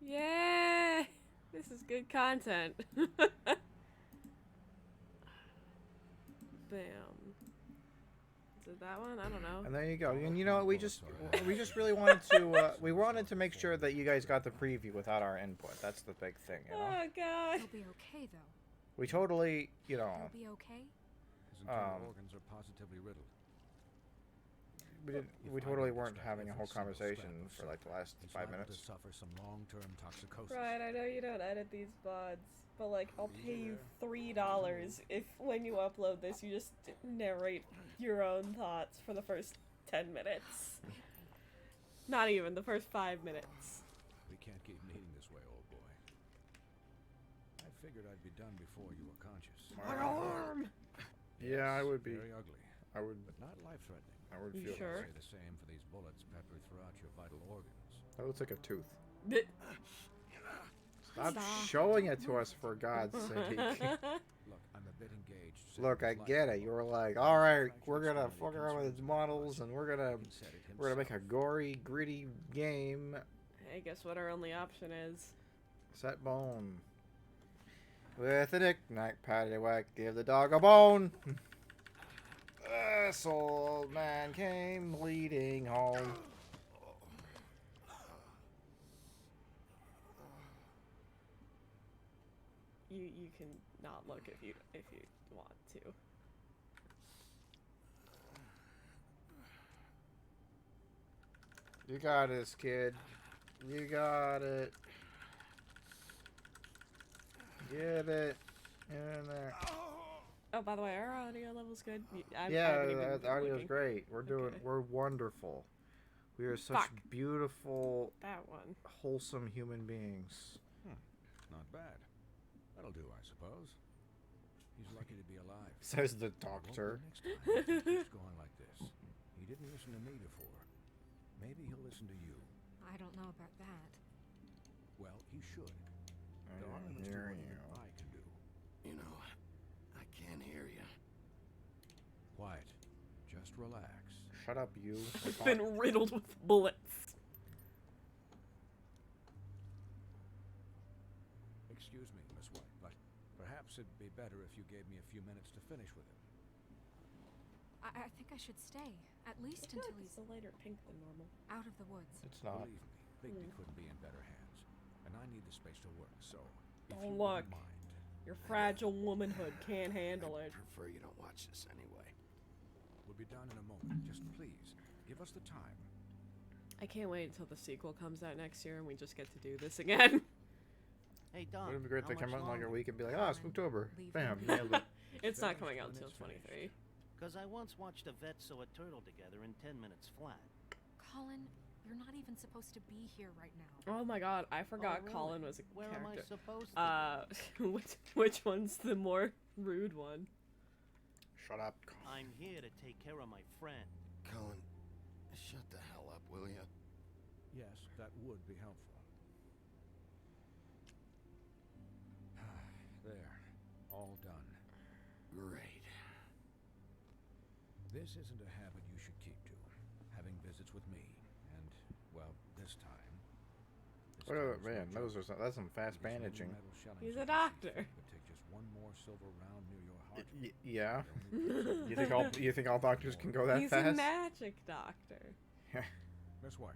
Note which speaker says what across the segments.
Speaker 1: Yeah, this is good content. Bam. Is it that one? I don't know.
Speaker 2: And there you go. And you know what? We just really wanted to we wanted to make sure that you guys got the preview without our input. That's the big thing, you know.
Speaker 1: Oh god.
Speaker 3: He'll be okay, though.
Speaker 2: We totally, you know,
Speaker 3: He'll be okay?
Speaker 4: His internal organs are positively riddled.
Speaker 2: we totally weren't having a whole conversation for like the last
Speaker 4: He's
Speaker 2: 5
Speaker 4: liable
Speaker 2: minutes.
Speaker 4: to suffer some long-term toxicosis.
Speaker 1: Right, I know you don't edit these VODs, but like, I'll pay you $3 if when you upload this, you just narrate your own thoughts for the first 10 minutes. Not even, the first 5 minutes.
Speaker 4: We can't keep needing this way, old boy. I figured I'd be done before you were conscious.
Speaker 1: My arm!
Speaker 2: Yeah, I would be.
Speaker 4: Very ugly,
Speaker 2: I would.
Speaker 4: but not life-threatening.
Speaker 2: I would
Speaker 1: You
Speaker 2: feel.
Speaker 1: sure?
Speaker 4: Say the same for these bullets peppered throughout your vital organs.
Speaker 2: That looks like a tooth.
Speaker 1: Th-
Speaker 2: Stop
Speaker 1: Stop.
Speaker 2: showing it to us, for God's sake.
Speaker 4: Look, I'm a bit engaged. saving
Speaker 2: Look, I
Speaker 4: his life.
Speaker 2: get it. You were like, all right, we're gonna fuck around with his models, and we're gonna make a gory, gritty game.
Speaker 1: Hey, guess what our only option is?
Speaker 2: Set bone. With a knick-knack, paddywhack, give the dog a bone. This old man came bleeding home.
Speaker 1: You can not look if you want to.
Speaker 2: You got this, kid. You got it. Get it. Get in there.
Speaker 1: Oh, by the way, our audio level's good. I
Speaker 2: Yeah,
Speaker 1: haven't even
Speaker 2: the audio's
Speaker 1: looking.
Speaker 2: great. We're doing.
Speaker 1: Okay.
Speaker 2: We're wonderful. We are such
Speaker 1: Fuck.
Speaker 2: beautiful,
Speaker 1: That one.
Speaker 2: wholesome human beings.
Speaker 4: Not bad. That'll do, I suppose. He's lucky to be alive.
Speaker 2: Says the
Speaker 4: Won't be
Speaker 2: doctor.
Speaker 4: next time if he keeps going like this. He didn't listen to me before. Maybe he'll listen to you.
Speaker 3: I don't know about that.
Speaker 4: Well, he should.
Speaker 2: I
Speaker 4: There
Speaker 2: don't
Speaker 4: aren't
Speaker 2: hear
Speaker 4: much
Speaker 2: you.
Speaker 4: I can do.
Speaker 5: You know, I can't hear you.
Speaker 4: Quiet. Just relax.
Speaker 2: Shut up, you.
Speaker 1: I've been riddled with bullets.
Speaker 4: Excuse me, Miss White, but perhaps it'd be better if you gave me a few minutes to finish with him.
Speaker 3: I think I should stay. At least
Speaker 1: I feel
Speaker 3: until
Speaker 1: like
Speaker 3: he's
Speaker 1: it's a lighter pink than normal.
Speaker 3: out of the woods.
Speaker 2: It's not.
Speaker 4: Believe me, Bigby couldn't be in better hands. And I need the space to work, so if
Speaker 1: Oh,
Speaker 4: you
Speaker 1: look.
Speaker 4: wouldn't mind.
Speaker 1: Your fragile womanhood can't handle
Speaker 5: I
Speaker 1: it.
Speaker 5: prefer you don't watch this anyway.
Speaker 4: We'll be done in a moment. Just please, give us the time.
Speaker 1: I can't wait until the sequel comes out next year and we just get to do this again.
Speaker 6: Hey, Don.
Speaker 2: Wouldn't it be great
Speaker 6: how
Speaker 2: to come
Speaker 6: much
Speaker 2: out in like a
Speaker 6: longer?
Speaker 2: week and be like, ah, Spooktober.
Speaker 3: Leave
Speaker 2: Bam,
Speaker 3: him.
Speaker 2: nailed it.
Speaker 1: It's not
Speaker 4: Finished
Speaker 1: coming out
Speaker 4: when
Speaker 1: until
Speaker 4: it's finished.
Speaker 1: 23.
Speaker 6: Because I once watched a vet sew a turtle together in 10 minutes flat.
Speaker 3: Colin, you're not even supposed to be here right now.
Speaker 1: Oh my god, I forgot
Speaker 6: really?
Speaker 1: Colin was a
Speaker 6: Where am I
Speaker 1: character.
Speaker 6: supposed to
Speaker 1: Which one's the more rude one?
Speaker 2: Shut up.
Speaker 6: I'm here to take care of my friend.
Speaker 5: Colin, shut the hell up, will you?
Speaker 4: Yes, that would be helpful. There. All done.
Speaker 5: Great.
Speaker 4: This isn't a habit you should keep to. Having visits with me. And, well, this time.
Speaker 2: Wait, wait, man, that's some fast bandaging.
Speaker 1: He's a doctor.
Speaker 4: Would take just one more silver round near your heart.
Speaker 2: Yeah.
Speaker 4: The only
Speaker 2: You think all doctors can go that
Speaker 1: He's
Speaker 2: fast?
Speaker 1: a magic doctor.
Speaker 4: Miss White.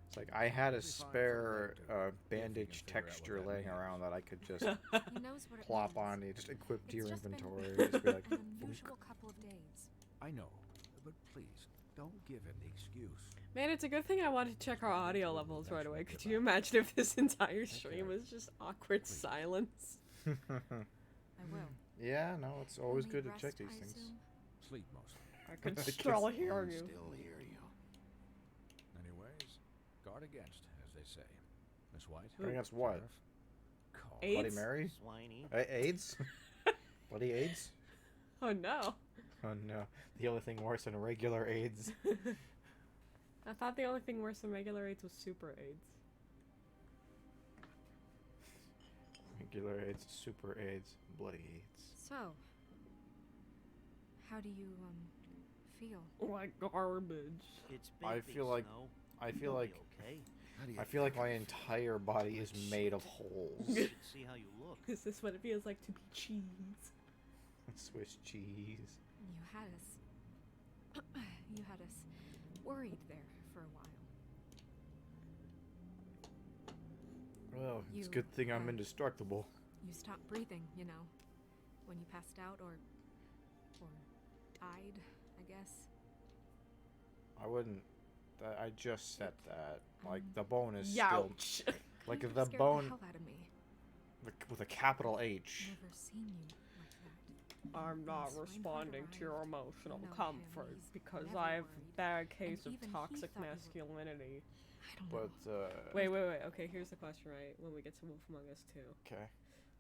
Speaker 2: It's like I had a spare bandage texture laying around that I could just
Speaker 3: He knows what it
Speaker 2: plop
Speaker 3: means.
Speaker 2: on you, just equip to
Speaker 3: It's
Speaker 2: your
Speaker 3: just been
Speaker 2: inventory. Just be like,
Speaker 3: an unusual couple of days.
Speaker 4: I know, but please, don't give him the excuse.
Speaker 1: Man, it's a good thing I wanted to check our audio levels right away. Could you imagine if this entire stream was just awkward silence?
Speaker 3: I will.
Speaker 2: yeah, no, it's always
Speaker 3: Only
Speaker 2: good to
Speaker 3: rest,
Speaker 2: check these
Speaker 3: I
Speaker 2: things.
Speaker 3: assume?
Speaker 4: Sleep mostly.
Speaker 1: I could
Speaker 2: I
Speaker 1: still
Speaker 2: guess-
Speaker 1: hear
Speaker 5: I
Speaker 1: you.
Speaker 5: still hear you.
Speaker 4: Anyways, guard against, as they say. Miss White.
Speaker 2: Guard against what?
Speaker 4: Sheriff, call.
Speaker 1: AIDS?
Speaker 2: Bloody Mary?
Speaker 6: Swiney.
Speaker 2: AIDS? Bloody AIDS?
Speaker 1: Oh no.
Speaker 2: Oh no, the only thing worse than regular AIDS.
Speaker 1: I thought the only thing worse than regular AIDS was super AIDS.
Speaker 2: Regular AIDS, super AIDS, bloody AIDS.
Speaker 3: So, how do you, feel?
Speaker 1: Like garbage.
Speaker 6: It's
Speaker 2: I
Speaker 6: big
Speaker 2: feel like-
Speaker 6: Snow.
Speaker 2: I feel
Speaker 6: You'll
Speaker 2: like
Speaker 6: be okay.
Speaker 5: How do you
Speaker 2: I feel like
Speaker 5: think
Speaker 2: my
Speaker 5: I
Speaker 2: entire body is made of holes.
Speaker 6: You should see how you look.
Speaker 1: Is this what it feels like to be cheese?
Speaker 2: Swiss cheese.
Speaker 3: You had us. You had us worried there for a while.
Speaker 2: Well, it's a
Speaker 3: You,
Speaker 2: good thing I'm
Speaker 3: uh,
Speaker 2: indestructible.
Speaker 3: You stopped breathing, you know, when you passed out or died, I guess.
Speaker 2: I wouldn't. I just said that. Like the bone is
Speaker 1: Youch.
Speaker 2: still like
Speaker 3: Kind
Speaker 2: the
Speaker 3: of scared
Speaker 2: bone
Speaker 3: the hell out of me.
Speaker 2: with a capital H.
Speaker 3: Never seen you like that.
Speaker 1: I'm not
Speaker 3: Swinehart
Speaker 1: responding to your
Speaker 3: arrived.
Speaker 1: emotional
Speaker 3: You know him,
Speaker 1: comfort
Speaker 3: he's
Speaker 1: because
Speaker 3: never
Speaker 1: I have
Speaker 3: worried.
Speaker 1: bad case of
Speaker 3: even he
Speaker 1: toxic
Speaker 3: thought you were-
Speaker 1: masculinity.
Speaker 3: I don't know.
Speaker 2: But
Speaker 1: Wait. Okay, here's the question, right? When we get to Wolf Among Us 2,
Speaker 2: okay.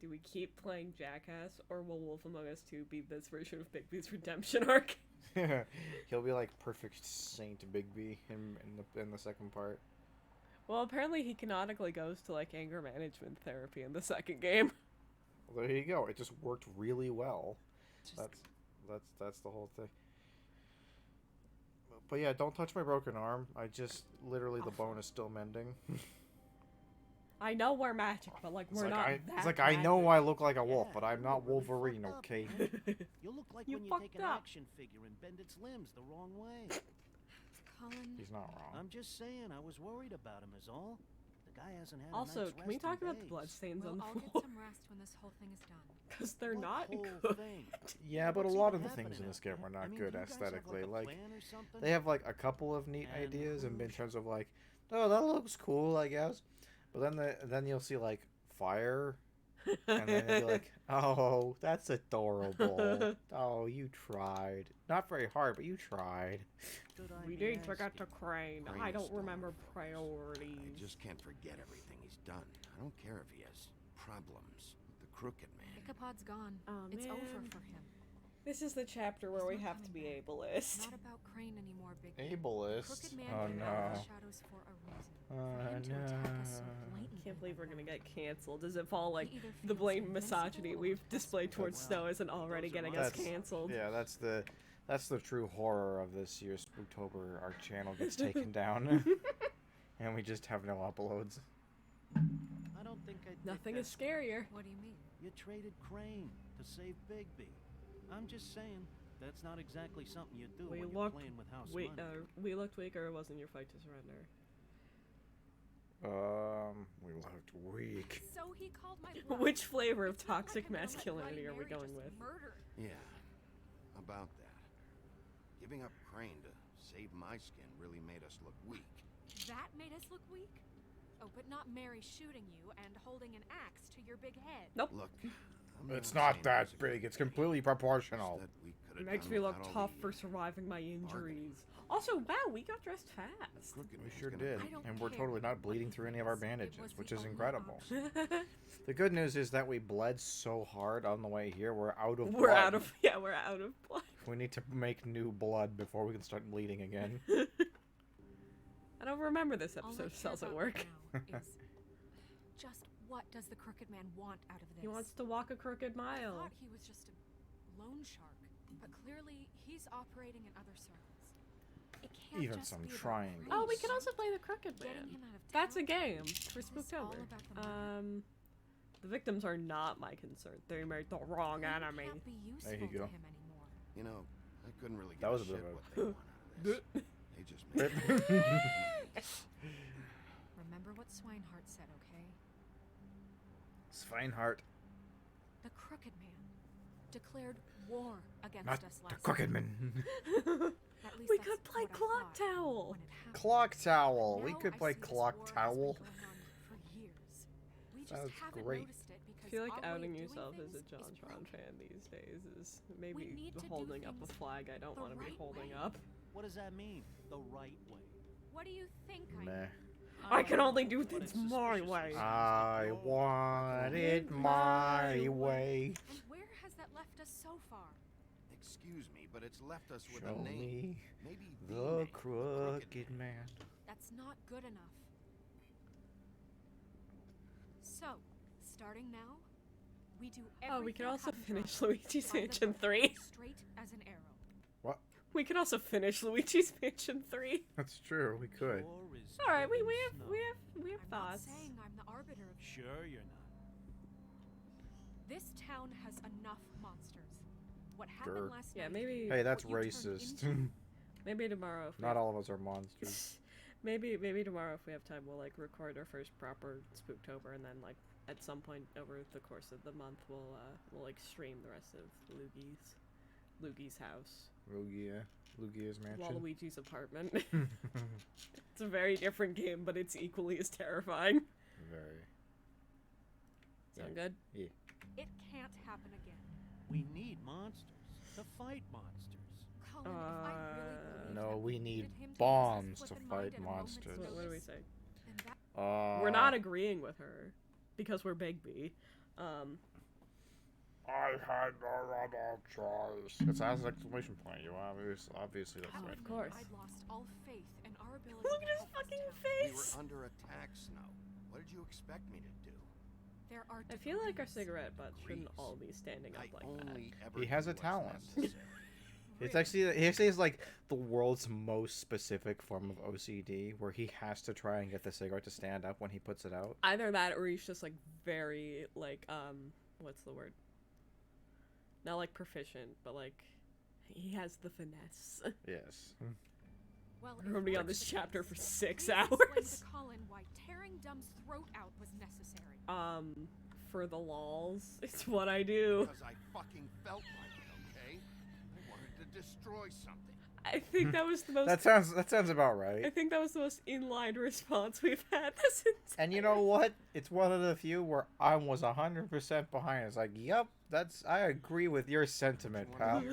Speaker 1: do we keep playing Jackass, or will Wolf Among Us 2 be this version of Bigby's redemption arc?
Speaker 2: He'll be like perfect Saint Bigby in the second part.
Speaker 1: Well, apparently he canonically goes to like anger management therapy in the second game.
Speaker 2: Well, there you go. It just worked really well.
Speaker 3: Just
Speaker 2: That's the whole thing. But yeah, don't touch my broken arm. I just literally the bone is still mending.
Speaker 1: I know we're magic, but like
Speaker 2: It's
Speaker 1: we're
Speaker 2: like
Speaker 1: not.
Speaker 2: it's
Speaker 1: that
Speaker 2: like I know
Speaker 1: magic.
Speaker 2: I look like a wolf,
Speaker 6: Yeah,
Speaker 2: but I'm
Speaker 6: you
Speaker 2: not
Speaker 6: really
Speaker 2: Wolverine,
Speaker 6: fucked up,
Speaker 2: okay?
Speaker 6: man. You look like
Speaker 1: You
Speaker 6: when you take
Speaker 1: fucked
Speaker 6: an
Speaker 1: up.
Speaker 6: action figure and bend its limbs the wrong way.
Speaker 3: Colin.
Speaker 2: He's not wrong.
Speaker 6: I'm just saying, I was worried about him is all. The guy hasn't had a
Speaker 1: Also,
Speaker 6: night's
Speaker 1: can we
Speaker 6: rest
Speaker 1: talk
Speaker 6: in
Speaker 1: about the
Speaker 6: days.
Speaker 1: bloodstains
Speaker 3: We'll
Speaker 1: on
Speaker 3: all
Speaker 1: the
Speaker 3: get
Speaker 1: floor?
Speaker 3: some rest when this whole thing is done.
Speaker 1: Because they're
Speaker 6: What
Speaker 1: not
Speaker 6: whole
Speaker 1: good.
Speaker 6: thing?
Speaker 2: Yeah, but a
Speaker 6: What's
Speaker 2: lot
Speaker 6: even
Speaker 2: of the things
Speaker 6: happening
Speaker 2: in this
Speaker 6: out
Speaker 2: game
Speaker 6: there?
Speaker 2: are not
Speaker 6: I mean,
Speaker 2: good
Speaker 6: do you guys have,
Speaker 2: aesthetically.
Speaker 6: a
Speaker 2: Like
Speaker 6: plan or something?
Speaker 2: they have like a couple of neat
Speaker 6: And
Speaker 2: ideas in
Speaker 6: who's-
Speaker 2: terms of like, oh, that looks cool, I guess. But then you'll see like fire, and then you'll be like, oh, that's adorable. Oh, you tried. Not very hard, but you tried.
Speaker 6: Should I
Speaker 1: We
Speaker 6: be
Speaker 1: didn't forget to
Speaker 6: asking?
Speaker 1: Crane.
Speaker 5: Crane
Speaker 1: I
Speaker 5: is
Speaker 1: don't
Speaker 5: still
Speaker 1: remember
Speaker 5: on focus.
Speaker 1: priorities.
Speaker 5: I just can't forget everything he's done. I don't care if he has problems with the Crooked Man.
Speaker 3: Ichabod's gone.
Speaker 1: Oh,
Speaker 3: It's over
Speaker 1: man.
Speaker 3: for him.
Speaker 1: This is the chapter where
Speaker 3: He's
Speaker 1: we
Speaker 3: not
Speaker 1: have to be
Speaker 3: coming back.
Speaker 1: ableist.
Speaker 3: Not about Crane anymore, Big.
Speaker 2: Ableist.
Speaker 3: Crooked Man
Speaker 2: Oh
Speaker 3: came out of
Speaker 2: no.
Speaker 3: the shadows for a reason.
Speaker 2: Oh
Speaker 3: For him to attack us so
Speaker 2: no.
Speaker 3: blatantly
Speaker 1: Can't believe we're
Speaker 3: like
Speaker 1: gonna
Speaker 3: that.
Speaker 1: get canceled. As if all like
Speaker 3: He either
Speaker 1: the
Speaker 3: feels
Speaker 1: blatant
Speaker 3: invincible
Speaker 1: misogyny
Speaker 3: or
Speaker 1: we've displayed towards
Speaker 6: desperate.
Speaker 1: Snow isn't already
Speaker 6: Those are
Speaker 1: getting
Speaker 6: my
Speaker 1: us
Speaker 2: thoughts.
Speaker 1: canceled.
Speaker 2: Yeah, that's the true horror of this year's Spooktober. Our channel gets taken down, and we just have no uploads.
Speaker 6: I don't think I did
Speaker 1: Nothing
Speaker 6: that.
Speaker 1: is scarier.
Speaker 3: What do you mean?
Speaker 6: You traded Crane to save Bigby. I'm just saying, that's not exactly something you do
Speaker 1: We
Speaker 6: when you're
Speaker 1: looked
Speaker 6: playing with house
Speaker 1: We
Speaker 6: money.
Speaker 1: we looked weak, or it wasn't your fight to surrender.
Speaker 2: We looked weak.
Speaker 3: So he called my bluff.
Speaker 1: Which flavor of
Speaker 3: It's not
Speaker 1: toxic
Speaker 3: like I'm gonna let
Speaker 1: masculinity
Speaker 3: Bloody
Speaker 1: are we
Speaker 3: Mary
Speaker 1: going
Speaker 3: just
Speaker 1: with?
Speaker 3: murder.
Speaker 5: Yeah, about that. Giving up Crane to save my skin really made us look weak.
Speaker 3: That made us look weak? Oh, but not Mary shooting you and holding an axe to your big head.
Speaker 1: Nope.
Speaker 5: Look, I'm
Speaker 2: It's
Speaker 5: not
Speaker 2: not
Speaker 5: saying it
Speaker 2: that
Speaker 5: was a good
Speaker 2: big. It's
Speaker 5: thing.
Speaker 2: completely proportional.
Speaker 5: Just that we
Speaker 1: It
Speaker 5: could've
Speaker 1: makes
Speaker 5: done
Speaker 1: me look
Speaker 5: without all
Speaker 1: tough
Speaker 5: the,
Speaker 1: for surviving my injuries. Also, wow, we got dressed fast.
Speaker 5: Crooked
Speaker 2: We
Speaker 5: Man's
Speaker 2: sure
Speaker 5: gonna
Speaker 2: did,
Speaker 3: I don't
Speaker 2: and we're
Speaker 3: care
Speaker 2: totally not
Speaker 3: what
Speaker 2: bleeding
Speaker 3: he
Speaker 2: through any of our
Speaker 3: thinks. It
Speaker 2: bandages,
Speaker 3: was
Speaker 2: which
Speaker 3: the
Speaker 2: is
Speaker 3: only
Speaker 2: incredible.
Speaker 3: option.
Speaker 2: The good news is that we bled so hard on the way here, we're out of blood.
Speaker 1: We're out of we're out of blood.
Speaker 2: We need to make new blood before we can start bleeding again.
Speaker 1: I don't remember this
Speaker 3: All I
Speaker 1: episode of
Speaker 3: care
Speaker 1: Cells at
Speaker 3: about
Speaker 1: Work.
Speaker 3: now is just what does the Crooked Man want out of this?
Speaker 1: He wants to walk a crooked
Speaker 3: I
Speaker 1: mile.
Speaker 3: thought he was just a loan shark, but clearly he's operating in other circles. It can't
Speaker 2: Even
Speaker 3: just
Speaker 2: some
Speaker 3: be about
Speaker 2: triangles.
Speaker 1: Oh, we
Speaker 3: Crane.
Speaker 1: can also play the Crooked
Speaker 3: Getting
Speaker 1: Man.
Speaker 3: him out of
Speaker 1: That's a
Speaker 3: town.
Speaker 1: game for
Speaker 3: Is this all
Speaker 1: Spooktober.
Speaker 3: about the murder?
Speaker 1: The victims are not my concern. They made the wrong
Speaker 3: Crane
Speaker 1: enemy.
Speaker 3: can't be useful
Speaker 2: There you
Speaker 3: to
Speaker 2: go.
Speaker 3: him anymore.
Speaker 5: You know, I couldn't really
Speaker 2: That
Speaker 5: give
Speaker 2: was
Speaker 5: a
Speaker 2: a bit
Speaker 5: shit
Speaker 2: of a-
Speaker 5: what they want out of this. They just made
Speaker 3: Remember what Swinehart said, okay?
Speaker 2: Swinehart,
Speaker 3: The Crooked Man declared war against
Speaker 2: not
Speaker 3: us
Speaker 2: the
Speaker 3: last
Speaker 2: Crooked
Speaker 3: night.
Speaker 2: Man.
Speaker 3: At least
Speaker 1: We
Speaker 3: that's
Speaker 1: could play
Speaker 3: what I
Speaker 1: Clock
Speaker 3: thought
Speaker 1: Tower.
Speaker 3: when it happened.
Speaker 2: Clock Towel. We
Speaker 3: Now
Speaker 2: could
Speaker 3: I
Speaker 2: play
Speaker 3: see this
Speaker 2: Clock
Speaker 3: war has been
Speaker 2: Towel.
Speaker 3: going on for years. We just
Speaker 2: Sounds
Speaker 3: haven't
Speaker 2: great.
Speaker 3: noticed it
Speaker 1: I
Speaker 3: because
Speaker 1: feel like
Speaker 3: our way of
Speaker 1: outing
Speaker 3: doing
Speaker 1: yourself as a
Speaker 3: things is
Speaker 1: JonTron
Speaker 3: broken.
Speaker 1: fan these days is
Speaker 3: We
Speaker 1: maybe
Speaker 3: need to do
Speaker 1: holding up a
Speaker 3: things
Speaker 1: flag I don't
Speaker 3: the
Speaker 1: want to be
Speaker 3: right
Speaker 1: holding
Speaker 3: way.
Speaker 1: up.
Speaker 6: What does that mean? The right way.
Speaker 3: What do you think I
Speaker 2: Meh.
Speaker 3: mean?
Speaker 1: I can only do
Speaker 6: But
Speaker 1: things
Speaker 6: it's
Speaker 1: my
Speaker 6: suspicious
Speaker 1: way.
Speaker 6: as
Speaker 2: I
Speaker 6: sounds like
Speaker 2: want
Speaker 6: you're
Speaker 2: it my way.
Speaker 3: And where has that left us so far?
Speaker 5: Excuse me, but it's left us with
Speaker 2: Show
Speaker 5: a name.
Speaker 2: me
Speaker 5: Maybe
Speaker 2: the
Speaker 5: name,
Speaker 2: Crooked Man.
Speaker 3: That's not good enough. So, starting now, we do everything
Speaker 1: Oh, we can also
Speaker 3: cut and
Speaker 1: finish
Speaker 3: dry.
Speaker 1: Luigi's
Speaker 3: By the
Speaker 1: Mansion
Speaker 3: book,
Speaker 1: 3.
Speaker 3: Straight as an arrow.
Speaker 2: What?
Speaker 1: We can also finish Luigi's Mansion 3.
Speaker 2: That's true. We could.
Speaker 6: Sure is.
Speaker 1: All right, we
Speaker 6: driven
Speaker 1: have
Speaker 6: snow.
Speaker 1: we have
Speaker 3: I'm not
Speaker 1: thoughts.
Speaker 3: saying I'm the arbiter of
Speaker 6: Sure, you're not.
Speaker 3: this town has enough monsters. What
Speaker 2: Sure.
Speaker 3: happened last
Speaker 1: Yeah,
Speaker 3: night?
Speaker 1: maybe
Speaker 2: Hey, that's
Speaker 3: what you turned
Speaker 2: racist.
Speaker 3: into-
Speaker 1: maybe tomorrow. If we
Speaker 2: Not
Speaker 1: have-
Speaker 2: all of us are monsters.
Speaker 1: maybe tomorrow if we have time, we'll like record our first proper Spooktober, and then like at some point over the course of the month, we'll like stream the rest of Luigi's house,
Speaker 2: Lugia's mansion.
Speaker 1: Waluigi's apartment. It's a very different game, but it's equally as terrifying.
Speaker 2: Very.
Speaker 1: Sound good?
Speaker 3: It can't happen again.
Speaker 6: We need monsters to fight monsters.
Speaker 3: Colin, if I really believed
Speaker 2: No,
Speaker 3: that
Speaker 2: we
Speaker 3: needed
Speaker 2: need
Speaker 3: him to lose his
Speaker 2: bombs to
Speaker 3: flippin' mind
Speaker 2: fight
Speaker 3: at a moment's
Speaker 2: monsters.
Speaker 1: What do we
Speaker 3: notice,
Speaker 1: say?
Speaker 3: then that
Speaker 1: We're not agreeing with her because we're Bigby.
Speaker 2: I had no other choice. It's as an exclamation point. You obviously that's
Speaker 3: Colin,
Speaker 2: right.
Speaker 1: Of course.
Speaker 3: I'd lost all faith in our ability
Speaker 1: Look
Speaker 3: to
Speaker 1: at his
Speaker 3: help this
Speaker 1: fucking
Speaker 3: town.
Speaker 5: We
Speaker 1: face.
Speaker 5: were under attack, Snow. What did you expect me to do?
Speaker 3: There are
Speaker 1: I feel like our
Speaker 3: degrees.
Speaker 1: cigarette butts shouldn't
Speaker 5: Degrees.
Speaker 1: all be standing up
Speaker 5: I
Speaker 1: like
Speaker 5: only ever
Speaker 2: He has
Speaker 5: do
Speaker 2: a
Speaker 5: what's
Speaker 2: talent.
Speaker 5: necessary.
Speaker 2: It's actually he actually is like the world's most specific form of OCD, where he has to try and get the cigarette to stand up when he puts it out.
Speaker 1: that. Either that, or he's just like very like what's the word? Not like proficient, but like he has the finesse.
Speaker 2: Yes.
Speaker 3: Well,
Speaker 1: We're gonna be on
Speaker 3: that's
Speaker 1: this
Speaker 3: the
Speaker 1: chapter
Speaker 3: case,
Speaker 1: for 6
Speaker 3: please
Speaker 1: hours.
Speaker 3: explain to Colin why tearing Dumb's throat out was necessary.
Speaker 1: For the lols, it's what I do.
Speaker 5: Because I fucking felt like it, okay? I wanted to destroy something.
Speaker 1: I think that was the most.
Speaker 2: That sounds about
Speaker 1: I
Speaker 2: right.
Speaker 1: think that was the most in-line response we've had this entire.
Speaker 2: And you know what? It's one of the few where I was 100% behind. It's like, yep, I agree with your sentiment, pal.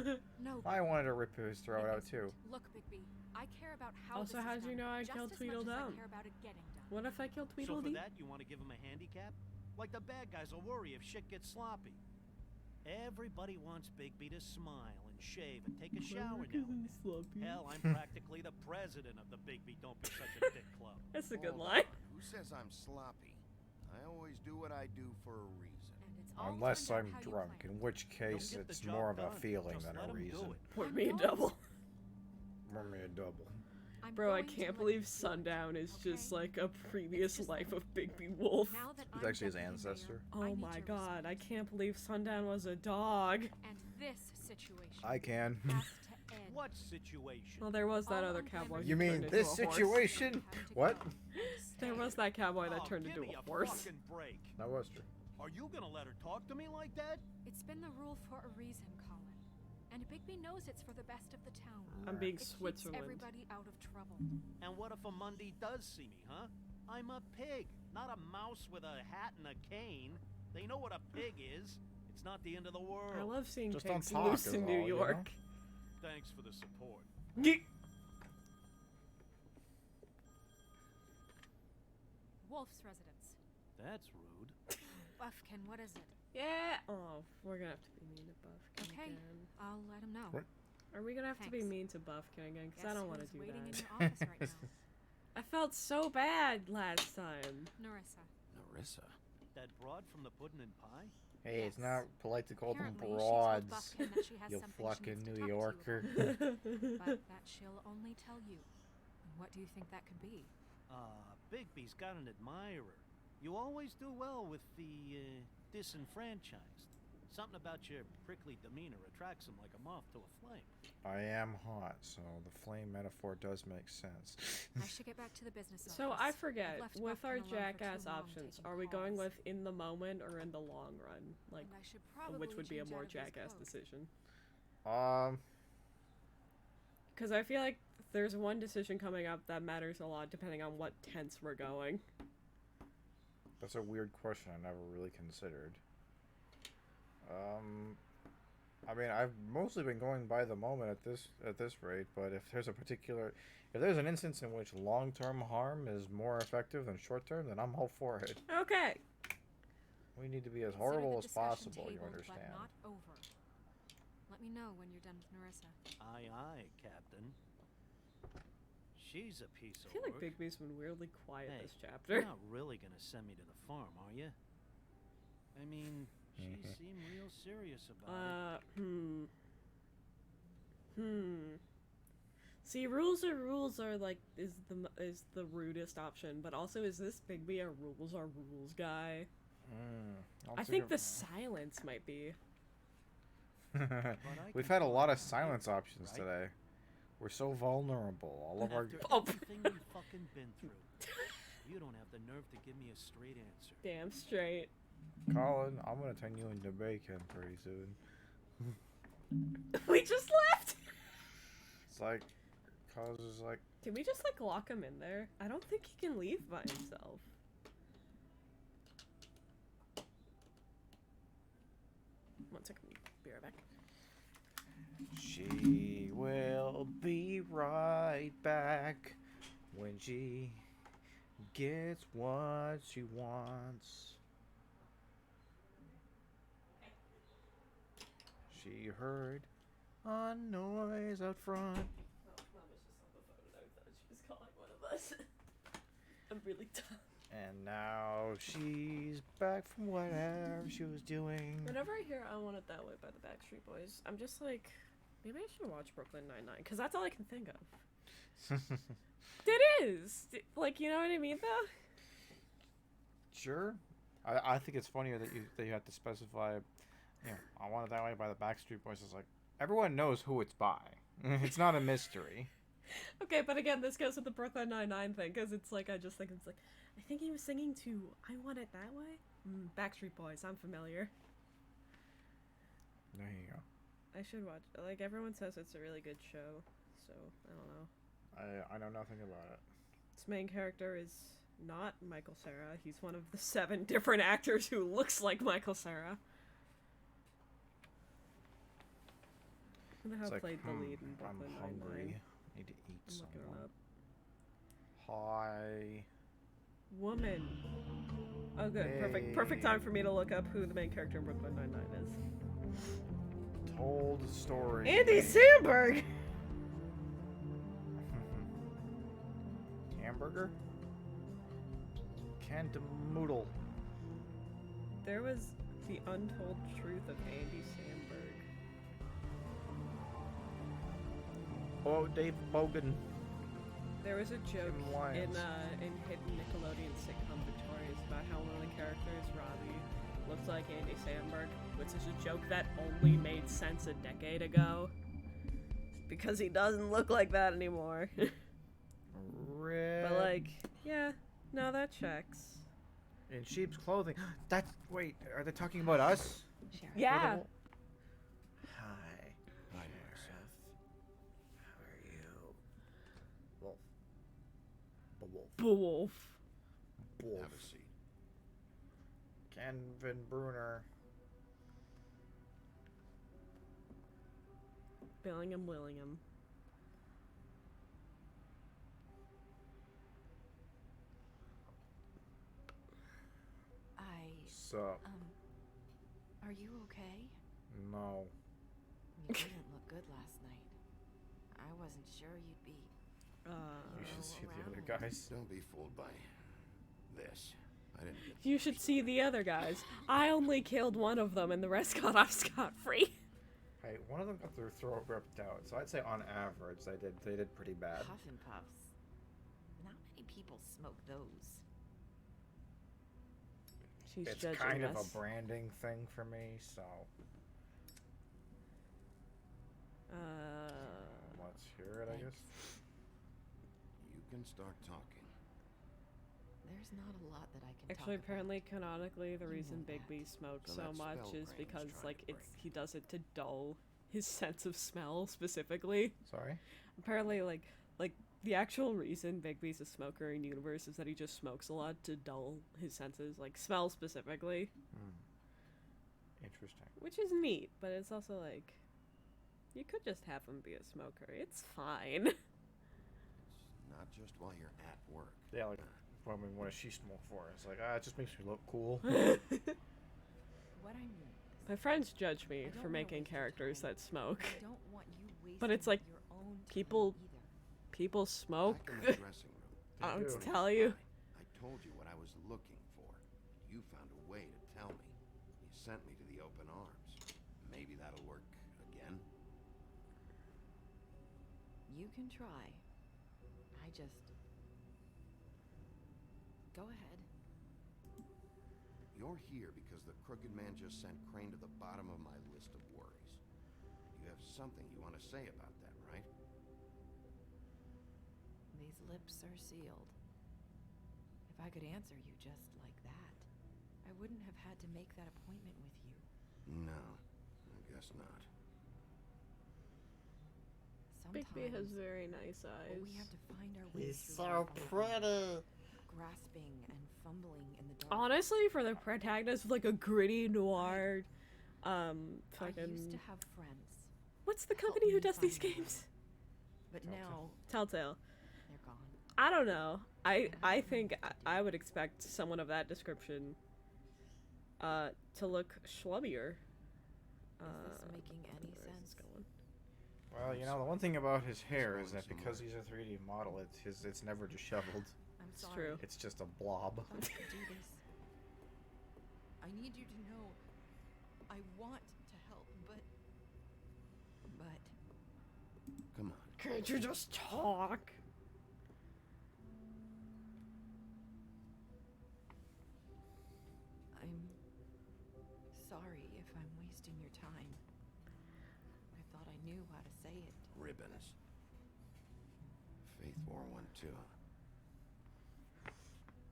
Speaker 3: No.
Speaker 2: I wanted to rip his throat
Speaker 3: it
Speaker 2: out
Speaker 3: isn't.
Speaker 2: too.
Speaker 3: Look, Bigby, I care about how
Speaker 1: Also,
Speaker 3: this
Speaker 1: how
Speaker 3: is
Speaker 1: did you
Speaker 3: done
Speaker 1: know I
Speaker 3: just
Speaker 1: killed
Speaker 3: as much as
Speaker 1: Tweedledum?
Speaker 3: I care about it getting done.
Speaker 1: What if I killed
Speaker 6: So for
Speaker 1: Tweedledee?
Speaker 6: that, you want to give him a handicap? Like the bad guys will worry if shit gets sloppy. Everybody wants Bigby to smile and shave and take a shower now. and then. Hell, I'm practically the president of the Bigby Don't Be Such a Dick Club.
Speaker 1: That's a good
Speaker 5: Hold
Speaker 1: line.
Speaker 5: on. Who says I'm sloppy? I always do what I do for a reason.
Speaker 3: And it's all
Speaker 2: Unless
Speaker 3: turned out
Speaker 2: I'm
Speaker 3: how you
Speaker 2: drunk,
Speaker 3: planned.
Speaker 2: in which case
Speaker 6: Don't get the
Speaker 2: it's
Speaker 6: job
Speaker 2: more of a
Speaker 6: done,
Speaker 2: feeling
Speaker 6: just
Speaker 2: than
Speaker 6: let
Speaker 2: a
Speaker 6: 'em do
Speaker 2: reason.
Speaker 6: it.
Speaker 1: Pour
Speaker 3: I'm
Speaker 1: me a
Speaker 3: going
Speaker 1: double.
Speaker 2: Pour me a double.
Speaker 3: I'm
Speaker 1: Bro, I
Speaker 3: going to
Speaker 1: can't
Speaker 3: let
Speaker 1: believe
Speaker 3: you do it,
Speaker 1: Sundown is just
Speaker 3: okay?
Speaker 1: like a previous
Speaker 3: just
Speaker 1: life
Speaker 3: like-
Speaker 1: of Bigby Wolf.
Speaker 3: Now that
Speaker 2: He's
Speaker 3: I'm
Speaker 2: actually his
Speaker 3: deputy
Speaker 2: ancestor.
Speaker 3: mayor, I
Speaker 1: Oh
Speaker 3: need
Speaker 1: my
Speaker 3: your
Speaker 1: god, I
Speaker 3: respect.
Speaker 1: can't believe Sundown was a dog.
Speaker 3: And this situation
Speaker 2: I can.
Speaker 3: has to end.
Speaker 6: What situation?
Speaker 1: Well, there was that
Speaker 3: All
Speaker 1: other
Speaker 3: I'm
Speaker 1: cowboy.
Speaker 3: clamoring
Speaker 1: who
Speaker 2: You mean
Speaker 1: turned into
Speaker 2: this
Speaker 1: a horse.
Speaker 2: situation?
Speaker 3: Have to
Speaker 2: What?
Speaker 3: go.
Speaker 1: There was that cowboy that
Speaker 6: Oh,
Speaker 1: turned
Speaker 6: give
Speaker 1: into
Speaker 6: me
Speaker 1: a horse.
Speaker 6: fucking break.
Speaker 2: That was true.
Speaker 6: Are you gonna let her talk to me like that?
Speaker 3: It's been the rule for a reason, Colin. And Bigby knows it's for the best of the town.
Speaker 1: I'm being
Speaker 3: It keeps
Speaker 1: Switzerland.
Speaker 3: everybody out of trouble.
Speaker 6: And what if a Mundy does see me, huh? I'm a pig, not a mouse with a hat and a cane. They know what a pig is. It's not the end of the world.
Speaker 1: I love seeing
Speaker 2: Just don't
Speaker 1: pigs
Speaker 2: talk
Speaker 1: loose
Speaker 2: is
Speaker 1: in
Speaker 2: all,
Speaker 1: New
Speaker 2: you know?
Speaker 1: York.
Speaker 6: Thanks for the support.
Speaker 3: Wolf's residence.
Speaker 6: That's rude.
Speaker 3: Buffkin, what is it?
Speaker 1: Yeah. Oh, we're gonna have to be mean to Buffkin
Speaker 3: Okay.
Speaker 1: again.
Speaker 3: I'll let him know.
Speaker 2: What?
Speaker 1: Are we gonna have to be
Speaker 3: Thanks.
Speaker 1: mean to Buffkin again? Because I
Speaker 3: Guess
Speaker 1: don't want to
Speaker 3: who's
Speaker 1: do
Speaker 3: waiting
Speaker 1: that.
Speaker 3: in your office right now?
Speaker 1: I felt so bad last time.
Speaker 3: Narissa.
Speaker 5: Narissa.
Speaker 6: That broad from the pudding and pie?
Speaker 2: Hey, it's
Speaker 3: Yes.
Speaker 2: not polite to call them
Speaker 3: Apparently, she told
Speaker 2: broads.
Speaker 3: Buffkin that she has
Speaker 2: You
Speaker 3: something she
Speaker 2: fucking
Speaker 3: needs to
Speaker 2: New
Speaker 3: talk to you
Speaker 2: Yorker.
Speaker 3: about, but that she'll only tell you. And what do you think that could be?
Speaker 6: Bigby's got an admirer. You always do well with the, disenfranchised. Something about your prickly demeanor attracts him like a moth to a flame.
Speaker 2: I am hot, so the flame metaphor does make sense.
Speaker 3: I should get back to the business office.
Speaker 1: So I
Speaker 3: I've
Speaker 1: forget,
Speaker 3: left
Speaker 1: with
Speaker 3: Buffkin
Speaker 1: our
Speaker 3: alone for too
Speaker 1: jackass
Speaker 3: long
Speaker 1: options,
Speaker 3: taking
Speaker 1: are we going
Speaker 3: calls.
Speaker 1: with in the moment or in the long run? Like,
Speaker 3: And I should probably
Speaker 1: which would be a
Speaker 3: change
Speaker 1: more
Speaker 3: out of these
Speaker 1: jackass
Speaker 3: clothes.
Speaker 1: decision? Because I feel like there's one decision coming up that matters a lot depending on what tense we're going.
Speaker 2: That's a weird question I never really considered. I mean, I've mostly been going by the moment at this rate, but if there's an instance in which long-term harm is more effective than short-term, then I'm all for it.
Speaker 1: Okay.
Speaker 2: We need to be as
Speaker 3: Consider
Speaker 2: horrible
Speaker 3: the
Speaker 2: as
Speaker 3: discussion
Speaker 2: possible, you
Speaker 3: tabled,
Speaker 2: understand?
Speaker 3: But not over. Let me know when you're done with Narissa.
Speaker 6: Aye, aye, Captain. She's a piece
Speaker 1: I
Speaker 6: of
Speaker 1: feel like
Speaker 6: work.
Speaker 1: Bigby's been weirdly quiet
Speaker 6: Hey,
Speaker 1: this
Speaker 6: You're
Speaker 1: chapter.
Speaker 6: not really gonna send me to the farm, are you? I mean, she seemed real serious about it.
Speaker 1: See, rules are like is the rudest option, but also is this Bigby a rules guy? I think the silence might be.
Speaker 2: We've had a lot of silence options today. We're so vulnerable. All of our
Speaker 6: After everything you've fucking been through, you don't have the nerve to give me a straight answer.
Speaker 1: Damn straight.
Speaker 2: Colin, I'm gonna turn you into bacon pretty soon.
Speaker 1: We just left.
Speaker 2: It's like, cause is like,
Speaker 1: Can we just like lock him in there? I don't think he can leave by himself. One second, be right back.
Speaker 2: she will be right back when she gets what she wants. She heard a noise out front.
Speaker 1: Oh, Mom was just on the phone and I thought she was calling one of us. I'm really dumb.
Speaker 2: And now she's back from whatever she was doing.
Speaker 1: Whenever I hear I Want It That Way by the Backstreet Boys, I'm just like, maybe I should watch Brooklyn Nine-Nine, because that's all I can think of. It is! Like, you know what I mean, though?
Speaker 2: Sure. I think it's funnier that you have to specify, you know, I Want It That Way by the Backstreet Boys. It's like, everyone knows who it's by. It's not a mystery.
Speaker 1: Okay, but again, this goes with the Brooklyn Nine-Nine thing, because it's like, I just think it's like, I think he was singing to I Want It That Way? Backstreet Boys, I'm familiar.
Speaker 2: There you go.
Speaker 1: I should watch, like, everyone says it's a really good show, so, I don't know.
Speaker 2: I know nothing about it.
Speaker 1: Its main character is not Michael Cera. He's one of the 7 different actors who looks like Michael Cera. Who the hell played the lead in
Speaker 2: I'm
Speaker 1: Brooklyn
Speaker 2: hungry.
Speaker 1: Nine-Nine?
Speaker 2: Need to eat
Speaker 1: I'm looking
Speaker 2: something.
Speaker 1: it up.
Speaker 2: Hi.
Speaker 1: Woman. Oh, good. Perfect time for me to look up who the main character in Brooklyn Nine-Nine is.
Speaker 2: Told the story.
Speaker 1: Andy Samberg!
Speaker 2: Hamburger? Cantamoodle.
Speaker 1: There was The Untold Truth of Andy Samberg.
Speaker 2: Oh, Dave Bogan.
Speaker 1: There was a joke
Speaker 2: Tim Lyons.
Speaker 1: in hidden Nickelodeon sitcom Victorious about how one of the characters, Robbie, looked like Andy Samberg, which is a joke that only made sense a decade ago. Because he doesn't look like that anymore.
Speaker 2: Red.
Speaker 1: But like, yeah, no, that checks.
Speaker 2: In sheep's clothing. That's. Wait, are they talking about us?
Speaker 1: Yeah.
Speaker 2: Hi.
Speaker 5: Hi,
Speaker 2: Sheriff. How are you? Wolf.
Speaker 1: Wolf.
Speaker 2: Wolf.
Speaker 5: Have a seat.
Speaker 2: Canvin Bruner.
Speaker 1: Billingham Willingham.
Speaker 2: Sup?
Speaker 7: Are you okay?
Speaker 2: No.
Speaker 7: You didn't look good last night. I wasn't sure you'd be.
Speaker 2: You should see the other
Speaker 7: around.
Speaker 2: guys.
Speaker 5: Don't be fooled by this. I didn't get
Speaker 1: You should see the other guys. I only killed one of them and the rest got off scot-free.
Speaker 2: Hey, one of them got their throat ripped out, so I'd say on average they did pretty bad.
Speaker 7: Puffin puffs. Not many people smoke those.
Speaker 1: She's
Speaker 2: It's
Speaker 1: judging
Speaker 2: kind of
Speaker 1: us.
Speaker 2: a branding thing for me, so let's hear it, I guess.
Speaker 5: You can start talking.
Speaker 7: There's not a lot that I can
Speaker 1: Actually,
Speaker 7: talk
Speaker 1: apparently, canonically, the
Speaker 7: You
Speaker 1: reason
Speaker 7: know that.
Speaker 1: Bigby smokes
Speaker 5: So
Speaker 1: so
Speaker 5: that
Speaker 1: much
Speaker 5: spell
Speaker 1: is
Speaker 5: Crane was
Speaker 1: because,
Speaker 5: trying
Speaker 1: like,
Speaker 5: to
Speaker 1: it's
Speaker 5: break.
Speaker 1: he does it to dull his sense of smell, specifically.
Speaker 2: Sorry?
Speaker 1: Apparently, like the actual reason Bigby's a smoker in universe is that he just smokes a lot to dull his senses, like smell specifically,
Speaker 2: Interesting.
Speaker 1: which is neat. But it's also like, you could just have him be a smoker. It's fine.
Speaker 5: It's not just while you're at work.
Speaker 2: Yeah, like, I mean, what does she smoke for? It's like, it just makes me look cool.
Speaker 7: What I mean is,
Speaker 1: My friends judge me
Speaker 7: I don't
Speaker 1: for
Speaker 7: wanna
Speaker 1: making
Speaker 7: waste your
Speaker 1: characters
Speaker 7: time.
Speaker 1: that smoke.
Speaker 7: I don't want you wasting
Speaker 1: But it's like,
Speaker 7: your own time
Speaker 1: people-
Speaker 7: either.
Speaker 1: People smoke.
Speaker 5: Back in the dressing room.
Speaker 1: I don't
Speaker 2: do.
Speaker 1: tell you.
Speaker 5: I told you what I was looking for. You found a way to tell me. You sent me to the open arms. Maybe that'll work again.
Speaker 7: You can try. I just... Go ahead.
Speaker 5: You're here because the Crooked Man just sent Crane to the bottom of my list of worries. You have something you want to say about that, right?
Speaker 7: These lips are sealed. If I could answer you just like that, I wouldn't have had to make that appointment with you.
Speaker 5: No, I guess not.
Speaker 1: Bigby has
Speaker 7: Sometimes,
Speaker 1: very nice eyes.
Speaker 7: we have to find our way
Speaker 2: He's
Speaker 7: through
Speaker 2: so
Speaker 7: life,
Speaker 2: pretty.
Speaker 7: grasping and fumbling in the dark.
Speaker 1: Honestly, for the protagonist of like a gritty noir, fucking.
Speaker 7: I used to have friends,
Speaker 1: What's the
Speaker 7: help
Speaker 1: company who
Speaker 7: me
Speaker 1: does these
Speaker 7: find my
Speaker 1: games?
Speaker 7: but now
Speaker 1: Telltale.
Speaker 7: they're gone.
Speaker 1: I don't know. I think I would expect someone of that description to look schlubbier.
Speaker 7: Is this making any
Speaker 1: where is this
Speaker 7: sense?
Speaker 1: going?
Speaker 2: Well, you know, the one thing about his hair is that because he's a 3D model, it's never disheveled.
Speaker 7: I'm
Speaker 1: It's
Speaker 7: sorry.
Speaker 1: true.
Speaker 2: It's just a blob.
Speaker 7: I thought I could do this. I need you to know I want to help, but
Speaker 5: Come on.
Speaker 1: Can't you just talk?
Speaker 7: I'm sorry if I'm wasting your time. I thought I knew how to say it.
Speaker 5: Ribbons. Faith wore one too.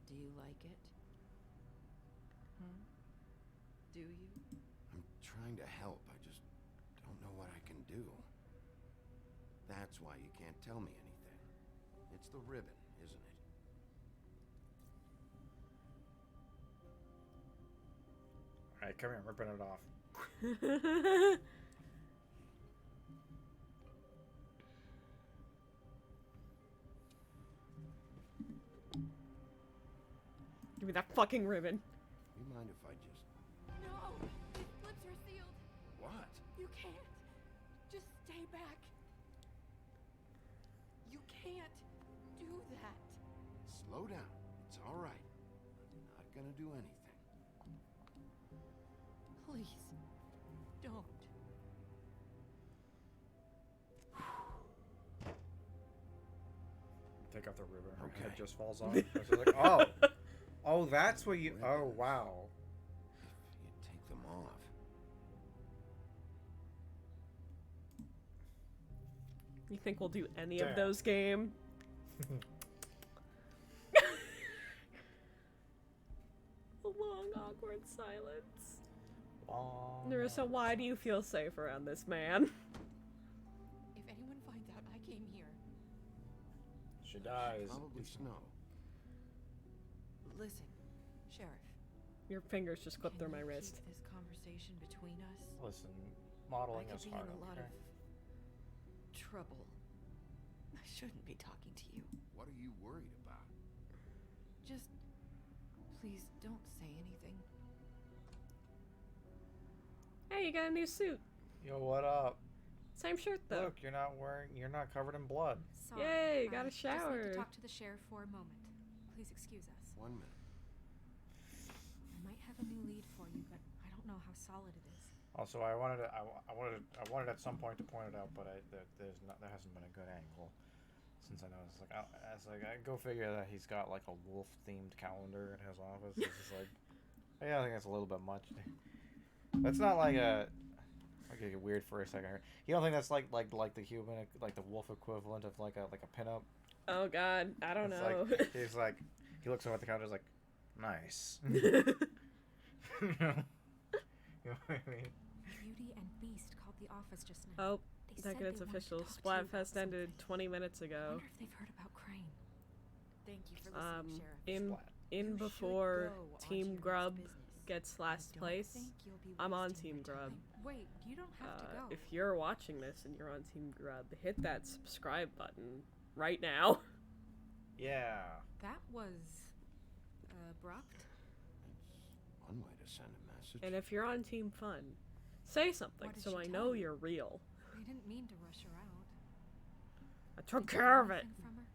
Speaker 7: Do you like it? Do you?
Speaker 5: I'm trying to help. I just don't know what I can do. That's why you can't tell me anything. It's the ribbon, isn't it?
Speaker 2: Alright, come here, I'm ripping it off.
Speaker 1: Give me that fucking ribbon.
Speaker 5: You mind if I just...
Speaker 3: No! These lips are sealed.
Speaker 5: What?
Speaker 3: You can't. Just stay back. You can't do that.
Speaker 5: Slow down. It's all right. I'm not gonna do anything.
Speaker 3: Please, don't.
Speaker 2: Take off the ribbon. Her head
Speaker 5: Okay.
Speaker 2: just falls off. It's like, oh, oh, that's what you. Oh, wow.
Speaker 5: If you take them off.
Speaker 1: You think we'll do any
Speaker 2: Damn.
Speaker 1: of those, game? A long, awkward silence. Nerissa, why do you feel safe around this man?
Speaker 3: If anyone finds out I came here,
Speaker 2: She dies.
Speaker 5: Probably snow.
Speaker 7: Listen, Sheriff.
Speaker 1: Your fingers just clipped
Speaker 7: can
Speaker 1: through my
Speaker 7: you
Speaker 1: wrist.
Speaker 7: Keep this conversation between us.
Speaker 2: Listen,
Speaker 7: I
Speaker 2: modeling
Speaker 7: could
Speaker 2: is
Speaker 7: be
Speaker 2: hard.
Speaker 7: in a lot
Speaker 2: okay?
Speaker 7: of trouble. I shouldn't be talking to you.
Speaker 5: What are you worried about?
Speaker 7: Just please don't say anything.
Speaker 1: Hey, you got a new suit.
Speaker 2: Yo, what up?
Speaker 1: Same shirt though.
Speaker 2: Look, you're not covered in blood.
Speaker 3: sorry.
Speaker 1: Yay, got a
Speaker 3: I just need
Speaker 1: shower.
Speaker 3: to talk to the sheriff for a moment. Please excuse us.
Speaker 5: 1 minute.
Speaker 3: I might have a new lead for you, but I don't know how solid it is.
Speaker 2: Also, I wanted at some point to point it out, but there hasn't been a good angle since I noticed. I go figure that he's got like a wolf themed calendar in his office. It's just like, yeah, I think that's a little bit much. That's not like a. I get weird for a second here. You don't think that's like the human, like the wolf equivalent of like a pinup?
Speaker 1: Oh god, I don't
Speaker 2: It's
Speaker 1: know.
Speaker 2: Like, he's like, he looks over at the counter, he's like, nice. You know what I mean?
Speaker 3: Beauty and Beast called the office just now.
Speaker 1: Oh,
Speaker 3: They said
Speaker 1: second it's
Speaker 3: they wanted to
Speaker 1: official.
Speaker 3: talk to you about
Speaker 1: Splatfest ended
Speaker 3: something.
Speaker 1: 20 minutes
Speaker 3: I
Speaker 1: ago.
Speaker 3: wonder if they've heard about Crane.
Speaker 7: Thank you for listening, Sheriff.
Speaker 1: In
Speaker 2: Splat.
Speaker 7: You should
Speaker 1: before
Speaker 7: go onto
Speaker 1: Team
Speaker 7: your next
Speaker 1: Grub
Speaker 7: business.
Speaker 1: gets
Speaker 7: I
Speaker 1: last
Speaker 7: don't
Speaker 1: place,
Speaker 3: Think you'll be
Speaker 1: I'm on
Speaker 3: wasting
Speaker 1: Team
Speaker 3: your
Speaker 1: Grub.
Speaker 3: time. Wait, you don't have to go.
Speaker 1: If you're watching this and you're on Team Grub, hit that subscribe button right now.
Speaker 2: Yeah.
Speaker 3: That was abrupt.
Speaker 5: It's one way to send a message.
Speaker 1: And if you're on Team Fun, say something
Speaker 3: What did
Speaker 1: so
Speaker 3: she
Speaker 1: I
Speaker 3: tell
Speaker 1: know
Speaker 3: you?
Speaker 1: you're real.
Speaker 3: I didn't mean to rush her out.
Speaker 1: I took
Speaker 3: Did you
Speaker 1: care
Speaker 3: get
Speaker 1: of it.
Speaker 3: anything from her?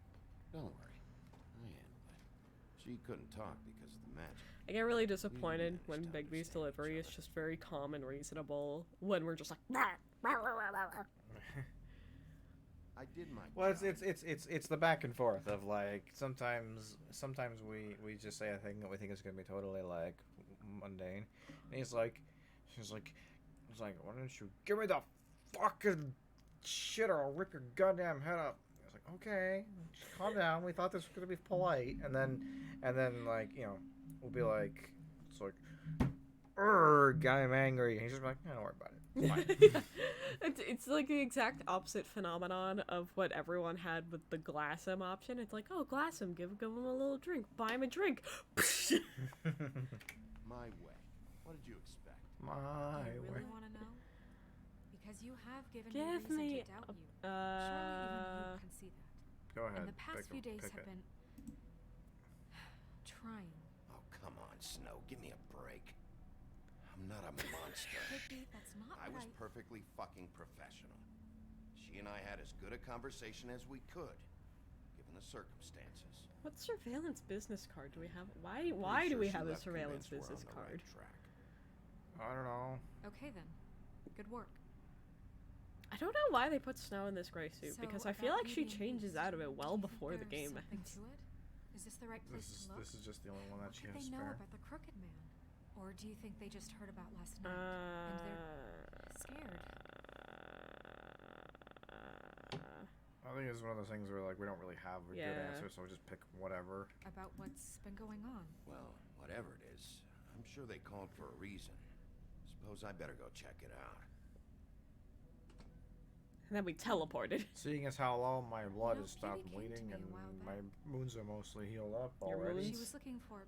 Speaker 5: Don't worry. I handled it. She couldn't talk because of the magic.
Speaker 1: I get really disappointed
Speaker 5: managed
Speaker 1: when
Speaker 5: to
Speaker 1: Bigby's
Speaker 5: understand
Speaker 1: delivery
Speaker 5: each
Speaker 1: is
Speaker 5: other.
Speaker 1: just very calm and reasonable when we're just like, "Rah, rah, rah, rah, rah, rah."
Speaker 5: I did my
Speaker 2: Well,
Speaker 5: job.
Speaker 2: it's the back and forth of like sometimes we just say a thing that we think is gonna be totally like mundane, and he's like, why don't you give me the fucking shit or I'll rip your goddamn head up. I was like, okay, just calm down. We thought this was gonna be polite, and then like we'll be like, it's like, guy, I'm angry, and he's just like, don't worry about it. It's fine.
Speaker 1: it's like the exact opposite phenomenon of what everyone had with the Glassum option. It's like, oh, Glassum, give him a little drink, buy him a drink.
Speaker 5: My way. What did you expect?
Speaker 2: My
Speaker 7: Do you
Speaker 2: way.
Speaker 7: really want to know? Because you have given me
Speaker 1: Give
Speaker 7: reason
Speaker 1: me
Speaker 7: to doubt you.
Speaker 1: a-
Speaker 7: Surely even you can see that.
Speaker 2: Go ahead.
Speaker 7: And the past few days
Speaker 2: pick
Speaker 7: have
Speaker 2: it.
Speaker 7: been trying.
Speaker 5: Oh, come on, Snow. Give me a break. I'm not a monster.
Speaker 7: Higby, that's not
Speaker 5: I was
Speaker 7: right.
Speaker 5: perfectly fucking professional. She and I had as good a conversation as we could, given the circumstances.
Speaker 1: What surveillance business card do we have? Why
Speaker 5: Pretty
Speaker 1: do
Speaker 5: sure
Speaker 1: we
Speaker 5: she
Speaker 1: have a
Speaker 5: left
Speaker 1: surveillance
Speaker 5: convinced we're
Speaker 1: business
Speaker 5: on the
Speaker 1: card?
Speaker 5: right track.
Speaker 2: I don't know.
Speaker 7: Okay then. Good work.
Speaker 1: I don't know why they put Snow in this gray suit,
Speaker 7: So,
Speaker 1: because I feel
Speaker 7: about
Speaker 1: like she
Speaker 7: you being
Speaker 1: changes
Speaker 7: used,
Speaker 1: out of it well
Speaker 7: do you think
Speaker 1: before the
Speaker 7: there's
Speaker 1: game
Speaker 7: something
Speaker 1: ends.
Speaker 7: to it? Is this the right place to look?
Speaker 2: This is just the only one that
Speaker 7: What
Speaker 2: she
Speaker 7: could
Speaker 2: has
Speaker 7: they know
Speaker 2: spare.
Speaker 7: about the Crooked Man? Or do you think they just heard about last night and they're scared?
Speaker 2: I think it's one of those things where like we don't really have a good
Speaker 1: Yeah.
Speaker 2: answer, so we just pick whatever.
Speaker 7: About what's been going on?
Speaker 5: Well, whatever it is, I'm sure they called for a reason. Suppose I better go check it out.
Speaker 1: And then we teleported.
Speaker 2: Seeing as how low my blood
Speaker 7: know,
Speaker 2: has stopped
Speaker 7: Kitty came to
Speaker 2: bleeding
Speaker 7: me
Speaker 2: and
Speaker 7: a while
Speaker 2: my
Speaker 7: back.
Speaker 2: wounds are mostly healed up
Speaker 1: Your
Speaker 2: already.
Speaker 7: She
Speaker 1: wounds?
Speaker 7: was looking for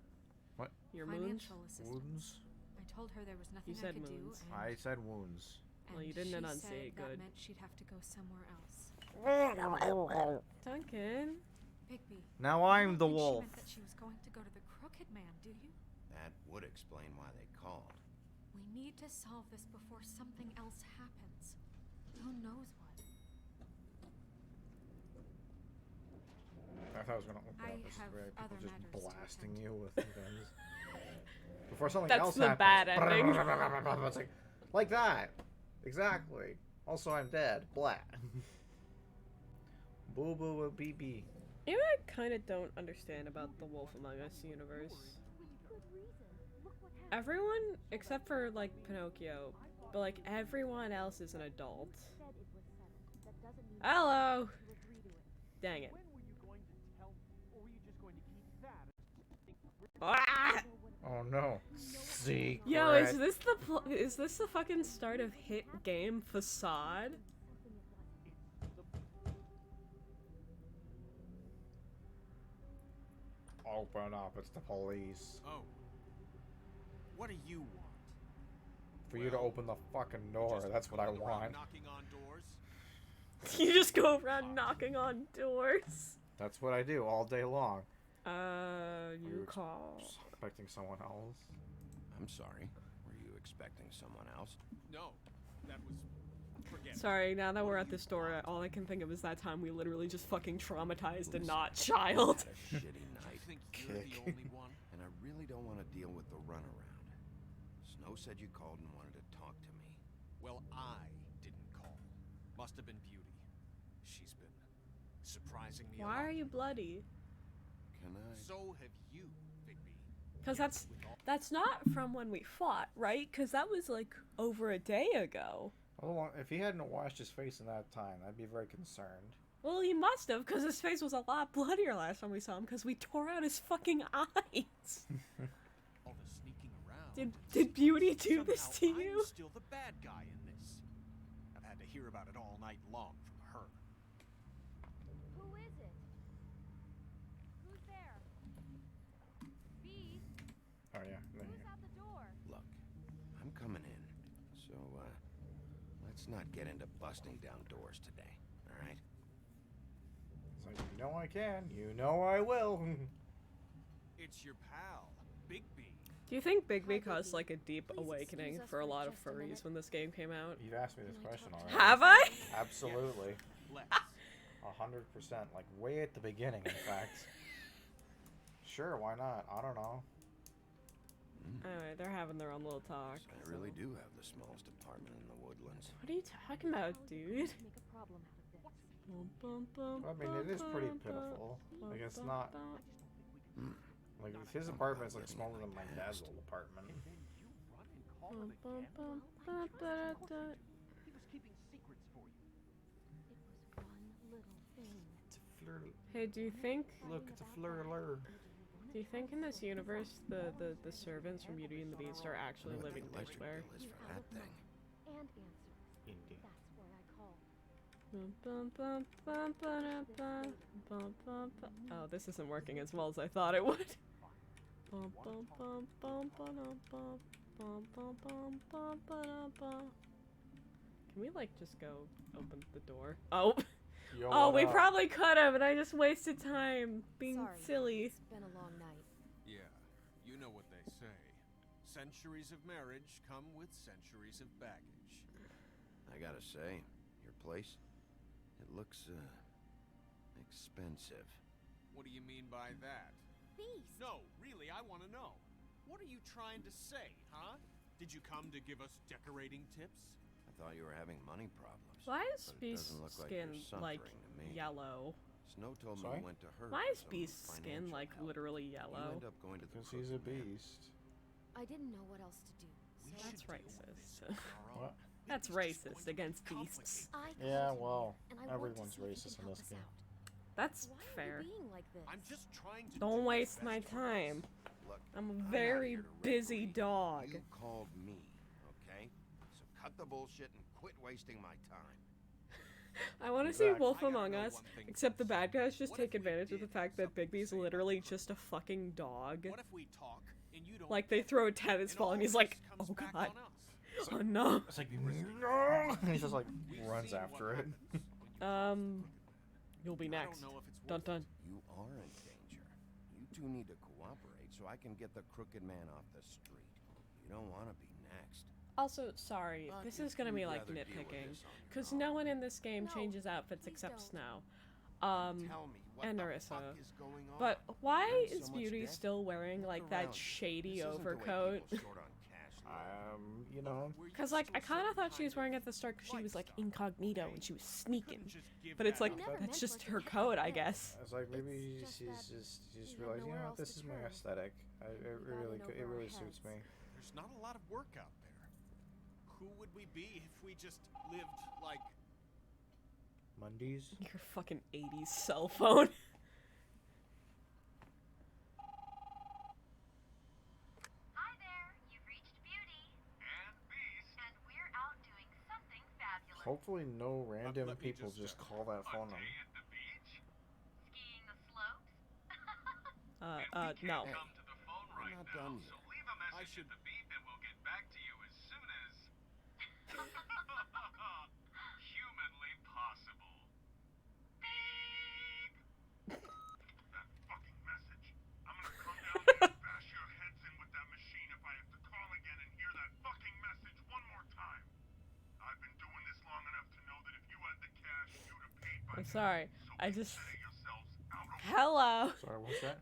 Speaker 1: Your moons?
Speaker 7: financial assistance.
Speaker 2: Wounds?
Speaker 7: I told her there was nothing
Speaker 1: said
Speaker 7: I could
Speaker 1: moons.
Speaker 7: do,
Speaker 2: I said wounds.
Speaker 1: Well, you
Speaker 7: and
Speaker 1: didn't
Speaker 7: she
Speaker 1: enunciate
Speaker 7: said
Speaker 1: good.
Speaker 7: That meant she'd have to go somewhere else.
Speaker 1: Duncan.
Speaker 7: Bigby.
Speaker 2: Now
Speaker 7: you
Speaker 2: I'm
Speaker 7: don't
Speaker 2: the
Speaker 7: think she
Speaker 2: wolf.
Speaker 7: meant that she was going to go to the Crooked Man, do you?
Speaker 5: That would explain why they called.
Speaker 7: We need to solve this before something else happens. Who knows what?
Speaker 2: I thought I was gonna open
Speaker 7: I
Speaker 2: up this
Speaker 7: have
Speaker 2: way. People
Speaker 7: other
Speaker 2: just
Speaker 7: matters to
Speaker 2: blasting
Speaker 7: attend
Speaker 2: you with things. Before something
Speaker 1: That's
Speaker 2: else
Speaker 1: the
Speaker 2: happens.
Speaker 1: bad ending.
Speaker 2: It's like that. Exactly. Also, I'm dead. Blah. Boo boo boo bee bee.
Speaker 1: You know what I kind of don't understand about the Wolf Among Us universe? Everyone, except for, like, Pinocchio, but, like, everyone else is an adult. Hello! Dang it. Ah!
Speaker 2: Oh no. Secret.
Speaker 1: Yo, is this the fucking start of hit game Facade?
Speaker 2: Open up. It's the police.
Speaker 6: Oh. What do you want?
Speaker 2: For you to open the fucking door.
Speaker 6: Just
Speaker 2: That's what I
Speaker 6: going around
Speaker 2: want.
Speaker 6: Knocking on doors?
Speaker 1: You just go around knocking on doors.
Speaker 2: That's what I do all day long.
Speaker 1: You
Speaker 2: you
Speaker 1: call.
Speaker 2: Expecting someone else.
Speaker 5: I'm sorry. Were you expecting someone else?
Speaker 6: No. That was... Forget it.
Speaker 1: Sorry, now that we're at this store, all I can think of is that time we literally just fucking traumatized a not child.
Speaker 5: Had a shitty
Speaker 6: You
Speaker 5: night,
Speaker 6: think you're the
Speaker 2: Kick.
Speaker 6: only one?
Speaker 5: and I really don't want to deal with the runaround. Snow said you called and wanted to talk to me.
Speaker 6: Well, I didn't call. Must have been Beauty. She's been surprising me a
Speaker 1: Why
Speaker 6: lot.
Speaker 1: are you bloody?
Speaker 5: Can I?
Speaker 6: So have you, Bigby.
Speaker 1: Because
Speaker 6: With all-
Speaker 1: that's not from when we fought, right? Because that was like over a day ago.
Speaker 2: Well, if he hadn't washed his face in that time, I'd be very concerned.
Speaker 1: Well, he must have, because his face was a lot bloodier last time we saw him, because we tore out his fucking eyes.
Speaker 6: all the sneaking around.
Speaker 1: Did Beauty do this to
Speaker 6: Somehow
Speaker 1: you?
Speaker 6: I'm still the bad guy in this. I've had to hear about it all night long from her.
Speaker 8: Who is it? Who's there? B,
Speaker 2: Oh yeah. There you
Speaker 8: who's
Speaker 2: go.
Speaker 8: at the door?
Speaker 5: Look, I'm coming in. So, let's not get into busting down doors today, all right?
Speaker 2: It's like, you know I can. You know I will.
Speaker 6: It's your pal, Bigby.
Speaker 1: Do you think Bigby
Speaker 8: Hi,
Speaker 1: caused
Speaker 8: Bigby.
Speaker 1: like a deep
Speaker 8: Please
Speaker 1: awakening
Speaker 8: excuse us
Speaker 1: for a
Speaker 8: for
Speaker 1: lot of
Speaker 8: just a
Speaker 1: furries
Speaker 8: minute.
Speaker 1: when this game came out?
Speaker 2: You've asked me this
Speaker 8: Can I
Speaker 2: question
Speaker 8: talk to
Speaker 2: already.
Speaker 8: you?
Speaker 1: Have I?
Speaker 2: Absolutely.
Speaker 6: Let's.
Speaker 2: 100%. Like way at the beginning, in fact. Sure, why not? I don't know.
Speaker 1: Anyway, they're having their own little talk.
Speaker 5: I really do have the smallest apartment in the woodlands.
Speaker 1: What are you talking about, dude?
Speaker 8: Make a problem out of this.
Speaker 2: I mean, it is pretty pitiful. Like, it's not... Like, his apartment's, like, smaller than my dad's old apartment.
Speaker 6: And then you run and call her the captain. He was keeping secrets for you.
Speaker 8: It was one little thing.
Speaker 2: It's a fleur...
Speaker 1: Hey, do you think
Speaker 2: Look, it's a fleur-leur.
Speaker 1: in this universe the servants from Beauty and the Beast are actually
Speaker 5: What
Speaker 1: living
Speaker 5: the electric
Speaker 1: elsewhere?
Speaker 5: bill is for that thing.
Speaker 8: And answers.
Speaker 2: Indeed.
Speaker 8: That's why I called.
Speaker 1: Oh, this isn't working as well as I thought it would. Can we like just go open the door? Oh,
Speaker 2: Yo,
Speaker 1: oh,
Speaker 2: what
Speaker 1: we
Speaker 2: up?
Speaker 1: probably could have, and I just wasted time being
Speaker 7: Sorry,
Speaker 1: silly.
Speaker 7: It's been a long night.
Speaker 4: Yeah, you know what they say. Centuries of marriage come with centuries of baggage.
Speaker 5: I gotta say, your place, it looks, expensive.
Speaker 4: What do you mean by that?
Speaker 8: Beast.
Speaker 4: No, really, I want to know. What are you trying to say, huh? Did you come to give us decorating tips?
Speaker 5: I thought you were having money problems.
Speaker 1: Why is
Speaker 5: but it
Speaker 1: Beast's
Speaker 5: doesn't look
Speaker 1: skin
Speaker 5: like,
Speaker 1: like
Speaker 5: you're suffering to me.
Speaker 1: yellow?
Speaker 5: Snow told me
Speaker 2: Sorry?
Speaker 5: you went to her.
Speaker 1: Why
Speaker 5: for
Speaker 1: is
Speaker 5: some
Speaker 1: Beast's skin
Speaker 5: financial
Speaker 1: like
Speaker 5: help.
Speaker 1: literally
Speaker 5: You
Speaker 1: yellow?
Speaker 5: end up going to the
Speaker 2: Because he's a
Speaker 5: Crooked Man.
Speaker 2: beast.
Speaker 8: I didn't know what else to do.
Speaker 4: We
Speaker 8: So
Speaker 1: That's
Speaker 4: should deal with
Speaker 1: racist.
Speaker 4: this on our own.
Speaker 2: What?
Speaker 1: That's
Speaker 4: Maybe it's just
Speaker 1: racist
Speaker 4: going to
Speaker 1: against
Speaker 4: complicate
Speaker 1: beasts.
Speaker 8: I called
Speaker 2: Yeah,
Speaker 8: you,
Speaker 2: well,
Speaker 8: and I want to
Speaker 2: everyone's
Speaker 8: see if you
Speaker 2: racist
Speaker 8: can
Speaker 2: in
Speaker 8: help
Speaker 2: this
Speaker 8: us
Speaker 2: game.
Speaker 8: out.
Speaker 1: That's
Speaker 8: Why are
Speaker 1: fair.
Speaker 8: you being like this?
Speaker 4: I'm just trying to
Speaker 1: Don't
Speaker 4: do
Speaker 1: waste
Speaker 4: what's
Speaker 1: my
Speaker 4: best for us.
Speaker 1: time.
Speaker 5: Look,
Speaker 1: I'm a
Speaker 5: not
Speaker 1: very
Speaker 5: here to
Speaker 1: busy
Speaker 5: referee.
Speaker 1: dog.
Speaker 5: You called me, okay? So cut the bullshit and quit wasting my time.
Speaker 1: I want to see
Speaker 2: Exactly.
Speaker 1: Wolf
Speaker 4: I gotta
Speaker 1: Among
Speaker 4: know
Speaker 1: Us,
Speaker 4: one thing
Speaker 1: except
Speaker 4: for
Speaker 1: the bad
Speaker 4: certain.
Speaker 1: guys just
Speaker 4: What
Speaker 1: take
Speaker 4: if we
Speaker 1: advantage of the
Speaker 4: did
Speaker 1: fact that
Speaker 4: something
Speaker 1: Bigby's
Speaker 4: to save
Speaker 1: literally
Speaker 4: our
Speaker 1: just a fucking dog.
Speaker 4: What if we talk and you don't
Speaker 1: Like, they throw a tennis ball and he's like, oh god, oh no.
Speaker 2: It's like, no! And he just, like, runs after it.
Speaker 1: You'll be next. Dun dun.
Speaker 5: You are in danger. You two need to cooperate so I can get the Crooked Man off the street. You don't want to be next.
Speaker 1: Also, sorry,
Speaker 5: But
Speaker 1: this
Speaker 5: if
Speaker 1: is gonna be
Speaker 5: you'd
Speaker 1: like
Speaker 5: rather deal with
Speaker 1: nitpicking,
Speaker 5: this on your
Speaker 1: because
Speaker 5: own,
Speaker 1: no one in this game
Speaker 8: No,
Speaker 1: changes outfits
Speaker 8: please
Speaker 1: except
Speaker 8: don't.
Speaker 1: Snow.
Speaker 5: tell me what
Speaker 1: and
Speaker 5: the
Speaker 1: Narissa.
Speaker 5: fuck is going on?
Speaker 1: But why
Speaker 5: Earn so
Speaker 1: is
Speaker 5: much
Speaker 1: Beauty
Speaker 5: debt?
Speaker 1: still wearing
Speaker 5: Look
Speaker 1: like that
Speaker 5: around.
Speaker 1: shady
Speaker 5: This isn't the way
Speaker 1: overcoat?
Speaker 5: people short on cash live.
Speaker 2: You know,
Speaker 1: Because like I kind of thought she was wearing it at the start because she was like incognito and she was sneaking. But it's like
Speaker 8: I never meant
Speaker 1: that's just
Speaker 8: for it
Speaker 1: her
Speaker 8: to be
Speaker 1: coat, I
Speaker 8: like
Speaker 1: guess.
Speaker 2: I was like, maybe
Speaker 8: It's
Speaker 2: she's
Speaker 8: just that
Speaker 2: just
Speaker 8: we have
Speaker 2: realized, you
Speaker 8: nowhere
Speaker 2: know what,
Speaker 8: else
Speaker 2: this
Speaker 8: to
Speaker 2: is my
Speaker 8: turn.
Speaker 2: aesthetic. It
Speaker 8: gotta
Speaker 2: really,
Speaker 8: know
Speaker 2: it
Speaker 8: where
Speaker 2: really
Speaker 8: our
Speaker 2: suits me.
Speaker 8: heads.
Speaker 4: There's not a lot of work out there. Who would we be if we just lived like
Speaker 2: Mondays.
Speaker 1: Your fucking 80s cell phone.
Speaker 8: Hi there, you've reached Beauty. And Beast. And we're out doing something fabulous.
Speaker 2: Hopefully, no random
Speaker 4: let me
Speaker 2: people
Speaker 4: just,
Speaker 2: just call that phone number.
Speaker 8: Skiing the slopes.
Speaker 1: No.
Speaker 5: Hey, I'm not done yet.
Speaker 4: I should
Speaker 9: Humanly possible. Beep! That fucking message. I'm gonna come down there and bash your heads in with that machine if I have to call again and hear that fucking message one more time. I've been doing this long enough to know that if you had the cash, you'd have paid by
Speaker 1: I'm
Speaker 9: now.
Speaker 1: sorry.
Speaker 9: So
Speaker 1: I just
Speaker 9: consider yourselves out of
Speaker 1: Hello.
Speaker 2: Sorry, what's that?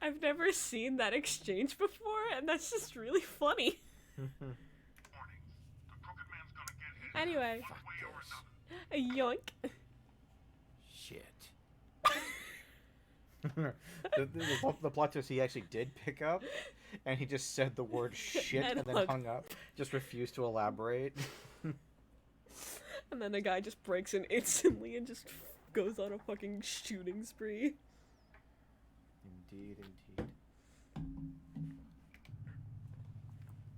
Speaker 1: I've never seen that exchange before and that's just really funny.
Speaker 9: warnings. The Crooked Man's gonna get his
Speaker 1: Anyway.
Speaker 9: one way or
Speaker 5: this.
Speaker 9: another.
Speaker 1: Yoink.
Speaker 5: Shit.
Speaker 2: the plot twist he actually did pick up, and he just said the word shit
Speaker 1: And
Speaker 2: and then
Speaker 1: hung-
Speaker 2: hung up. Just refused to elaborate.
Speaker 1: And then the guy just breaks in instantly and just goes on a fucking shooting spree.
Speaker 2: Indeed, indeed.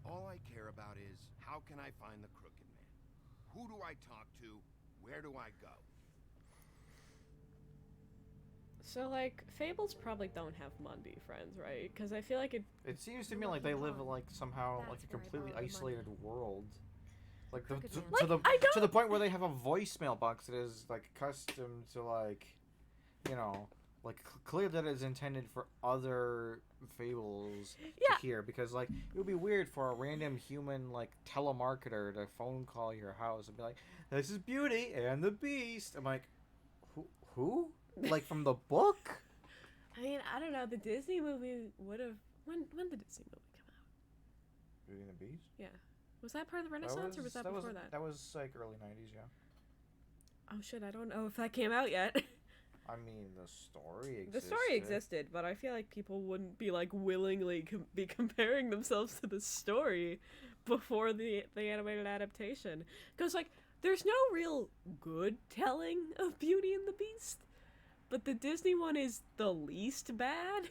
Speaker 5: All I care about is how can I find the Crooked Man? Who do I talk to? Where do I go?
Speaker 1: So like Fables probably don't have Mundy friends, right? Because I feel like it.
Speaker 2: It seems to me like they live in, like somehow like a
Speaker 8: That's where I
Speaker 2: completely
Speaker 8: borrow the
Speaker 2: isolated world. Like the,
Speaker 8: Crooked
Speaker 2: to,
Speaker 8: Man.
Speaker 2: to the
Speaker 1: Like, I
Speaker 2: to the point where they have a voicemail box that is like custom to like, you know, like clear that it's intended for other fables
Speaker 1: Yeah.
Speaker 2: to hear, because like it would be weird for a random human like telemarketer to phone call your house and be like, "This is Beauty and the Beast." I'm like, who? Like from the book?
Speaker 1: I mean, I don't know. The Disney movie would have. When did the Disney movie come out?
Speaker 2: Beauty and the Beast.
Speaker 1: Yeah. Was that part of the Renaissance or was that before that?
Speaker 2: That was like early '90s, yeah.
Speaker 1: Oh shit, I don't know if that came out yet.
Speaker 2: I mean, the story existed.
Speaker 1: The story existed, but I feel like people wouldn't be like willingly be comparing themselves to the story before the animated adaptation. Because like, there's no real good telling of Beauty and the Beast, but the Disney one is the least bad.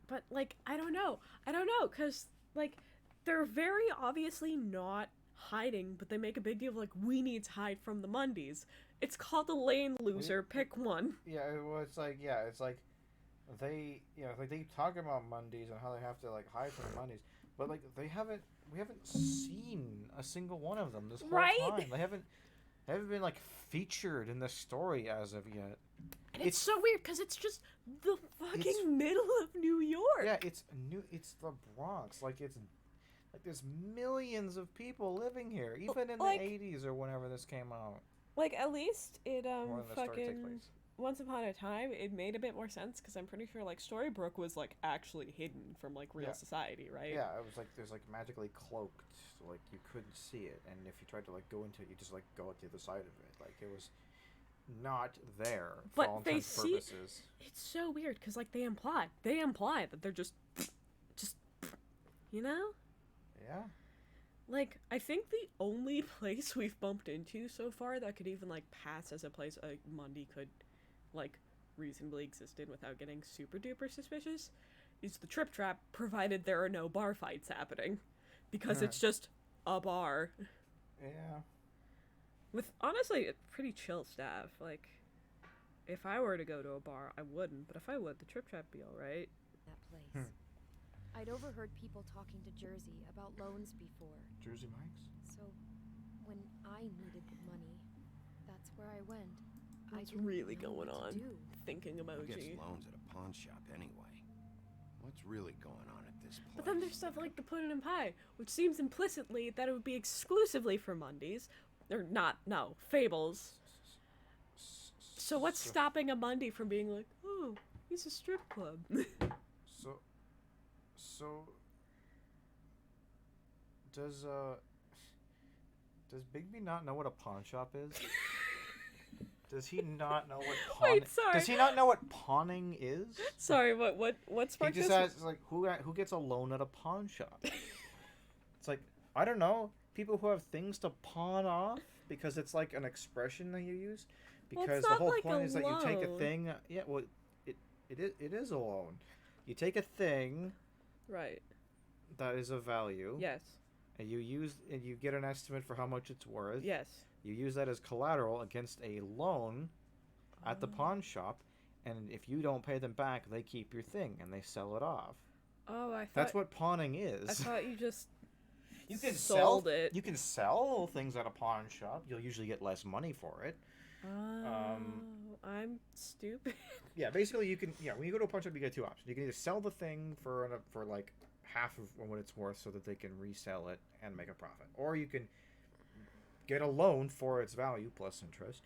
Speaker 1: But like, I don't know, because like, they're very obviously not hiding, but they make a big deal of like, we need to hide from the Mundies. It's called a lane loser, pick one.
Speaker 2: Yeah, well, it's like they, like they keep talking about Mundies and how they have to like hide from the Mundies, but like we haven't seen a single one of them this whole time. They haven't been like featured in the story as of yet.
Speaker 1: And it's so weird because it's just the fucking middle of New York.
Speaker 2: Yeah, it's the Bronx. Like there's millions of people living here, even in
Speaker 1: like,
Speaker 2: the 80s or whenever this came out.
Speaker 1: Like, at least it
Speaker 2: When the story takes
Speaker 1: fucking
Speaker 2: place.
Speaker 1: Once Upon a Time, it made a bit more sense because I'm pretty sure like Storybrooke was like actually hidden from like real society, right?
Speaker 2: Yeah, it was like there's like magically cloaked, so, like you couldn't see it, and if you tried to like go into it, you just like go out the other side of it. Like it was not there for all intents and purposes.
Speaker 1: It's so weird because like they imply that they're just you know.
Speaker 2: Yeah.
Speaker 1: Like, I think the only place we've bumped into so far that could even, like, pass as a place a Mundi could, like, reasonably exist in without getting super duper suspicious is the Trip Trap, provided there are no bar fights happening. Because it's just a bar.
Speaker 2: Yeah.
Speaker 1: With, honestly, a pretty chill staff. Like, if I were to go to a bar, I wouldn't. But if I would, the Trip Trap be alright.
Speaker 10: That place. I'd overheard people talking to Jersey about loans before.
Speaker 2: Jersey Mike's?
Speaker 10: So, when I needed money, that's where I went.
Speaker 1: What's really going on?
Speaker 10: Do.
Speaker 1: Thinking
Speaker 5: Who
Speaker 1: emoji.
Speaker 5: gets loans at a pawn shop anyway? What's really going on at this place?
Speaker 1: But then there's stuff like the pudding and pie, which seems implicitly that it would be exclusively for Mundies. Or not, no, Fables. So what's stopping a Mundy from being like, oh, it's a strip club?
Speaker 2: So does Bigby not know what a pawn shop is? Does he not know what
Speaker 1: Wait, sorry.
Speaker 2: Does he not know what pawning is?
Speaker 1: Sorry, what sparked
Speaker 2: He just
Speaker 1: this?
Speaker 2: asks like who gets a loan at a pawn shop? It's like, I don't know, people who have things to pawn off, because it's like an expression that you use, because the whole
Speaker 1: like
Speaker 2: point is that you take a
Speaker 1: loan.
Speaker 2: thing. Yeah, well, it is a loan. You take a thing.
Speaker 1: Right.
Speaker 2: That is of value.
Speaker 1: Yes.
Speaker 2: And you get an estimate for how much it's worth.
Speaker 1: Yes.
Speaker 2: You use that as collateral against a loan at the pawn shop, and if you don't pay them back, they keep your thing and they sell it off.
Speaker 1: Oh, I thought
Speaker 2: That's what pawning is.
Speaker 1: I thought you just
Speaker 2: You can
Speaker 1: sold
Speaker 2: sell
Speaker 1: it.
Speaker 2: You can sell things at a pawn shop. You'll usually get less money for it.
Speaker 1: I'm stupid.
Speaker 2: Yeah, basically you can. Yeah, when you go to a pawn shop, you get two options. You can either sell the thing for like half of what it's worth, so that they can resell it and make a profit, or you can get a loan for its value plus interest,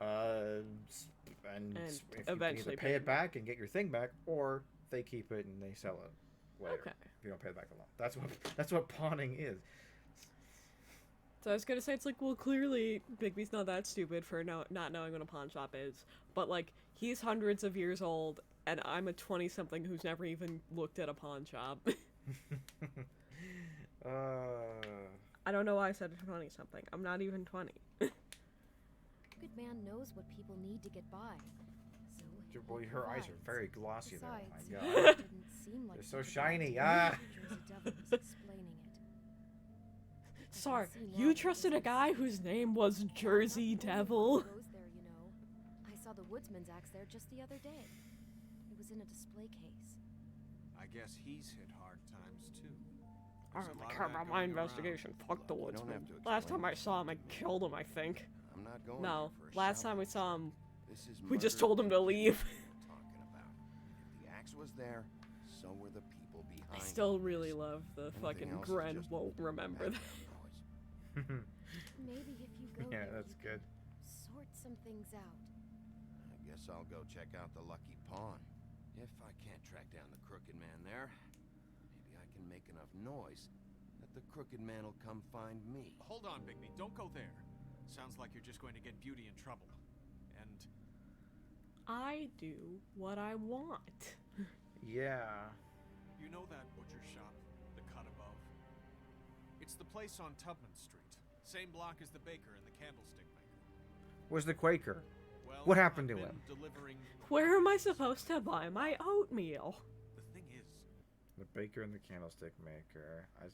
Speaker 2: and if
Speaker 1: eventually
Speaker 2: you can either pay it back and get your thing back, or they keep it and they sell it later.
Speaker 1: Okay.
Speaker 2: If you don't pay back the loan, that's what pawning is.
Speaker 1: So I was gonna say, it's like, well, clearly Bigby's not that stupid for not knowing what a pawn shop is, but like, he's hundreds of years old, and I'm a 20-something who's never even looked at a pawn shop. I don't know why I said 20-something. I'm not even 20.
Speaker 10: Good man knows what people need to get by. So
Speaker 2: Boy, her eyes are very glossy there.
Speaker 10: Besides,
Speaker 2: Oh my
Speaker 10: it
Speaker 2: god.
Speaker 10: didn't seem like
Speaker 2: They're so
Speaker 10: he could
Speaker 2: shiny.
Speaker 10: Jersey
Speaker 2: Ah.
Speaker 10: Devil was explaining it.
Speaker 1: Sorry,
Speaker 10: see now
Speaker 1: you
Speaker 10: that
Speaker 1: trusted
Speaker 10: this
Speaker 1: a guy whose name was Jersey Devil?
Speaker 10: Goes there, you know. I saw the woodsman's axe there just the other day. It was in a display case.
Speaker 4: I guess he's hit hard times too.
Speaker 1: I
Speaker 4: There's a
Speaker 1: don't
Speaker 4: lot of
Speaker 1: care
Speaker 4: that
Speaker 1: about my
Speaker 4: going around.
Speaker 1: investigation. Fuck the
Speaker 5: Look, you don't
Speaker 1: woodsman.
Speaker 5: have to
Speaker 1: Last time I
Speaker 5: explain
Speaker 1: saw him, I killed him, I think.
Speaker 5: I'm not going
Speaker 1: No,
Speaker 5: there for a
Speaker 1: last time we
Speaker 5: shout.
Speaker 1: saw him,
Speaker 5: This is
Speaker 1: we just
Speaker 5: murder
Speaker 1: told him to
Speaker 5: and
Speaker 1: leave.
Speaker 5: we're talking about. If the axe was there, so were the people
Speaker 1: I
Speaker 5: behind.
Speaker 1: still
Speaker 5: it.
Speaker 1: really love the
Speaker 5: Anything
Speaker 1: fucking
Speaker 5: else is
Speaker 1: Gren
Speaker 5: just
Speaker 1: won't remember that.
Speaker 5: background noise.
Speaker 10: Maybe if you go
Speaker 2: Yeah,
Speaker 10: there,
Speaker 2: that's
Speaker 10: you
Speaker 2: good.
Speaker 10: could sort some things out.
Speaker 5: I guess I'll go check out the Lucky Pawn. If I can't track down the crooked man there, maybe I can make enough noise that the Crooked Man will come find me.
Speaker 4: Hold on, Bigby. Don't go there. Sounds like you're just going to get Beauty in trouble. And
Speaker 1: I do what I want.
Speaker 2: Yeah.
Speaker 4: you know that butcher shop, the cut above? It's the place on Tubman Street. Same block as the baker and the candlestick maker.
Speaker 2: Where's the Quaker?
Speaker 4: Well,
Speaker 2: What happened
Speaker 4: I've
Speaker 2: to
Speaker 4: been
Speaker 2: him?
Speaker 4: Delivering...
Speaker 1: Where am I supposed to buy my oatmeal?
Speaker 4: The thing is,
Speaker 2: The baker and the candlestick maker. I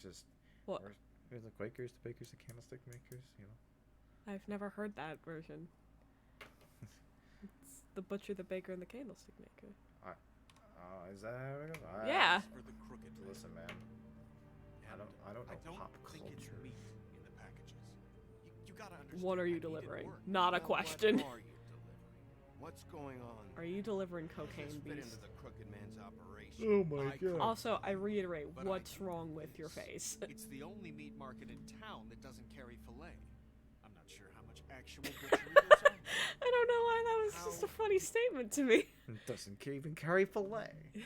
Speaker 2: just.
Speaker 1: What?
Speaker 2: Where's the Quakers, the bakers, the candlestick makers? You know.
Speaker 1: I've never heard that version. It's the butcher, the baker, and the candlestick maker.
Speaker 2: Is that how it goes?
Speaker 1: Yeah.
Speaker 4: for the Crooked Man.
Speaker 2: Listen, man.
Speaker 4: And
Speaker 2: I don't know pop
Speaker 4: think it's
Speaker 2: culture.
Speaker 4: meat in the packages. You gotta understand.
Speaker 1: What are you
Speaker 4: that needed
Speaker 1: delivering?
Speaker 4: work.
Speaker 1: Not a
Speaker 5: Now,
Speaker 1: question.
Speaker 5: What are you delivering? What's going on?
Speaker 1: Are you delivering
Speaker 5: How does
Speaker 1: cocaine,
Speaker 5: this fit
Speaker 1: beast?
Speaker 5: into the Crooked Man's operation?
Speaker 2: Oh my
Speaker 4: I
Speaker 2: god.
Speaker 1: Also, I reiterate,
Speaker 4: But
Speaker 1: what's
Speaker 4: I do
Speaker 1: wrong with your
Speaker 4: this.
Speaker 1: face?
Speaker 4: It's the only meat market in town that doesn't carry filet. I'm not sure how much actual butchery goes on.
Speaker 1: I don't know why that was just a funny statement to me.
Speaker 2: It doesn't even carry filet. Do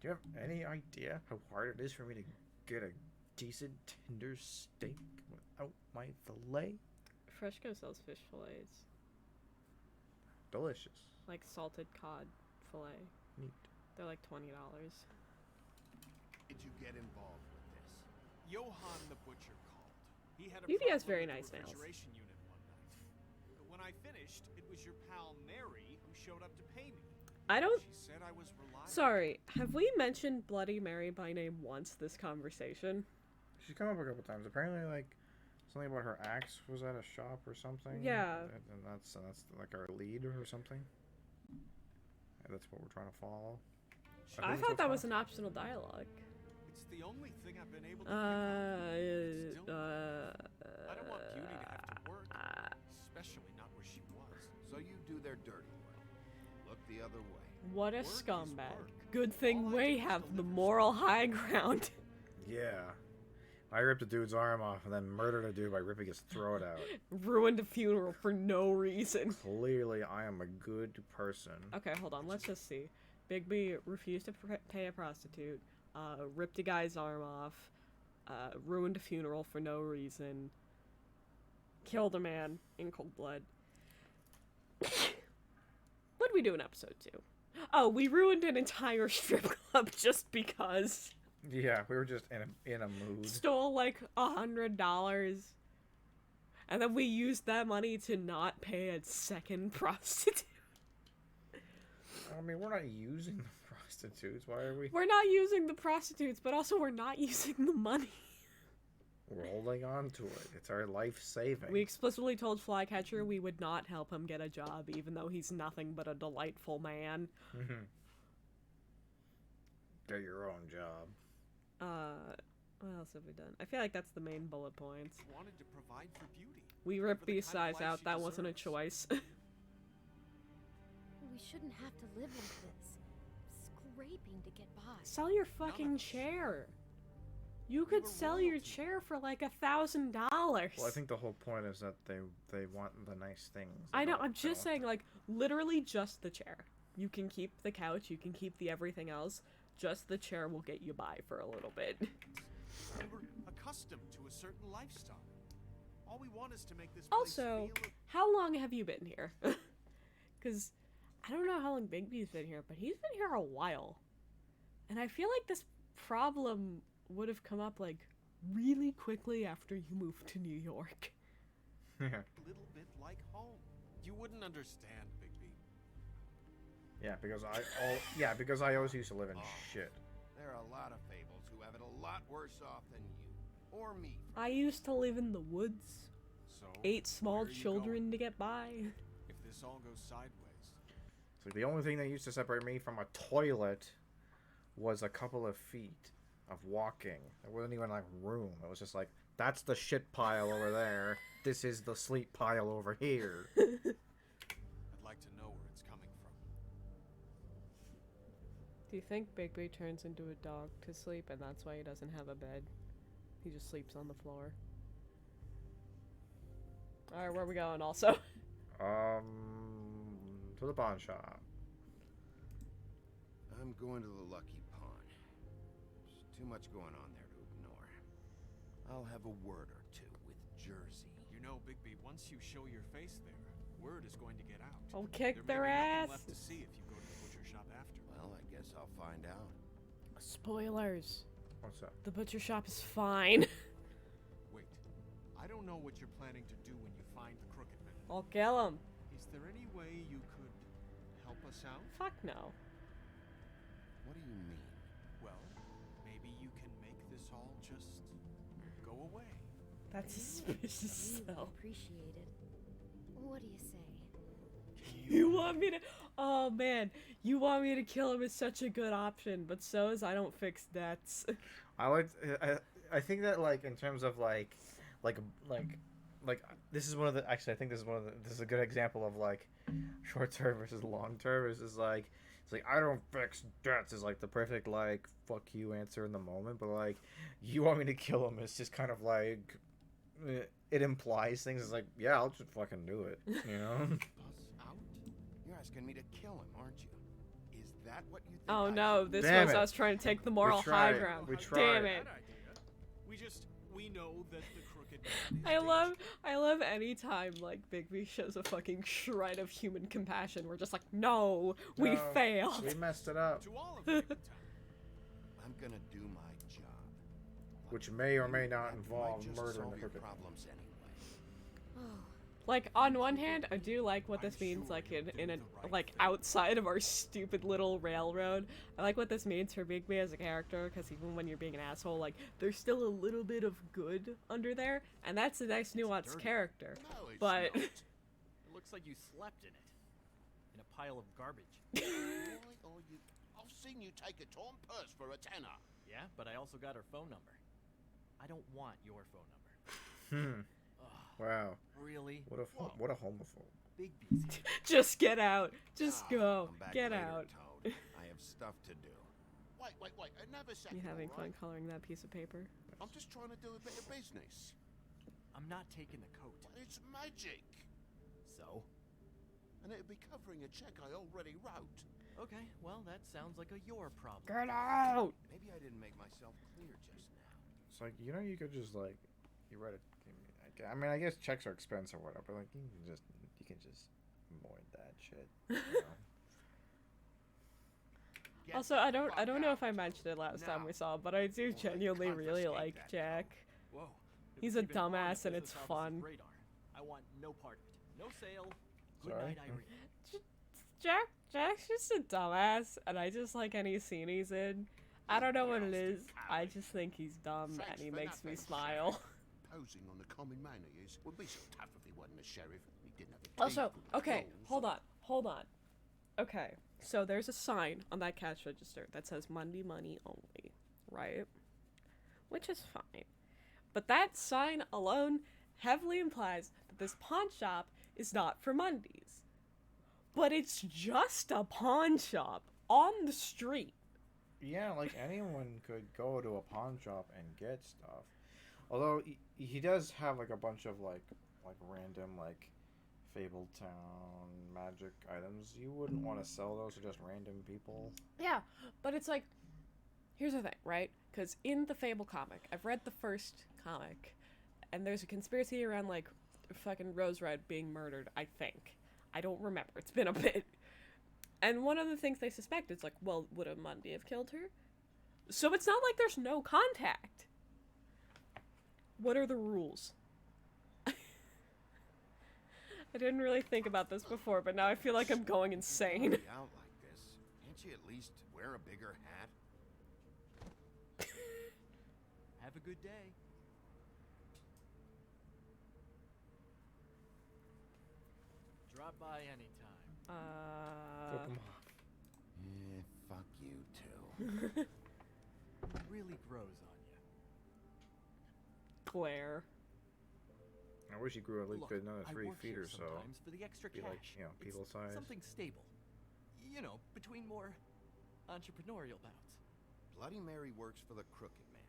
Speaker 2: you have any idea how hard it is for me to get a decent tender steak without my filet?
Speaker 1: Freshco sells fish fillets,
Speaker 2: Delicious.
Speaker 1: like salted cod fillet.
Speaker 2: Neat.
Speaker 1: They're like $20.
Speaker 5: Did you get involved with this?
Speaker 4: Johann the butcher called. He had a
Speaker 1: Beauty has
Speaker 4: problem
Speaker 1: very
Speaker 4: with
Speaker 1: nice
Speaker 4: the
Speaker 1: nails.
Speaker 4: refrigeration unit one night. But when I finished, it was your pal Mary who showed up to pay me.
Speaker 1: I don't.
Speaker 4: She said I was reliable.
Speaker 1: Sorry, have we mentioned Bloody Mary by name once this conversation?
Speaker 2: She's come up a couple times. Apparently, like something about her axe was at a shop or something.
Speaker 1: Yeah.
Speaker 2: And that's like our lead or something. And that's what we're trying to follow.
Speaker 4: She
Speaker 1: I
Speaker 2: think
Speaker 1: thought
Speaker 2: so
Speaker 1: that
Speaker 2: far.
Speaker 1: was an optional dialogue.
Speaker 4: It's the only thing I've been able to pick up. I don't want Beauty to have to work, especially not where she was.
Speaker 5: So you do their dirty work. Look the other way.
Speaker 1: What a
Speaker 4: Work is
Speaker 1: scumbag.
Speaker 4: work.
Speaker 1: Good thing
Speaker 4: All I
Speaker 1: we
Speaker 4: do is
Speaker 1: have the
Speaker 4: deliver
Speaker 1: moral high ground.
Speaker 2: Yeah. I ripped a dude's arm off and then murdered a dude by ripping his throat out.
Speaker 1: Ruined a funeral for no reason.
Speaker 2: Clearly, I am a good person.
Speaker 1: Okay, hold on. Let's just see. Bigby refused to pay a prostitute, ripped a guy's arm off, ruined a funeral for no reason, killed a man in cold blood. What'd we do in episode 2? Oh, we ruined an entire strip club just because.
Speaker 2: Yeah, we were just in a mood.
Speaker 1: Stole like $100. And then we used that money to not pay a second prostitute.
Speaker 2: I mean, we're not using the prostitutes. Why are we?
Speaker 1: We're not using the prostitutes, but also we're not using the money.
Speaker 2: We're holding on to it. It's our life saving.
Speaker 1: We explicitly told Flycatcher we would not help him get a job, even though he's nothing but a delightful man.
Speaker 2: Get your own job.
Speaker 1: What else have we done? I feel like that's the main bullet points.
Speaker 4: Wanted to provide for Beauty.
Speaker 1: We ripped
Speaker 4: For the
Speaker 1: these
Speaker 4: kind of
Speaker 1: size
Speaker 4: life
Speaker 1: out.
Speaker 4: she
Speaker 1: That wasn't a
Speaker 4: deserves.
Speaker 1: choice.
Speaker 10: We shouldn't have to live like this. Scraping to get by.
Speaker 1: Sell your fucking chair. You could
Speaker 4: were
Speaker 1: sell your
Speaker 4: royalty.
Speaker 1: chair for like $1,000.
Speaker 2: Well, I think the whole point is that they want the nice things. They
Speaker 1: I know.
Speaker 2: don't-
Speaker 1: I'm
Speaker 2: they
Speaker 1: just
Speaker 2: don't-
Speaker 1: saying, like, literally just the chair. You can keep the couch. You can keep the everything else. Just the chair will get you by for a little bit.
Speaker 4: We were accustomed to a certain lifestyle. All we want is to make this place
Speaker 1: Also,
Speaker 4: feel...
Speaker 1: how long have you been here? Because I don't know how long Bigby's been here, but he's been here a while. And I feel like this problem would have come up, like, really quickly after you moved to New York.
Speaker 2: Yeah.
Speaker 4: a little bit like home. You wouldn't understand, Bigby.
Speaker 2: Yeah, because I always used to live in shit.
Speaker 5: There are a lot of fables who have it a lot worse off than you. Or me.
Speaker 1: I used to live in the woods.
Speaker 4: So,
Speaker 1: 8 small
Speaker 4: where are you
Speaker 1: children
Speaker 4: going?
Speaker 1: to get by.
Speaker 4: If this all goes sideways,
Speaker 2: So the only thing that used to separate me from a toilet was a couple of feet of walking. It wasn't even like room. It was just like, that's the shit pile over there. This is the sleep pile over here.
Speaker 4: I'd like to know where it's coming from.
Speaker 1: Do you think Bigby turns into a dog to sleep and that's why he doesn't have a bed? He just sleeps on the floor. Alright, where are we going also?
Speaker 2: To the pawn shop.
Speaker 5: I'm going to the Lucky Pawn. There's too much going on there to I'll have a word or two with Jersey.
Speaker 4: You know, Bigby, once you show your face there, word is going to get out.
Speaker 1: I'll kick
Speaker 4: there
Speaker 1: their
Speaker 4: may be nothing
Speaker 1: ass.
Speaker 4: left to see if you go to the butcher shop after.
Speaker 5: Well, I guess I'll find out.
Speaker 1: Spoilers.
Speaker 2: What's up?
Speaker 1: The butcher shop is fine.
Speaker 4: Wait, I don't know what you're planning to do when you find the Crooked Man.
Speaker 1: I'll kill him.
Speaker 4: Is there any way you could help us out?
Speaker 1: Fuck no.
Speaker 5: What do you mean?
Speaker 4: Well, maybe you can make this all just go away.
Speaker 1: That's suspicious.
Speaker 10: Really appreciate it. What do you say?
Speaker 1: You want me to? Oh man, you want me to kill him is such a good option, but so is I don't fix debts.
Speaker 2: I think that like in terms of like this is one of the actually I think this is a good example of like short term versus long term. Is just like it's like I don't fix debts is like the perfect like fuck you answer in the moment, but like you want me to kill him is just kind of like it implies things. It's like yeah, I'll just fucking do it, you know.
Speaker 5: Us out? You're asking me to kill him, aren't you? Is that what you think?
Speaker 1: Oh
Speaker 5: I
Speaker 1: no,
Speaker 5: should
Speaker 1: this
Speaker 5: do?
Speaker 2: Damn
Speaker 1: was
Speaker 2: it.
Speaker 1: us trying to take the moral
Speaker 2: tried.
Speaker 1: high ground.
Speaker 2: We
Speaker 1: Damn
Speaker 2: tried.
Speaker 1: it.
Speaker 4: We know that the Crooked Man is
Speaker 1: I love any time like Bigby shows a fucking shred of human compassion. We're just like, no, we
Speaker 2: No,
Speaker 1: failed.
Speaker 2: We messed it up.
Speaker 4: To all of you,
Speaker 5: I'm gonna do my job.
Speaker 2: Which may or may not
Speaker 5: That
Speaker 2: involve
Speaker 5: might just
Speaker 2: murdering
Speaker 5: solve
Speaker 2: the
Speaker 5: your
Speaker 2: crooked man.
Speaker 5: problems anyway.
Speaker 1: Like on one hand, I do like what this means, like in a like outside of our stupid little railroad. I like what this means for Bigby as a character, because even when you're being an asshole, like there's still a little bit of good under there, and that's a nice nuanced character.
Speaker 5: No, it's
Speaker 1: But
Speaker 5: not.
Speaker 6: It looks like you slept in it. In a pile of garbage.
Speaker 5: Why are you? I've seen you take a torn purse for a tenner.
Speaker 6: Yeah, but I also got her phone number. I don't want your phone number.
Speaker 2: Wow.
Speaker 6: Really?
Speaker 2: What a homophobe.
Speaker 6: Bigby's here.
Speaker 1: just get out. Just
Speaker 5: Ah,
Speaker 1: go.
Speaker 5: come back
Speaker 1: Get
Speaker 5: later,
Speaker 1: out.
Speaker 5: Toad. I have stuff to do. Wait, another second.
Speaker 1: You having
Speaker 5: all
Speaker 1: fun
Speaker 5: right?
Speaker 1: coloring that piece of paper?
Speaker 5: I'm just trying to do a bit of business.
Speaker 6: I'm not taking the coat.
Speaker 5: It's magic.
Speaker 6: So?
Speaker 5: And it'll be covering a check I already wrote.
Speaker 6: Okay, well, that sounds like a your problem.
Speaker 1: Get out!
Speaker 5: Maybe I didn't make myself clear just now.
Speaker 2: It's like you know you could just like you read it. I mean I guess checks are expensive or whatever. But like you can just avoid that shit. You know?
Speaker 5: Get
Speaker 1: Also,
Speaker 5: the
Speaker 1: I don't
Speaker 5: fuck
Speaker 1: know if I
Speaker 5: out.
Speaker 1: mentioned it last time
Speaker 5: Now.
Speaker 1: we saw, but I do
Speaker 5: Or
Speaker 1: genuinely really
Speaker 5: confiscate
Speaker 1: like
Speaker 5: that
Speaker 1: Jack.
Speaker 6: Whoa. If
Speaker 1: He's
Speaker 6: it's
Speaker 1: a
Speaker 6: even on the
Speaker 1: dumbass and it's
Speaker 6: business office's
Speaker 1: fun.
Speaker 6: radar, I want no part of it. No sale. Good
Speaker 2: Sorry?
Speaker 6: night, Irene.
Speaker 1: Jack's just a dumbass, and I just like any scene he's in. I don't know what it is. I just think he's dumb,
Speaker 5: Thanks
Speaker 1: and he
Speaker 5: for
Speaker 1: makes me
Speaker 5: nothing,
Speaker 1: smile.
Speaker 5: Sheriff. Posing on the common man he is would be so tough if he wasn't a sheriff. He didn't have a
Speaker 1: Also,
Speaker 5: teeth or
Speaker 1: okay,
Speaker 5: clothes.
Speaker 1: hold on. Okay, so there's a sign on that cash register that says Monday money only, right? Which is fine. But that sign alone heavily implies that this pawn shop is not for Mondays. But it's just a pawn shop on the street.
Speaker 2: Yeah, like anyone could go to a pawn shop and get stuff. Although he does have like a bunch of like random like Fabletown magic items. You wouldn't want to sell those to just random people.
Speaker 1: Yeah, but it's like, here's the thing, right? Because in the Fable comic, I've read the first comic, and there's a conspiracy around like fucking Rose Red being murdered, I think. I don't remember. It's been a bit. And one of the things they suspect is like, well, would a Monday have killed her? So it's not like there's no contact. What are the rules? I didn't really think about this before, but now I feel like I'm going insane.
Speaker 5: You're out like this. Can't you at least wear a bigger hat?
Speaker 6: Have a good day. Drop by anytime.
Speaker 2: Flip 'em off.
Speaker 5: Yeah, fuck you too.
Speaker 6: Really grows on you.
Speaker 1: Claire.
Speaker 2: I wish he grew at least
Speaker 6: Look,
Speaker 2: another
Speaker 6: I
Speaker 2: 3
Speaker 6: work
Speaker 2: feet
Speaker 6: here
Speaker 2: or so.
Speaker 6: sometimes for the extra
Speaker 2: Be
Speaker 6: cash.
Speaker 2: like, you know, people
Speaker 6: It's
Speaker 2: size.
Speaker 6: Something stable. You know, between more entrepreneurial bouts.
Speaker 5: Bloody Mary works for the Crooked Man.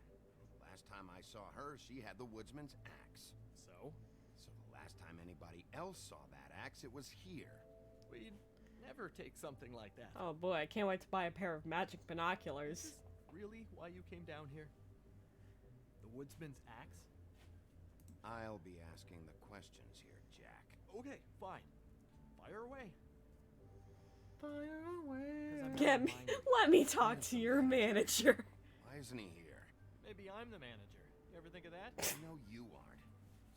Speaker 5: Last time I saw her, she had the woodsman's axe.
Speaker 6: So?
Speaker 5: So the last time anybody else saw that axe, it was here.
Speaker 6: We'd never take something like that.
Speaker 1: Oh boy, I can't wait to buy a pair of magic
Speaker 6: Is
Speaker 1: binoculars.
Speaker 6: this really why you came down here? The woodsman's axe?
Speaker 5: I'll be asking the questions here, Jack.
Speaker 4: Okay, fine. Fire away.
Speaker 2: Fire away.
Speaker 1: Get me. Let me talk to your manager.
Speaker 5: Why isn't he here?
Speaker 4: Maybe I'm the manager. You ever think of that?
Speaker 5: I know you aren't.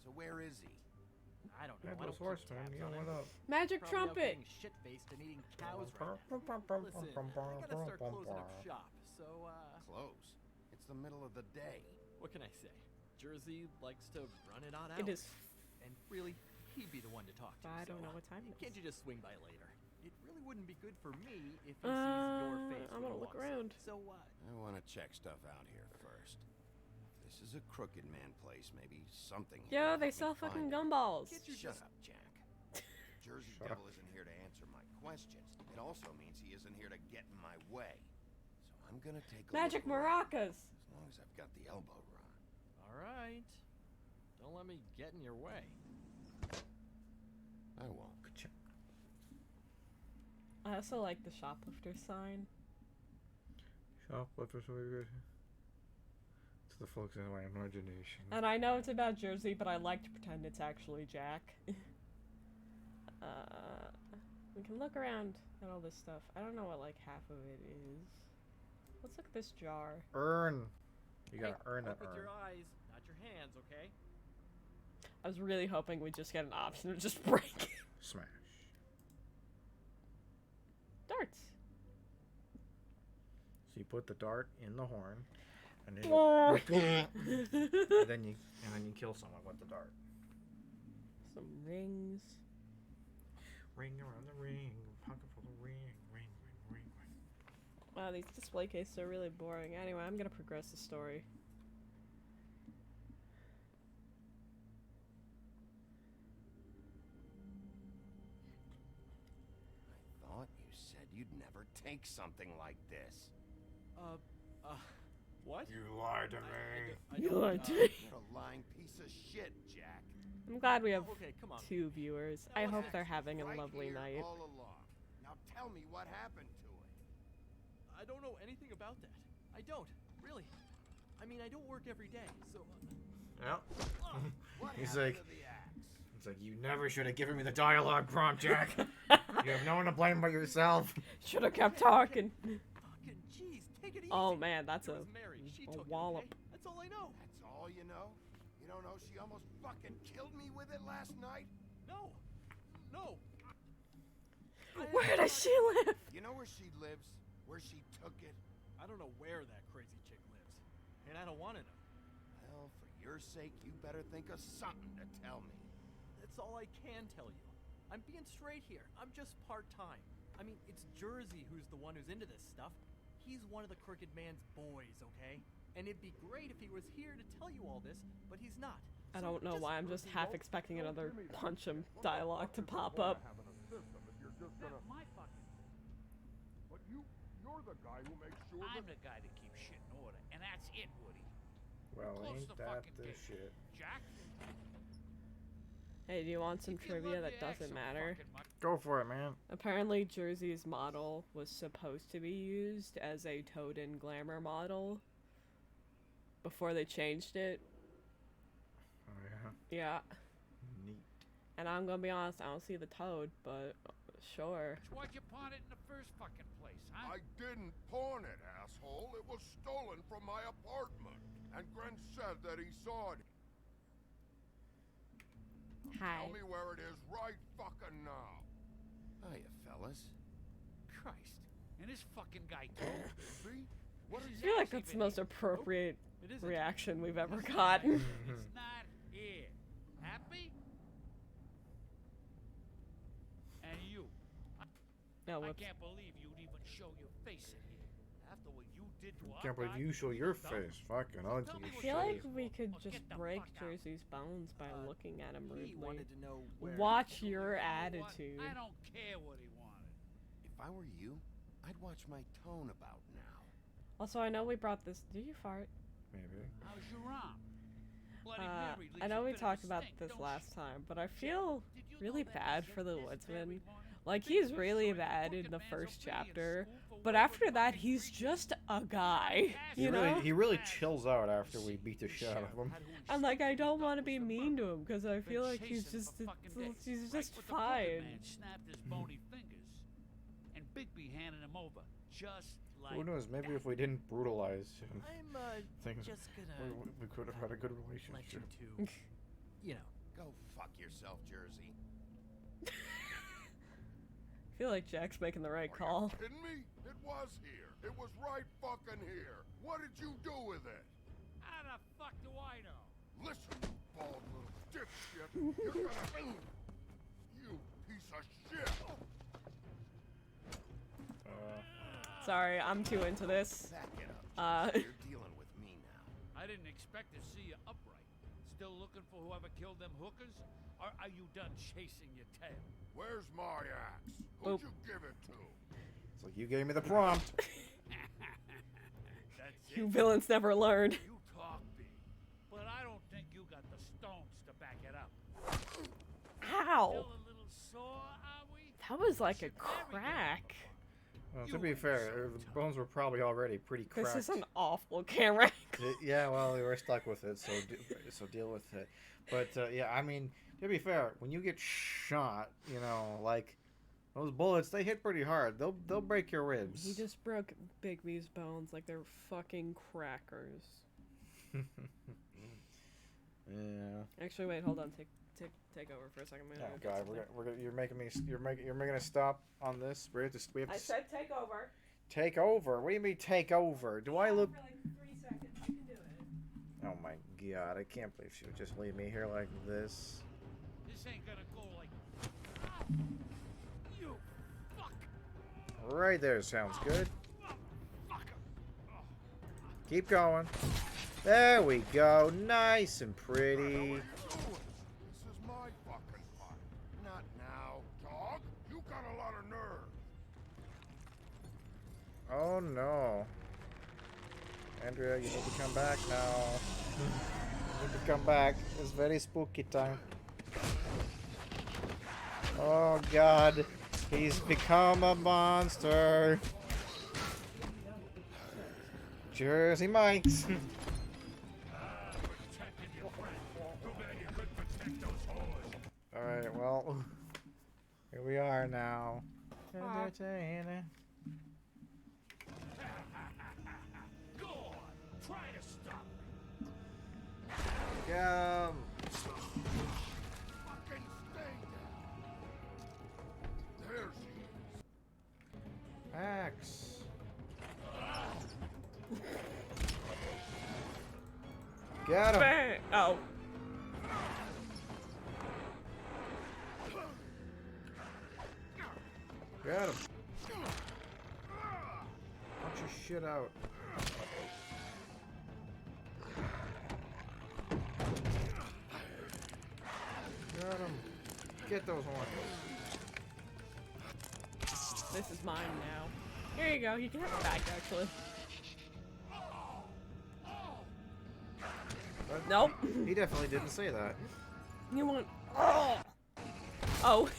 Speaker 5: So where is he?
Speaker 4: I don't know.
Speaker 2: Yeah,
Speaker 4: I
Speaker 2: those
Speaker 4: don't keep
Speaker 2: horsemen,
Speaker 4: tabs
Speaker 2: yeah,
Speaker 4: on him.
Speaker 2: what up?
Speaker 1: Magic
Speaker 4: Probably out
Speaker 1: trumpet.
Speaker 4: getting shit-faced and eating cows right now. Listen, I gotta start closing up shop. So,
Speaker 5: Close. It's the middle of the day.
Speaker 4: what can I say? Jersey likes to run it on out.
Speaker 1: It is.
Speaker 4: And really, he'd be the one to talk to.
Speaker 1: I don't
Speaker 4: so,
Speaker 1: know what time it
Speaker 4: Can't
Speaker 1: is.
Speaker 4: you just swing by later? It really wouldn't be good for me if he sees your face.
Speaker 1: I'm
Speaker 4: when
Speaker 1: gonna
Speaker 4: he
Speaker 1: look
Speaker 4: walks in.
Speaker 1: around.
Speaker 4: So,
Speaker 5: I want to check stuff out here first. If this is a Crooked Man place, maybe something here
Speaker 1: Yo,
Speaker 5: will
Speaker 1: they
Speaker 5: help me
Speaker 1: sell
Speaker 5: find
Speaker 1: fucking
Speaker 5: it.
Speaker 1: gumballs.
Speaker 4: Can't you
Speaker 5: Shut
Speaker 4: just...
Speaker 5: up, Jack. Jersey
Speaker 2: Shut up.
Speaker 5: Devil isn't here to answer my questions. It also means he isn't here to get in my way. So I'm gonna take a
Speaker 1: Magic
Speaker 5: look around,
Speaker 1: maracas.
Speaker 5: as long as I've got the elbow run.
Speaker 4: All right. Don't let me get in your way.
Speaker 5: I won't.
Speaker 1: I also like the shoplifter sign.
Speaker 2: Shoplifters are good. It's the folks in my imagination.
Speaker 1: And I know it's about Jersey, but I like to pretend it's actually Jack. We can look around at all this stuff. I don't know what like half of it is. Let's look at this jar.
Speaker 2: Earn. You gotta
Speaker 4: Hey,
Speaker 2: earn that
Speaker 4: work with
Speaker 2: earn.
Speaker 4: your eyes, not your hands, okay?
Speaker 1: I was really hoping we'd just get an option to just break it.
Speaker 2: Smash.
Speaker 1: Darts.
Speaker 2: So you put the dart in the horn, and then
Speaker 1: Oh.
Speaker 2: and then you kill someone with the dart.
Speaker 1: Some rings.
Speaker 2: Ring around the ring, pocket full of ring.
Speaker 1: Wow, these display cases are really boring. Anyway, I'm gonna progress the story.
Speaker 5: I thought you said you'd never take something like this.
Speaker 4: What?
Speaker 2: You lied to me.
Speaker 1: You
Speaker 4: don't,
Speaker 1: lied to me.
Speaker 5: You're a lying piece of shit, Jack.
Speaker 1: I'm glad we have
Speaker 4: Okay, come on.
Speaker 1: 2 viewers. I hope they're having a
Speaker 5: Right
Speaker 1: lovely
Speaker 5: here
Speaker 1: night.
Speaker 5: all along. Now tell me what happened to it.
Speaker 4: I don't know anything about that. I don't, really. I mean, I don't work every day, so...
Speaker 2: Yeah.
Speaker 5: What
Speaker 2: He's
Speaker 5: happened
Speaker 2: like-
Speaker 5: to the axe?
Speaker 2: It's like, you never should have given me the dialogue prompt, Jack. You have no one to blame but yourself.
Speaker 1: Should have kept talking.
Speaker 4: Fucking jeez, take it easy.
Speaker 1: Oh man, that's
Speaker 4: It
Speaker 1: a
Speaker 4: was Mary. She
Speaker 1: a
Speaker 4: took
Speaker 1: wallop.
Speaker 4: It, okay? That's all I know.
Speaker 5: That's all you know? You don't know she almost fucking killed me with it last night?
Speaker 4: No. No.
Speaker 1: Where does she live?
Speaker 5: You know where she lives? Where she took it?
Speaker 4: I don't know where that crazy chick lives. And I don't want to know.
Speaker 5: Well, for your sake, you better think of something to tell me.
Speaker 4: That's all I can tell you. I'm being straight here. I'm just part-time. I mean, it's Jersey who's the one who's into this stuff. He's one of the Crooked Man's boys, okay? And it'd be great if he was here to tell you all this, but he's not.
Speaker 1: I
Speaker 4: So
Speaker 1: don't know why I'm just half expecting another punch him dialogue to pop up.
Speaker 9: That's
Speaker 3: my fucking.
Speaker 9: But you're the guy who makes sure
Speaker 11: I'm the guy that keeps shit in order, and that's it, Woody.
Speaker 2: Well,
Speaker 11: Close
Speaker 2: ain't
Speaker 11: the
Speaker 2: that
Speaker 11: fucking
Speaker 2: the
Speaker 11: case.
Speaker 2: shit?
Speaker 11: Jack?
Speaker 1: Hey, do you want some
Speaker 11: If you
Speaker 1: trivia
Speaker 11: love
Speaker 1: that
Speaker 11: your ex
Speaker 1: doesn't
Speaker 11: so
Speaker 1: matter?
Speaker 11: fucking much-
Speaker 2: Go for it, man.
Speaker 1: Apparently, Jersey's model was supposed to be used as a Toad and Glamour model before they changed it.
Speaker 2: Oh, yeah.
Speaker 1: Yeah,
Speaker 2: Neat.
Speaker 1: and I'm gonna be honest, I don't see the Toad, but sure.
Speaker 11: Why'd you pawn it in the first fucking place, huh?
Speaker 9: I didn't pawn it, asshole. It was stolen from my apartment. And Gren said that he saw it.
Speaker 1: Hi.
Speaker 9: Tell me where it is right fucking now.
Speaker 5: Hiya, fellas.
Speaker 11: Christ. And this fucking guy told
Speaker 9: See?
Speaker 11: What
Speaker 1: I feel like that's the most appropriate
Speaker 4: It isn't.
Speaker 1: reaction we've ever gotten.
Speaker 11: It's not here. Happy? And you.
Speaker 1: Oh,
Speaker 11: I
Speaker 1: whoops.
Speaker 11: can't believe you'd even show your face in here. After what you did to our
Speaker 2: Can't believe
Speaker 11: guy,
Speaker 2: you show your
Speaker 11: dumb.
Speaker 2: face. Fucking ugly
Speaker 11: Tell me
Speaker 1: I
Speaker 11: what
Speaker 1: feel
Speaker 11: you
Speaker 1: like
Speaker 11: did.
Speaker 1: we could
Speaker 11: Or
Speaker 1: just
Speaker 11: get the
Speaker 1: break
Speaker 11: fuck out.
Speaker 1: Jersey's bones by looking at him
Speaker 4: He
Speaker 1: rudely.
Speaker 4: wanted to know where...
Speaker 1: Watch your
Speaker 11: You know what?
Speaker 1: attitude.
Speaker 11: I don't care what he wanted.
Speaker 5: If I were you, I'd watch my tone about now.
Speaker 1: Also, I know we brought this. Did you fart?
Speaker 2: Maybe.
Speaker 11: How's your arm? Bloody Mary leaves
Speaker 1: I
Speaker 11: a
Speaker 1: know we
Speaker 11: bit of a
Speaker 1: talked about
Speaker 11: stink,
Speaker 1: this
Speaker 11: don't
Speaker 1: last
Speaker 11: she?
Speaker 1: time, but I feel
Speaker 11: Did you
Speaker 1: really
Speaker 11: know that
Speaker 1: bad
Speaker 11: the
Speaker 1: for the
Speaker 11: shit this
Speaker 1: woodsman.
Speaker 11: very morning?
Speaker 1: Like,
Speaker 11: Think
Speaker 1: he's
Speaker 11: you
Speaker 1: really
Speaker 11: saw your
Speaker 1: bad
Speaker 11: crooked
Speaker 1: in the
Speaker 11: man's
Speaker 1: first
Speaker 11: opinion
Speaker 1: chapter.
Speaker 11: school for
Speaker 1: But after that, he's just a guy, you know?
Speaker 2: He really chills out after we beat the shit out of him.
Speaker 1: I'm like, I don't want to be mean to him because I feel like he's just fine.
Speaker 11: Man snapped his bony fingers, and Bigby handed him over, just like.
Speaker 2: Who knows? Maybe if we didn't brutalize him,
Speaker 4: I'm
Speaker 2: things
Speaker 4: just gonna
Speaker 2: we could have had a good
Speaker 4: let
Speaker 2: relationship.
Speaker 4: you two, you know.
Speaker 5: Go fuck yourself, Jersey.
Speaker 1: I feel like Jack's making the right call.
Speaker 9: Kidding me? It was here. It was right fucking here. What did you do with it?
Speaker 11: How the fuck do I know?
Speaker 9: Listen, you bald little dipshit. You're gonna... You piece of shit.
Speaker 1: Sorry, I'm too into this.
Speaker 5: Back it up. You're dealing with me now.
Speaker 11: I didn't expect to see you upright. Still looking for whoever killed them hookers? Or are you done chasing your tail?
Speaker 9: Where's my axe? Who'd you give it to?
Speaker 2: It's like you gave me the prompt.
Speaker 11: That's
Speaker 1: You
Speaker 11: it.
Speaker 1: villains never learned.
Speaker 11: You talk big, but I don't think you got the stones to back it up.
Speaker 1: Ow!
Speaker 11: Still a little sore, are we?
Speaker 1: That was like a
Speaker 11: Should never get
Speaker 1: crack.
Speaker 2: Well, to be fair, the bones were probably already pretty cracked.
Speaker 1: This is an awful camera angle.
Speaker 2: Yeah, well, we were stuck with it, so so deal with it. But yeah, I mean, to be fair, when you get shot, you know, like those bullets, they hit pretty hard. They'll break your ribs.
Speaker 1: He just broke Bigby's bones like they're fucking crackers.
Speaker 2: Yeah.
Speaker 1: Actually, wait, hold on. Take over for a second.
Speaker 2: Oh God, you're making us stop on this. We have to.
Speaker 1: I said take over.
Speaker 2: Take over. What do you mean take over? Do I look?
Speaker 1: For like 3 seconds. You can do it.
Speaker 2: Oh my God, I can't believe she would just leave me here like this.
Speaker 11: This ain't gonna go like. You fuck.
Speaker 2: Right there, sounds good. Keep going. There we go. Nice and pretty.
Speaker 9: This is my fucking fight. Not now, dog. You got a lot of nerve.
Speaker 2: Oh no. Andrea, you need to come back now. You need to come back. It's very spooky time. Oh God. He's become a monster. Jersey Mike's. Alright, well, here we are now. Entertaining.
Speaker 11: Go on. Try to stop me.
Speaker 2: Come.
Speaker 9: Fucking stay down. There she is.
Speaker 2: Axe. Get him.
Speaker 1: Bang! Oh.
Speaker 2: Get him. Punch your shit out. Get him. Get those horns.
Speaker 1: This is mine now. Here you go. You can have it back, actually.
Speaker 2: But
Speaker 1: Nope.
Speaker 2: He definitely didn't say that.
Speaker 1: You want... Oh! Oh.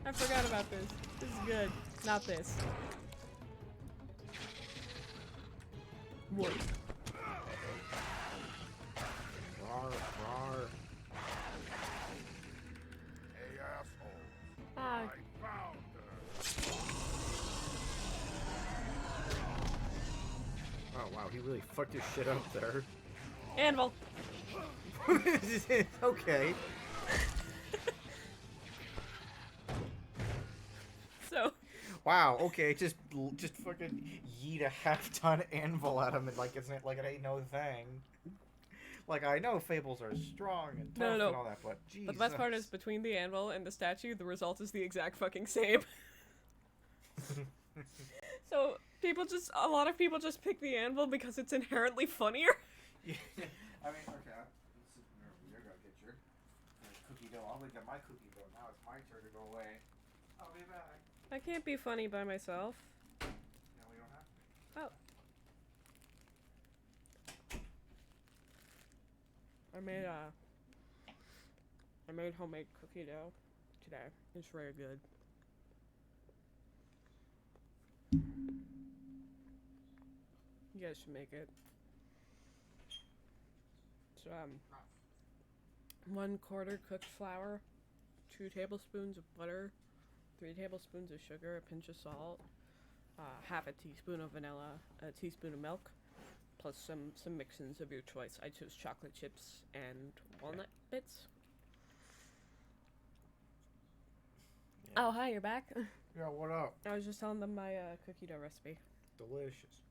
Speaker 1: I forgot about this. This is good. Not this. What?
Speaker 2: Rawr, rawr.
Speaker 9: Hey, asshole.
Speaker 1: Ah.
Speaker 9: I found her.
Speaker 2: Oh wow, he really fucked his shit up there.
Speaker 1: Anvil.
Speaker 2: Okay.
Speaker 1: So.
Speaker 2: Wow. Okay. Just fucking yeet a half-ton anvil at him, and like it ain't no thing. Like I know fables are strong and tough
Speaker 1: No.
Speaker 2: and all that, but Jesus.
Speaker 1: But the best part is between the anvil and the statue, the result is the exact fucking same. So a lot of people just pick the anvil because it's inherently funnier.
Speaker 2: Yeah. I mean, okay. You're gonna get your cookie dough. I'll get my cookie dough. Now it's my turn to go away. I'll be back.
Speaker 1: I can't be funny by myself.
Speaker 2: No, we don't have to.
Speaker 1: Oh. I made homemade cookie dough today. It's very good. You guys should make it. So, 1/4 cooked flour, 2 tablespoons of butter, 3 tablespoons of sugar, a pinch of salt, half a teaspoon of vanilla, a teaspoon of milk, plus some mix-ins of your choice. I chose chocolate chips and walnut bits.
Speaker 2: Yeah.
Speaker 1: Oh, hi, you're back.
Speaker 2: Yeah, what up?
Speaker 1: I was just telling them my cookie dough recipe.
Speaker 2: Delicious.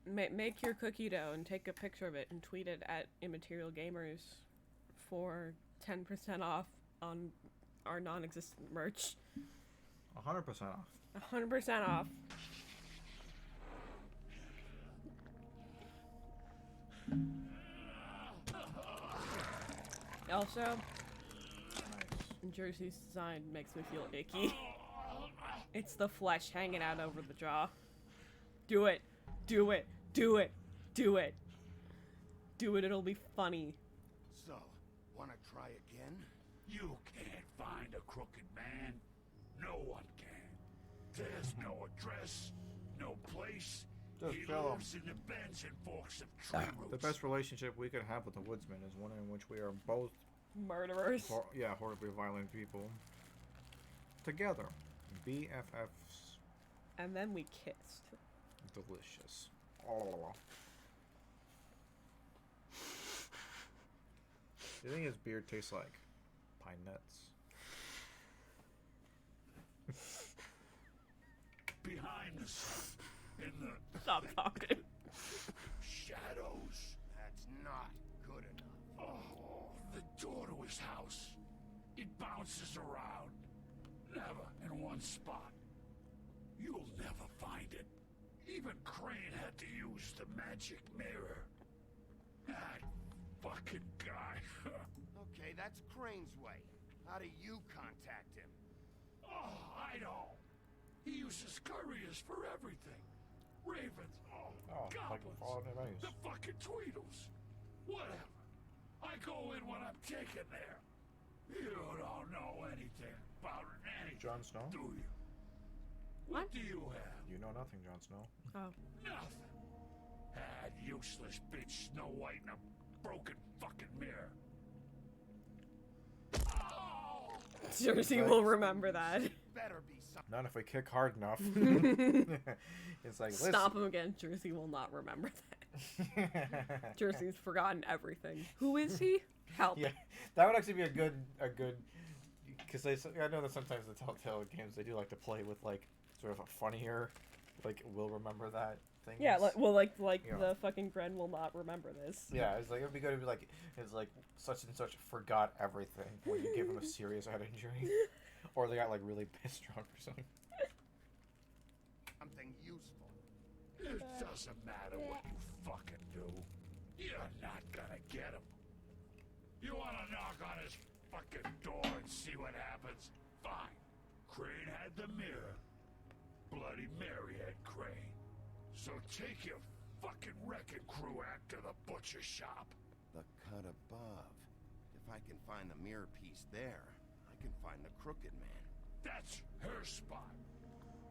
Speaker 1: Make your cookie dough and take a picture of it and tweet it at Immaterial Gamers for 10% off on our non-existent merch.
Speaker 2: 100% off.
Speaker 1: 100% off. Also,
Speaker 2: Nice.
Speaker 1: Jersey's design makes me feel icky. It's the flesh hanging out over the jaw. Do it. Do it. Do it. Do it. Do it. It'll be funny.
Speaker 5: So, wanna try again?
Speaker 11: You can't find a crooked man. No one can. There's no address, no place.
Speaker 2: Just
Speaker 11: He
Speaker 2: kill him.
Speaker 11: lives in the bends and forks of tree roots.
Speaker 2: The best relationship we could have with the woodsman is one in which we are both,
Speaker 1: Murderers.
Speaker 2: horribly violent people. Together. BFFs.
Speaker 1: And then we kissed.
Speaker 2: Delicious. Oh. Do you think his beard tastes like pine nuts?
Speaker 11: Behind the sun, in the
Speaker 1: Stop talking.
Speaker 11: shadows.
Speaker 5: That's not good enough.
Speaker 11: Oh, the door to his house. It bounces around. Never in one spot. You'll never find it. Even Crane had to use the magic mirror. That fucking guy.
Speaker 5: Okay, that's Crane's way. How do you contact him?
Speaker 11: Oh, I know. He uses couriers for everything. Ravens,
Speaker 2: Oh, like
Speaker 11: goblins,
Speaker 2: all the names.
Speaker 11: the fucking Tweedles. Whatever. I go in when I'm taken there. You don't know anything about anything,
Speaker 2: Jon Snow?
Speaker 11: do you? What do you have?
Speaker 2: You know nothing, Jon Snow.
Speaker 1: Oh.
Speaker 11: Nothing. That useless bitch Snow White in a broken fucking mirror. Oh!
Speaker 1: Jersey will remember that.
Speaker 5: Better be something.
Speaker 2: Not if we kick hard enough. It's like,
Speaker 1: Stop him again. Jersey will not remember that. Jersey's forgotten everything. Who is he? Help.
Speaker 2: Yeah, that would actually be a good, because I know that sometimes the Telltale games they do like to play with like sort of a funnier, like will remember that thing.
Speaker 1: Yeah, like
Speaker 2: Yeah.
Speaker 1: the fucking Gren will not remember this.
Speaker 2: Yeah, it's like it'd be good to be like it's like such and such forgot everything when you give them a serious head injury, or they got like really pissed drunk or something.
Speaker 5: Something useful.
Speaker 11: It doesn't matter what you fucking do. You're not gonna get him. You wanna knock on his fucking door and see what happens? Fine. Crane had the mirror. Bloody Mary had Crane. So take your fucking wrecking crew act to the butcher shop.
Speaker 5: The cut above. If I can find the mirror piece there, I can find the crooked man.
Speaker 11: That's her spot.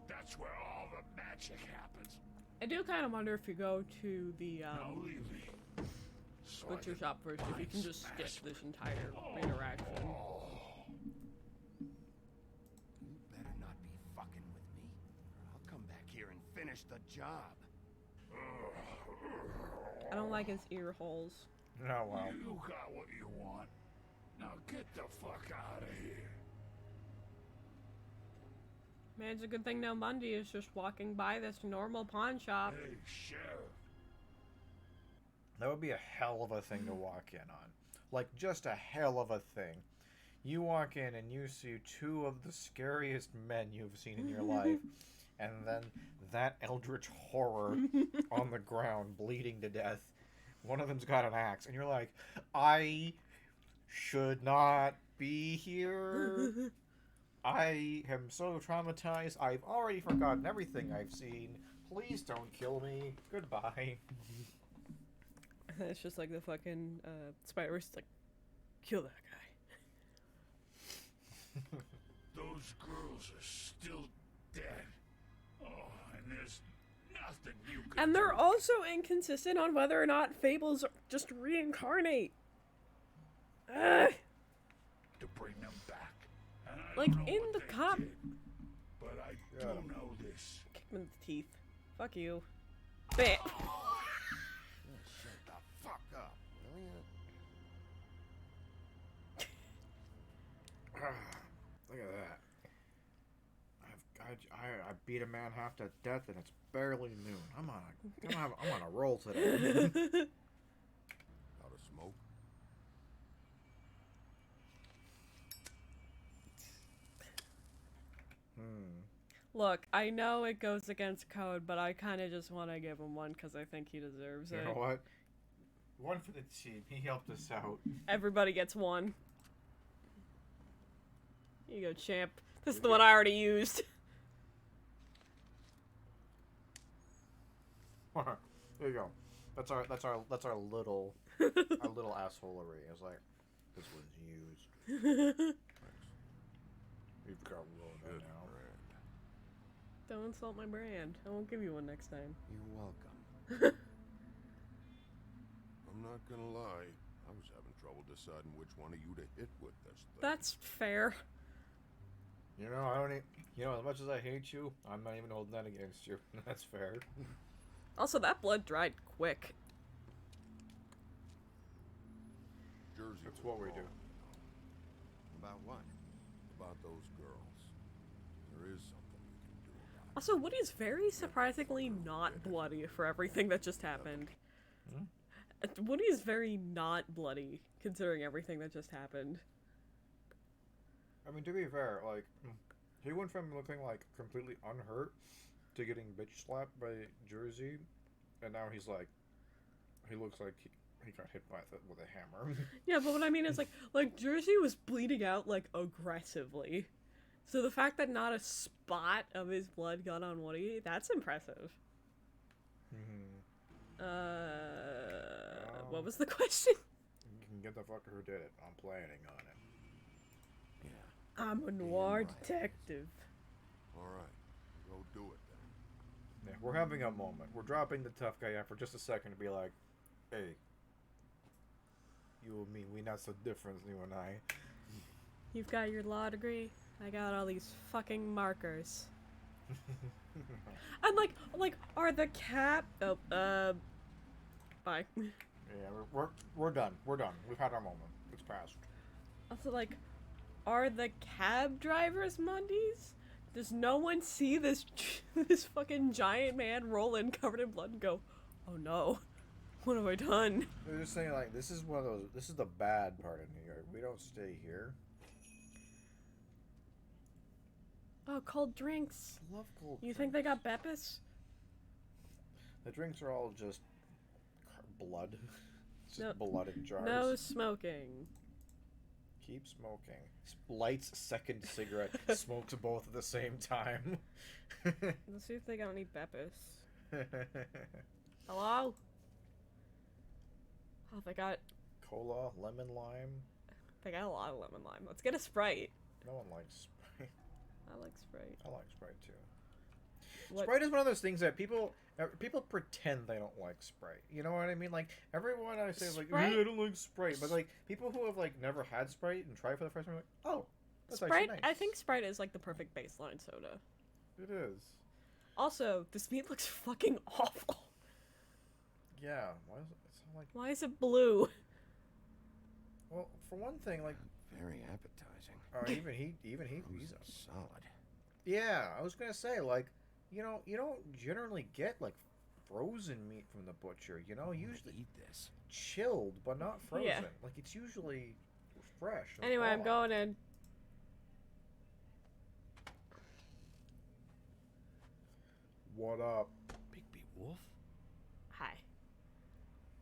Speaker 11: That's where all the magic happens.
Speaker 1: I do kind of wonder if you go to the
Speaker 11: Now leave me. So I
Speaker 1: butcher
Speaker 11: can
Speaker 1: shop first, if you can just skip
Speaker 11: smash
Speaker 1: this entire interaction.
Speaker 5: You better not be fucking with me, or I'll come back here and finish the job.
Speaker 1: I don't like his ear holes.
Speaker 2: Oh wow.
Speaker 11: You got what you want. Now get the fuck out of here.
Speaker 1: Man, it's a good thing no Monday is just walking by this normal pawn shop.
Speaker 11: Hey, Sheriff.
Speaker 2: That would be a hell of a thing to walk in on. Like, just a hell of a thing. You walk in and you see two of the scariest men you've seen in your life, and then that eldritch horror on the ground, bleeding to death. One of them's got an axe, and you're like, I should not be here. I am so traumatized. I've already forgotten everything I've seen. Please don't kill me. Goodbye.
Speaker 1: It's just like the fucking Spider-Verse, like, kill that guy.
Speaker 11: Those girls are still dead. Oh, and there's something you can
Speaker 1: And they're
Speaker 11: do
Speaker 1: also inconsistent on whether or not fables just reincarnate. Ugh.
Speaker 11: to bring them back. And I
Speaker 1: Like,
Speaker 11: don't know
Speaker 1: in
Speaker 11: what
Speaker 1: the
Speaker 11: they
Speaker 1: cop-
Speaker 11: did, but I do know this.
Speaker 1: Kick him in the teeth. Fuck you. Bam.
Speaker 5: Oh, shut the fuck up, will ya?
Speaker 2: Look at that. I beat a man half to death and it's barely noon. I'm on a roll today.
Speaker 5: Out of smoke?
Speaker 1: Look, I know it goes against code, but I kind of just want to give him one because I think he deserves
Speaker 2: You
Speaker 1: it.
Speaker 2: know what? One for the team. He helped us out.
Speaker 1: Everybody gets one. Here you go, champ. This is the one I already used.
Speaker 2: There you go. That's our little assholery. It's like this was used. We've got one
Speaker 5: Good
Speaker 2: now.
Speaker 5: brand.
Speaker 1: Don't insult my brand. I won't give you one next time.
Speaker 5: You're welcome. I'm not gonna lie. I was having trouble deciding which one of you to hit with this thing.
Speaker 1: That's fair.
Speaker 2: You know, I don't. As much as I hate you, I'm not even holding that against you. That's fair.
Speaker 1: Also, that blood dried quick.
Speaker 5: Jersey.
Speaker 2: That's
Speaker 5: was
Speaker 2: what we
Speaker 5: wrong,
Speaker 2: do.
Speaker 5: you know. About what? About those girls. There is something you can do about it.
Speaker 1: Also, Woody's very surprisingly not bloody for everything that just happened. Woody's very not bloody considering everything that just happened.
Speaker 2: I mean, to be fair, like, he went from looking like completely unhurt to getting bitch slapped by Jersey, and now he looks like he got hit with a hammer.
Speaker 1: Yeah, but what I mean is like Jersey was bleeding out like aggressively. So the fact that not a spot of his blood got on Woody, that's impressive. What was the question?
Speaker 2: You can get the fucker who did it. I'm planning on it.
Speaker 5: Yeah.
Speaker 1: I'm a noir
Speaker 5: right.
Speaker 1: detective.
Speaker 5: Alright. Go do it then.
Speaker 2: Yeah, we're having a moment. We're dropping the tough guy out for just a second to be like, hey, you and me, we not so different, you and I.
Speaker 1: You've got your law degree. I got all these fucking markers. And like, are the bye.
Speaker 2: Yeah, we're done. We're done. We've had our moment. It's passed.
Speaker 1: Also, like, are the cab drivers Mondays? Does no one see this this fucking giant man roll in covered in blood and go, oh no, what have I done?
Speaker 2: They're just saying like, this is one of those. This is the bad part of New York. We don't stay here.
Speaker 1: Oh, cold drinks.
Speaker 2: I love cold.
Speaker 1: You think they got Beppis?
Speaker 2: The drinks are all just blood. It's just
Speaker 1: No-
Speaker 2: blood in jars.
Speaker 1: No smoking.
Speaker 2: Keep smoking. Lights second cigarette. Smokes both at the same time.
Speaker 1: Let's see if they got any Beppis. Hello? Oh, they got
Speaker 2: Cola, lemon lime.
Speaker 1: a lot of lemon lime. Let's get a Sprite.
Speaker 2: No one likes Sprite.
Speaker 1: I like Sprite.
Speaker 2: I like Sprite too.
Speaker 1: What?
Speaker 2: Sprite is one of those things that people pretend they don't like Sprite. You know what I mean? Like everyone I say is like,
Speaker 1: Sprite?
Speaker 2: I don't like Sprite, but like people who have like never had Sprite and try it for the first time, are like, oh, that's
Speaker 1: Sprite.
Speaker 2: actually nice.
Speaker 1: I think Sprite is like the perfect baseline soda.
Speaker 2: It is.
Speaker 1: Also, this meat looks fucking awful.
Speaker 2: Yeah. Why is it? It's not like.
Speaker 1: Why is it blue?
Speaker 2: Well, for one thing, like,
Speaker 5: Very appetizing.
Speaker 2: even he, he's
Speaker 5: Solid.
Speaker 2: Yeah, I was gonna say, like, you don't generally get like frozen meat from the butcher. You know, usually
Speaker 5: Eat this.
Speaker 2: chilled, but not frozen.
Speaker 1: Yeah.
Speaker 2: Like it's usually fresh. and
Speaker 1: Anyway, I'm
Speaker 2: thawed.
Speaker 1: going in.
Speaker 2: What up?
Speaker 5: Bigby Wolf?
Speaker 1: Hi.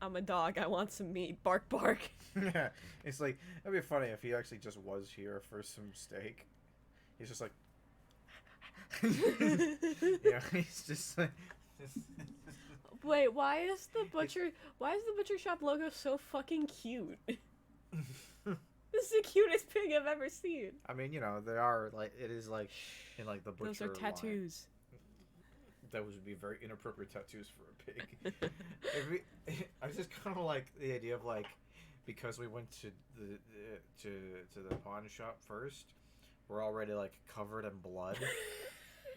Speaker 1: I'm a dog. I want some meat. Bark, bark.
Speaker 2: Yeah, it's like that'd be funny if he actually just was here for some steak. He's just like, yeah, he's just like.
Speaker 1: Wait, why is the butcher shop logo so fucking cute? This is the cutest pig I've ever seen.
Speaker 2: I mean, you know, they are like it is like in like the butcher.
Speaker 1: Those are
Speaker 2: line.
Speaker 1: tattoos.
Speaker 2: that would be very inappropriate tattoos for a pig. I just kind of like the idea of like, because we went to the pawn shop first, we're already like covered in blood.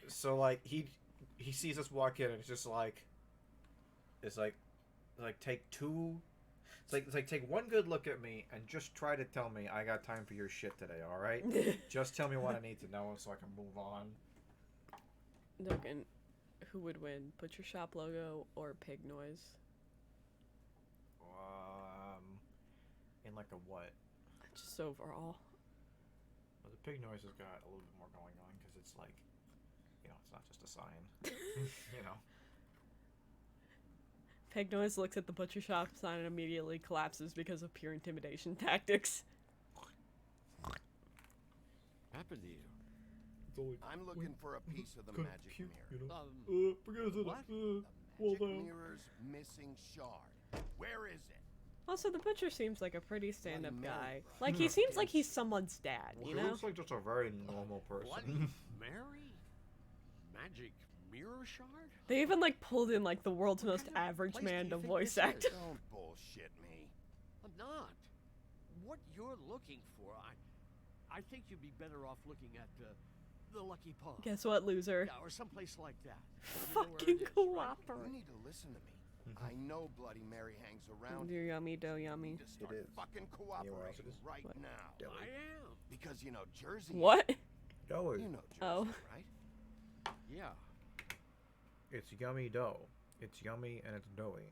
Speaker 2: So like he sees us walk in and it's like take two. It's like take one good look at me and just try to tell me I got time for your shit today, all right? Just tell me what I need to know so I can move on.
Speaker 1: Duncan, who would win, Butcher Shop logo or Pig Noise?
Speaker 2: In like a what?
Speaker 1: Just overall.
Speaker 2: Well, the Pig Noise has got a little bit more going on because it's like, you know, it's not just a sign. You know.
Speaker 1: Pig Noise looks at the Butcher Shop sign and immediately collapses because of pure intimidation tactics.
Speaker 12: Happened to you?
Speaker 5: I'm looking for a piece of the magic
Speaker 2: cute,
Speaker 5: mirror.
Speaker 2: You know? Because of
Speaker 12: what?
Speaker 5: The magic mirror's missing shard. Where is it?
Speaker 1: Also, the Butcher seems like a pretty stand-up
Speaker 5: Bloody
Speaker 1: guy.
Speaker 5: Mary,
Speaker 1: Like, he seems like he's someone's dad, you
Speaker 2: He
Speaker 1: know?
Speaker 2: looks like just a very normal person.
Speaker 12: Bloody Mary? Magic mirror shard?
Speaker 1: They even, like, pulled in, like, the world's
Speaker 12: What
Speaker 1: most
Speaker 12: kind of
Speaker 1: average
Speaker 12: place do
Speaker 1: man
Speaker 12: you
Speaker 1: to
Speaker 12: think
Speaker 1: voice
Speaker 12: this
Speaker 1: act.
Speaker 12: is?
Speaker 5: Don't bullshit me.
Speaker 12: I'm not. What you're looking for, I think you'd be better off looking at the Lucky Pawn.
Speaker 1: Guess what, loser?
Speaker 12: Yeah, or someplace like that. You know where it
Speaker 1: Fucking
Speaker 12: is, right?
Speaker 1: cooperate.
Speaker 5: You need to listen to me. I know Bloody Mary hangs around.
Speaker 1: You're yummy, dough yummy.
Speaker 5: You need to start
Speaker 2: is.
Speaker 5: fucking
Speaker 2: You know where else
Speaker 5: cooperating
Speaker 2: it is?
Speaker 5: right
Speaker 1: What?
Speaker 5: now.
Speaker 12: I am.
Speaker 5: Because you know Jersey.
Speaker 1: What?
Speaker 2: Doughy.
Speaker 5: You know Jersey,
Speaker 1: Oh.
Speaker 5: right?
Speaker 12: Yeah.
Speaker 2: It's yummy dough. It's yummy and it's doughy.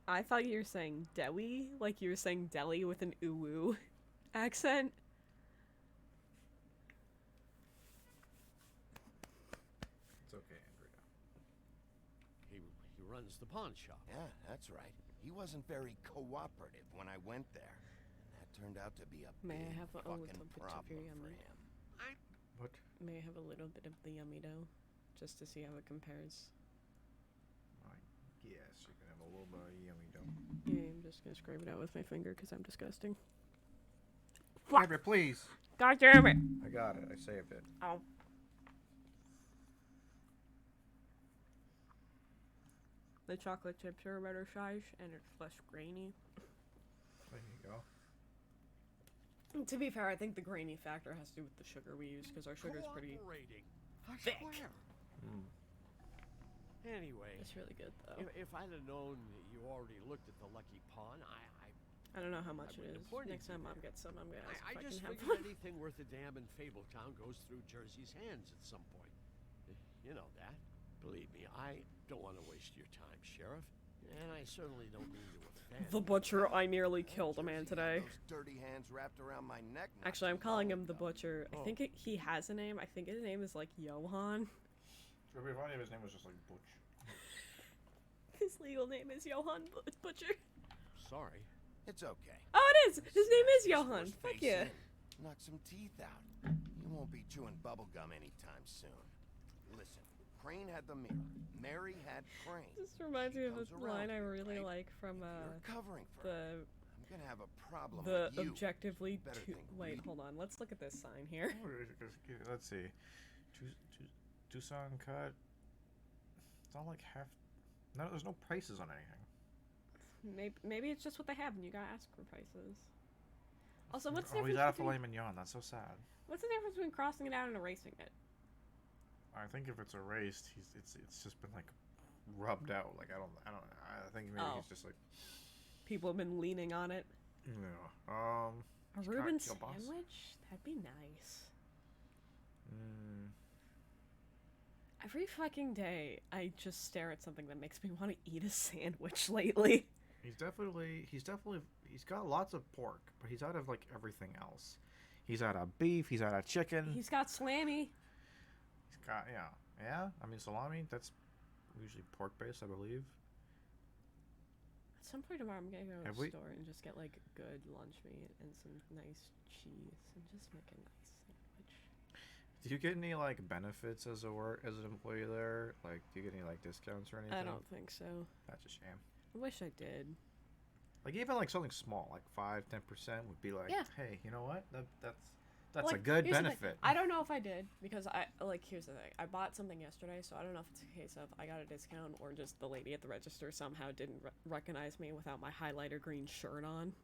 Speaker 1: I thought you were saying Dewi, like you were saying deli with an uwu accent.
Speaker 2: It's okay, Andrea.
Speaker 12: He runs the pawn shop.
Speaker 5: Yeah, that's right. He wasn't very cooperative when I went there. That turned out to be a
Speaker 1: May I
Speaker 5: big
Speaker 1: have a
Speaker 5: fucking
Speaker 1: little bit of
Speaker 5: problem
Speaker 1: your
Speaker 5: for
Speaker 1: yummy?
Speaker 5: him.
Speaker 2: What?
Speaker 1: May I have a little bit of the yummy dough? Just to see how it compares.
Speaker 2: Yes, you can have a little bit of yummy dough.
Speaker 1: Yeah, I'm just gonna scrape it out with my finger because I'm disgusting.
Speaker 2: Wipe it, please.
Speaker 1: God damn it!
Speaker 2: I got it. I saved it.
Speaker 1: Ow. The chocolate chips are a better size and it's less grainy.
Speaker 2: There you go.
Speaker 1: To be fair, I think the grainy factor has to do with the sugar we use because our sugar's pretty
Speaker 12: Cooperating. I
Speaker 1: thick.
Speaker 12: swear.
Speaker 2: Mm.
Speaker 12: Anyway,
Speaker 1: It's really good though.
Speaker 12: if I'd have known that you already looked at the Lucky Pawn,
Speaker 1: I don't know how much it
Speaker 12: wouldn't
Speaker 1: is.
Speaker 12: have pointed
Speaker 1: Next
Speaker 12: you
Speaker 1: time Mom
Speaker 12: there.
Speaker 1: gets some, I'm gonna ask
Speaker 12: I
Speaker 1: if I
Speaker 12: just
Speaker 1: can have
Speaker 12: figured
Speaker 1: one.
Speaker 12: anything worth a damn in Fabletown goes through Jersey's hands at some point. You know that. Believe me, I don't want to waste your time, Sheriff. And I certainly don't mean to offend.
Speaker 1: The Butcher, I nearly killed a man
Speaker 5: Jersey
Speaker 1: today.
Speaker 5: had those dirty hands wrapped around my neck. not
Speaker 1: Actually, I'm
Speaker 5: too
Speaker 1: calling
Speaker 5: long
Speaker 1: him the
Speaker 5: ago.
Speaker 1: Butcher. I think he has a name. I think his name is like Johan.
Speaker 2: It would be funny if his name was just like Butch.
Speaker 1: His legal name is Johan Butcher.
Speaker 12: Sorry.
Speaker 5: It's okay.
Speaker 1: Oh, it is! His name is
Speaker 5: Just
Speaker 1: Johan.
Speaker 5: force
Speaker 1: Fuck
Speaker 5: face
Speaker 1: yeah.
Speaker 5: in. Knock some teeth out. You won't be chewing bubblegum anytime soon. Listen, Crane had the mirror. Mary had Crane.
Speaker 1: This reminds
Speaker 5: She
Speaker 1: me of
Speaker 5: comes
Speaker 1: a
Speaker 5: around
Speaker 1: line I
Speaker 5: here,
Speaker 1: really
Speaker 5: right?
Speaker 1: like from
Speaker 5: You're covering for her.
Speaker 1: the
Speaker 5: I'm gonna have a problem
Speaker 1: the
Speaker 5: with you.
Speaker 1: objectively
Speaker 5: Better
Speaker 1: two.
Speaker 5: think
Speaker 1: Wait,
Speaker 5: we-
Speaker 1: hold on. Let's look at this sign here.
Speaker 2: Let's see. Tucson cut. It's not like half. No, there's no prices on anything.
Speaker 1: Maybe it's just what they have, and you gotta ask for prices. Also, what's the
Speaker 2: Oh, he's
Speaker 1: difference
Speaker 2: out of
Speaker 1: between,
Speaker 2: filet mignon. That's so sad.
Speaker 1: what's the difference between crossing it out and erasing it?
Speaker 2: I think if it's erased, it's just been like rubbed out. Like I think maybe
Speaker 1: Oh.
Speaker 2: he's just like
Speaker 1: People have been leaning on it.
Speaker 2: no.
Speaker 1: A
Speaker 2: He's
Speaker 1: Reuben
Speaker 2: got kielbasa.
Speaker 1: sandwich? That'd be nice.
Speaker 2: Mm,
Speaker 1: Every fucking day, I just stare at something that makes me want to eat a sandwich lately.
Speaker 2: he's got lots of pork, but he's out of like everything else. He's out of beef. He's out of chicken.
Speaker 1: He's got slammy.
Speaker 2: He's got yeah. I mean salami. That's usually pork based, I believe.
Speaker 1: At some point tomorrow, I'm gonna go to
Speaker 2: Have
Speaker 1: the
Speaker 2: we-
Speaker 1: store and just get like good lunch meat and some nice cheese and just make a nice sandwich.
Speaker 2: Do you get any like benefits as an employee there? Like, do you get any like discounts or anything?
Speaker 1: I don't think so.
Speaker 2: That's a shame.
Speaker 1: I wish I did.
Speaker 2: Like even like something small, like 5-10% would be like,
Speaker 1: Yeah.
Speaker 2: hey, you know what? That's a
Speaker 1: Like,
Speaker 2: good
Speaker 1: here's the thing.
Speaker 2: benefit.
Speaker 1: I don't know if I did because here's the thing. I bought something yesterday, so I don't know if it's a case of I got a discount or just the lady at the register somehow didn't recognize me without my highlighter green shirt on.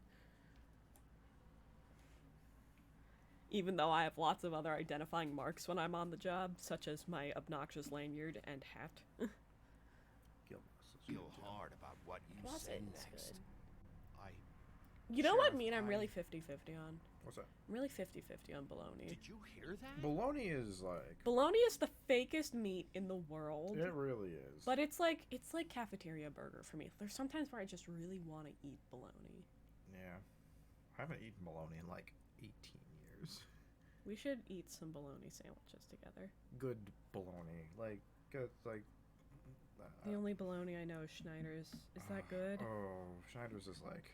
Speaker 1: Even though I have lots of other identifying marks when I'm on the job, such as my obnoxious lanyard and hat.
Speaker 5: Feel hard about what you
Speaker 1: Plus
Speaker 5: say
Speaker 1: it's
Speaker 5: next.
Speaker 1: good.
Speaker 12: I.
Speaker 1: You know what
Speaker 12: Sheriff,
Speaker 1: mean I'm
Speaker 12: I-
Speaker 1: really 50-50 on?
Speaker 2: What's that?
Speaker 1: I'm really 50-50 on bologna.
Speaker 12: Did you hear that?
Speaker 2: Bologna is like.
Speaker 1: Bologna is the fakest meat in the world.
Speaker 2: It really is.
Speaker 1: But it's like cafeteria burger for me. There's sometimes where I just really want to eat bologna.
Speaker 2: Yeah. I haven't eaten bologna in like 18 years.
Speaker 1: We should eat some bologna sandwiches together.
Speaker 2: Good bologna. Like, good, like.
Speaker 1: The only bologna I know is Schneider's. Is that good?
Speaker 2: Oh, Schneider's is like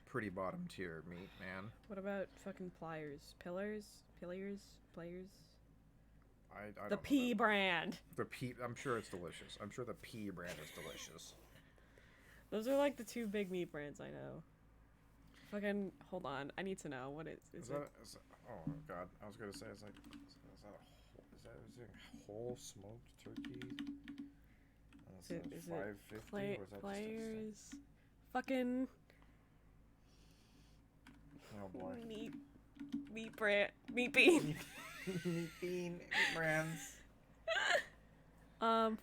Speaker 2: pretty bottom tier meat, man.
Speaker 1: What about fucking Pliers? Pillars? Players?
Speaker 2: I
Speaker 1: The
Speaker 2: don't know
Speaker 1: P
Speaker 2: that.
Speaker 1: brand.
Speaker 2: The P. I'm sure it's delicious. I'm sure the P brand is delicious.
Speaker 1: Those are like the two big meat brands I know. Fucking, hold on. I need to know. What is it?
Speaker 2: Is that, oh god, I was gonna say is it whole smoked turkey?
Speaker 1: Is it
Speaker 2: 550 or is that
Speaker 1: Players? Fucking
Speaker 2: oh boy.
Speaker 1: meat brand, meat bean.
Speaker 2: meat brands.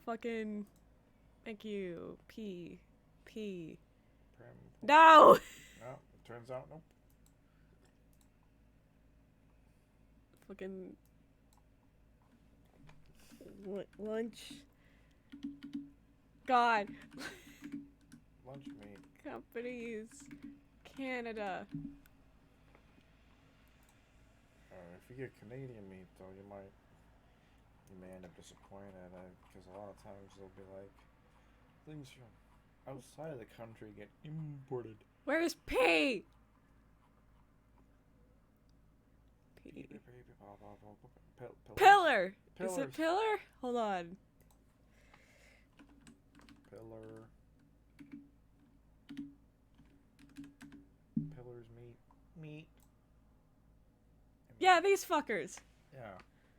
Speaker 1: Fucking, thank you. P.
Speaker 2: Prim.
Speaker 1: No.
Speaker 2: No, turns out nope.
Speaker 1: Fucking lunch. God.
Speaker 2: Lunch meat.
Speaker 1: Companies. Canada.
Speaker 2: If you get Canadian meat though, you may end up disappointed because a lot of times they'll be like things from outside of the country get imported.
Speaker 1: Where's P? Pillar. Is it pillar? Hold on.
Speaker 2: Pillar. Pillars meat.
Speaker 1: Yeah, these fuckers.
Speaker 2: Yeah.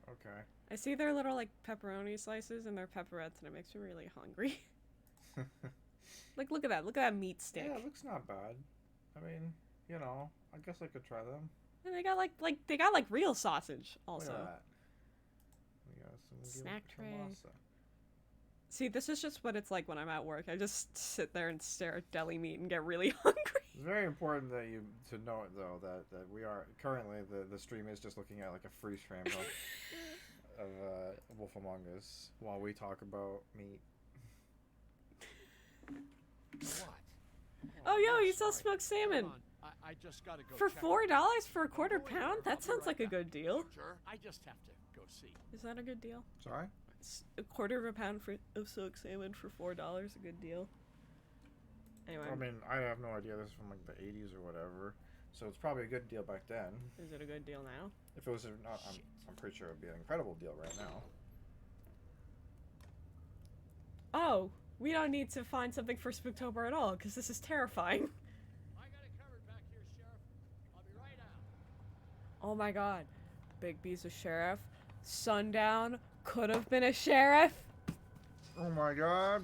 Speaker 2: Okay.
Speaker 1: I see their little like pepperoni slices and their pepperettes, and it makes me really hungry. Like, look at that! Look at that meat stick.
Speaker 2: Yeah, it looks not bad. I mean, you know, I guess I could try them.
Speaker 1: And they got they got like real sausage also.
Speaker 2: Look at that. We got some
Speaker 1: Snack tray.
Speaker 2: kielbasa.
Speaker 1: See, this is just what it's like when I'm at work. I just sit there and stare at deli meat and get really hungry.
Speaker 2: It's very important that you to note though that we are currently the stream is just looking at like a freeze frame of Wolf Among Us while we talk about meat.
Speaker 12: What?
Speaker 1: Oh, yo,
Speaker 12: I'm
Speaker 1: you sell
Speaker 12: sorry.
Speaker 1: smoked salmon.
Speaker 12: Hold on. I just gotta go
Speaker 1: For
Speaker 12: check.
Speaker 1: $4 for a quarter
Speaker 12: I'll be
Speaker 1: pound?
Speaker 12: right
Speaker 1: That
Speaker 12: back.
Speaker 1: sounds like a good deal.
Speaker 12: Sure. I just have to go see.
Speaker 1: Is that a good deal?
Speaker 2: Sorry?
Speaker 1: A quarter of a pound of smoked salmon for $4, a good deal. Anyway.
Speaker 2: I mean, I have no idea. This is from like the 80s or whatever, so it's probably a good deal back then.
Speaker 1: Is it a good deal now?
Speaker 2: If it was not, I'm pretty sure it would be an incredible deal right now.
Speaker 1: Oh, we don't need to find something for Spooktober at all, because this is terrifying.
Speaker 12: I got it covered back here, Sheriff. I'll be right out.
Speaker 1: Oh my god. Big B's a sheriff. Sundown could have been a sheriff.
Speaker 2: Oh my god.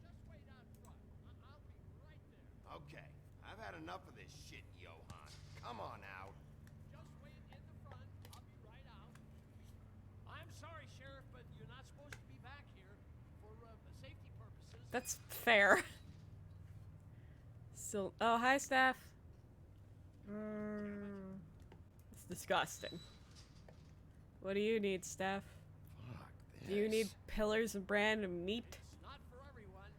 Speaker 12: Just wait out front. I'll be right there.
Speaker 5: Okay, I've had enough of this shit, Johan. Come on out.
Speaker 12: Just wait in the front. I'll be right out. I'm sorry, Sheriff, but you're not supposed to be back here for safety purposes.
Speaker 1: That's fair. Still. Oh, hi, Steph. It's disgusting. What do you need, Steph?
Speaker 5: Fuck this.
Speaker 1: Do you need pillars and brand and meat?
Speaker 12: It's not for everyone.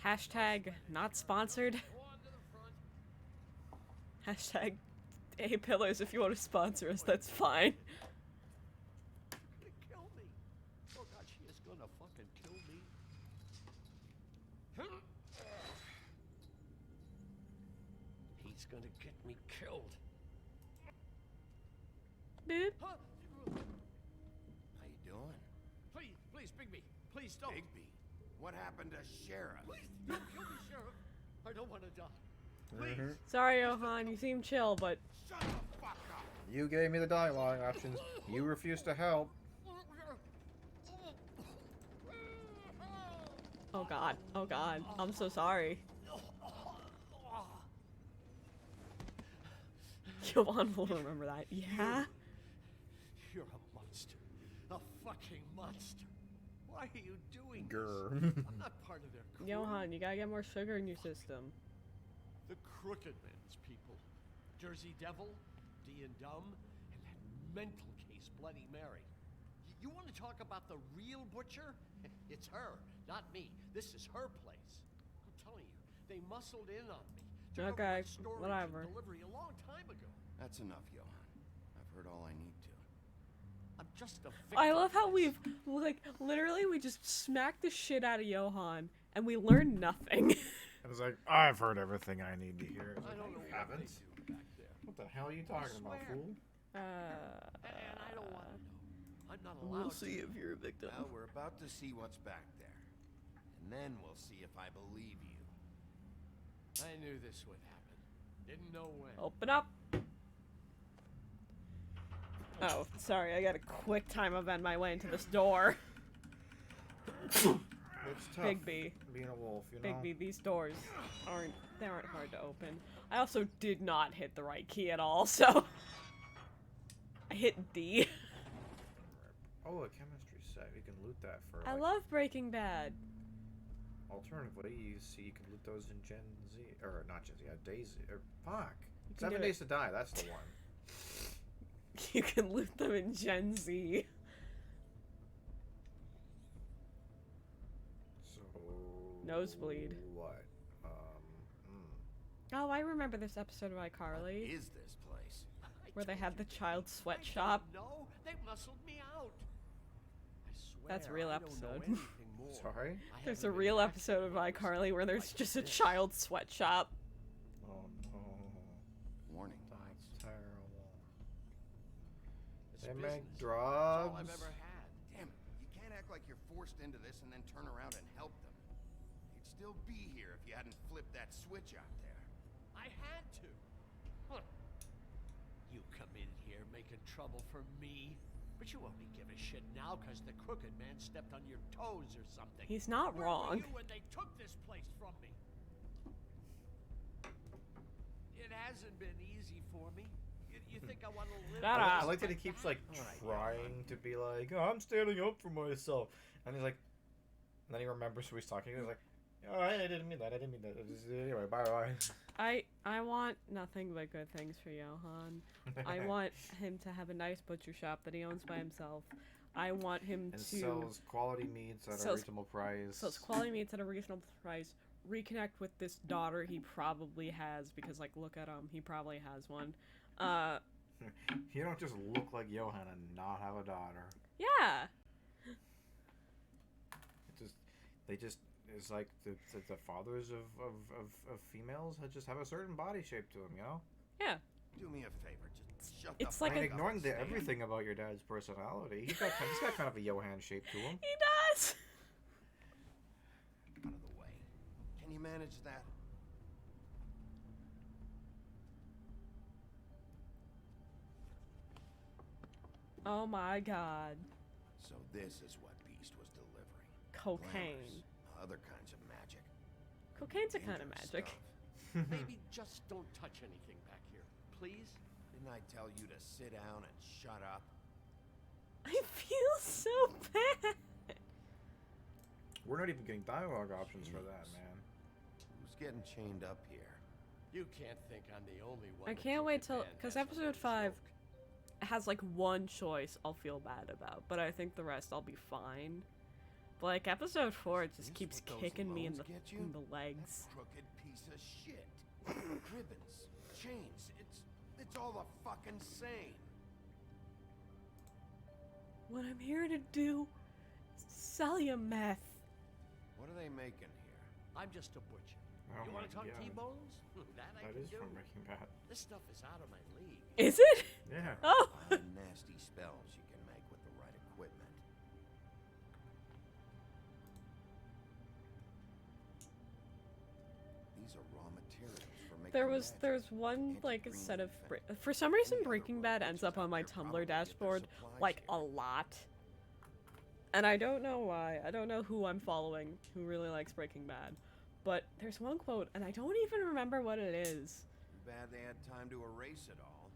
Speaker 1: Hashtag not sponsored.
Speaker 12: Go on to the front.
Speaker 1: Hashtag A pillars if you want to sponsor us, that's fine.
Speaker 12: Gonna kill me. Oh God, she is gonna fucking kill me. He's gonna get me killed.
Speaker 1: Boop.
Speaker 12: Huh?
Speaker 5: How you doing?
Speaker 12: Please, Bigby. Please don't.
Speaker 5: Bigby. What happened to Sheriff?
Speaker 12: Please, don't kill me, Sheriff. I don't want to die.
Speaker 6: Please.
Speaker 1: Sorry, Johan, you seem chill, but
Speaker 6: Shut the fuck up.
Speaker 2: You gave me the dialogue options. You refused to help.
Speaker 1: oh god, I'm so sorry. Johan will remember that. Yeah?
Speaker 12: You're a monster. A fucking monster. Why are you doing
Speaker 2: Grr.
Speaker 12: this? I'm not part of their crew.
Speaker 1: Johan, you gotta get more sugar in your system.
Speaker 12: The Crooked Man's people. Jersey Devil, D and Dumb, and that mental case Bloody Mary. You want to talk about the real butcher? It's her, not me. This is her place. I'm telling you, they muscled in on me. Took over
Speaker 1: Okay,
Speaker 12: my storage
Speaker 1: whatever.
Speaker 12: and delivery a long time ago.
Speaker 5: That's enough, Johan. I've heard all I need to.
Speaker 12: I'm just a victim.
Speaker 1: I love how we've, like, literally we just smacked the shit out of Johan, and we learned nothing.
Speaker 2: I was like, I've heard everything I need to hear.
Speaker 12: I don't know
Speaker 2: You
Speaker 12: what
Speaker 2: haven't.
Speaker 12: they do back there.
Speaker 2: What the hell are you talking about,
Speaker 12: swear.
Speaker 2: fool?
Speaker 12: And I don't want to know. I'm not allowed to.
Speaker 1: if you're a victim.
Speaker 5: Well, we're about to see what's back there. And then we'll see if I believe you.
Speaker 12: I knew this would happen. Didn't know when.
Speaker 1: Open up. Oh, sorry, I gotta quick time event my way into this door.
Speaker 2: It's tough.
Speaker 1: Bigby.
Speaker 2: Being a wolf, you know?
Speaker 1: Bigby, these doors aren't hard to open. I also did not hit the right key at all, so I hit D.
Speaker 2: Oh, a chemistry set. You can loot that for.
Speaker 1: I
Speaker 2: like,
Speaker 1: love Breaking Bad.
Speaker 2: Alternatively, you can loot those in Gen Z, or not Gen Z, Daisy, or fuck.
Speaker 1: You can
Speaker 2: 7
Speaker 1: do
Speaker 2: Days
Speaker 1: it.
Speaker 2: to Die. That's the one.
Speaker 1: You can loot them in Gen Z.
Speaker 2: So.
Speaker 1: Nosebleed.
Speaker 2: What?
Speaker 1: Oh, I remember this episode of iCarly
Speaker 5: Is this place?
Speaker 1: where they had the child sweatshop.
Speaker 12: No, they muscled me out. I swear.
Speaker 1: That's a real
Speaker 12: I don't know
Speaker 1: episode.
Speaker 12: anything more.
Speaker 2: Sorry?
Speaker 12: I
Speaker 1: There's a
Speaker 12: haven't been
Speaker 1: real
Speaker 12: back
Speaker 1: episode of
Speaker 12: there
Speaker 1: iCarly where there's
Speaker 12: since
Speaker 1: just a
Speaker 12: this.
Speaker 1: child sweatshop.
Speaker 2: Oh no.
Speaker 5: Warning.
Speaker 2: That's terrible.
Speaker 12: It's
Speaker 2: They
Speaker 12: business.
Speaker 2: make
Speaker 12: That's
Speaker 2: drugs.
Speaker 12: all I've ever had.
Speaker 5: Damn it. You can't act like you're forced into this and then turn around and help them. You'd still be here if you hadn't flipped that switch out there.
Speaker 12: I had to. Huh. You come in here making trouble for me, but you only give a shit now because the Crooked Man stepped on your toes or something.
Speaker 1: He's not
Speaker 12: Where
Speaker 1: wrong.
Speaker 12: were you when they took this place from me? It hasn't been easy for me. You think I want to live?
Speaker 1: Shut
Speaker 2: I
Speaker 1: up.
Speaker 2: like that he keeps like trying to be like, oh, I'm standing up for myself, and he's like, and then he remembers who he's talking to. He's like, oh, I didn't mean that. I didn't mean that. Anyway, bye bye.
Speaker 1: I want nothing but good things for Johan. I want him to have a nice butcher shop that he owns by himself. I want him
Speaker 2: and
Speaker 1: to
Speaker 2: sells quality meats at a
Speaker 1: sells-
Speaker 2: reasonable price.
Speaker 1: sells quality meats at a reasonable price. Reconnect with this daughter he probably has because, like, look at him. He probably has one.
Speaker 2: You don't just look like Johan and not have a daughter.
Speaker 1: Yeah.
Speaker 2: They just it's like the fathers of females just have a certain body shape to them, you know.
Speaker 1: Yeah.
Speaker 5: Do me a favor, just shut
Speaker 1: It's
Speaker 5: the
Speaker 1: like
Speaker 5: fuck
Speaker 1: a-
Speaker 5: up
Speaker 2: Ignoring
Speaker 5: and stay.
Speaker 2: everything about your dad's personality, he's got kind of a Johan shape to him.
Speaker 1: He does.
Speaker 5: Out of the way. Can you manage that?
Speaker 1: Oh my god.
Speaker 5: So this is what Beast was delivering.
Speaker 1: Cocaine.
Speaker 5: Glamorous, other kinds of magic.
Speaker 1: Cocaine's a kind of
Speaker 5: Dangerous
Speaker 1: magic.
Speaker 5: stuff.
Speaker 12: Maybe just don't touch anything back here, please.
Speaker 5: Didn't I tell you to sit down and shut up?
Speaker 1: I feel so bad.
Speaker 2: We're not even getting dialogue options for that, man.
Speaker 5: Who's getting chained up here?
Speaker 12: You can't think I'm the only one.
Speaker 1: I
Speaker 12: the
Speaker 1: can't wait
Speaker 12: Crooked
Speaker 1: till
Speaker 12: Man
Speaker 1: because
Speaker 12: has
Speaker 1: episode
Speaker 12: under
Speaker 1: 5
Speaker 12: smoke.
Speaker 1: has like one choice I'll feel bad about, but I think the rest I'll be fine. But like episode 4, it just
Speaker 5: This
Speaker 1: keeps
Speaker 5: what those
Speaker 1: kicking me in
Speaker 5: loans
Speaker 1: the
Speaker 5: get you?
Speaker 1: in the legs.
Speaker 5: That crooked piece of shit. Ribbons, chains, it's all the fucking same.
Speaker 1: What I'm here to do is sell you meth.
Speaker 5: What are they making here?
Speaker 12: I'm just a butcher.
Speaker 2: Oh
Speaker 12: You
Speaker 2: my
Speaker 12: want to talk
Speaker 2: God.
Speaker 12: T-bones? That I
Speaker 2: That
Speaker 12: can
Speaker 2: is
Speaker 12: do.
Speaker 2: from Breaking Bad.
Speaker 12: This stuff is out of my league.
Speaker 1: Is it?
Speaker 2: Yeah.
Speaker 1: Oh.
Speaker 5: A lot of nasty spells you can make with the right equipment. These are raw materials for like
Speaker 1: There's
Speaker 5: magic.
Speaker 1: one like
Speaker 5: Green
Speaker 1: set of
Speaker 5: leaf and
Speaker 1: for some reason
Speaker 5: any other
Speaker 1: Breaking Bad
Speaker 5: road
Speaker 1: ends
Speaker 5: witches
Speaker 1: up
Speaker 5: out
Speaker 1: on my
Speaker 5: there
Speaker 1: Tumblr
Speaker 5: probably get their
Speaker 1: dashboard
Speaker 5: supplies
Speaker 1: like
Speaker 5: here.
Speaker 1: a lot. And I don't know why. I don't know who I'm following who really likes Breaking Bad. But there's one quote and I don't even remember what it is.
Speaker 5: Too bad they had time to erase it all.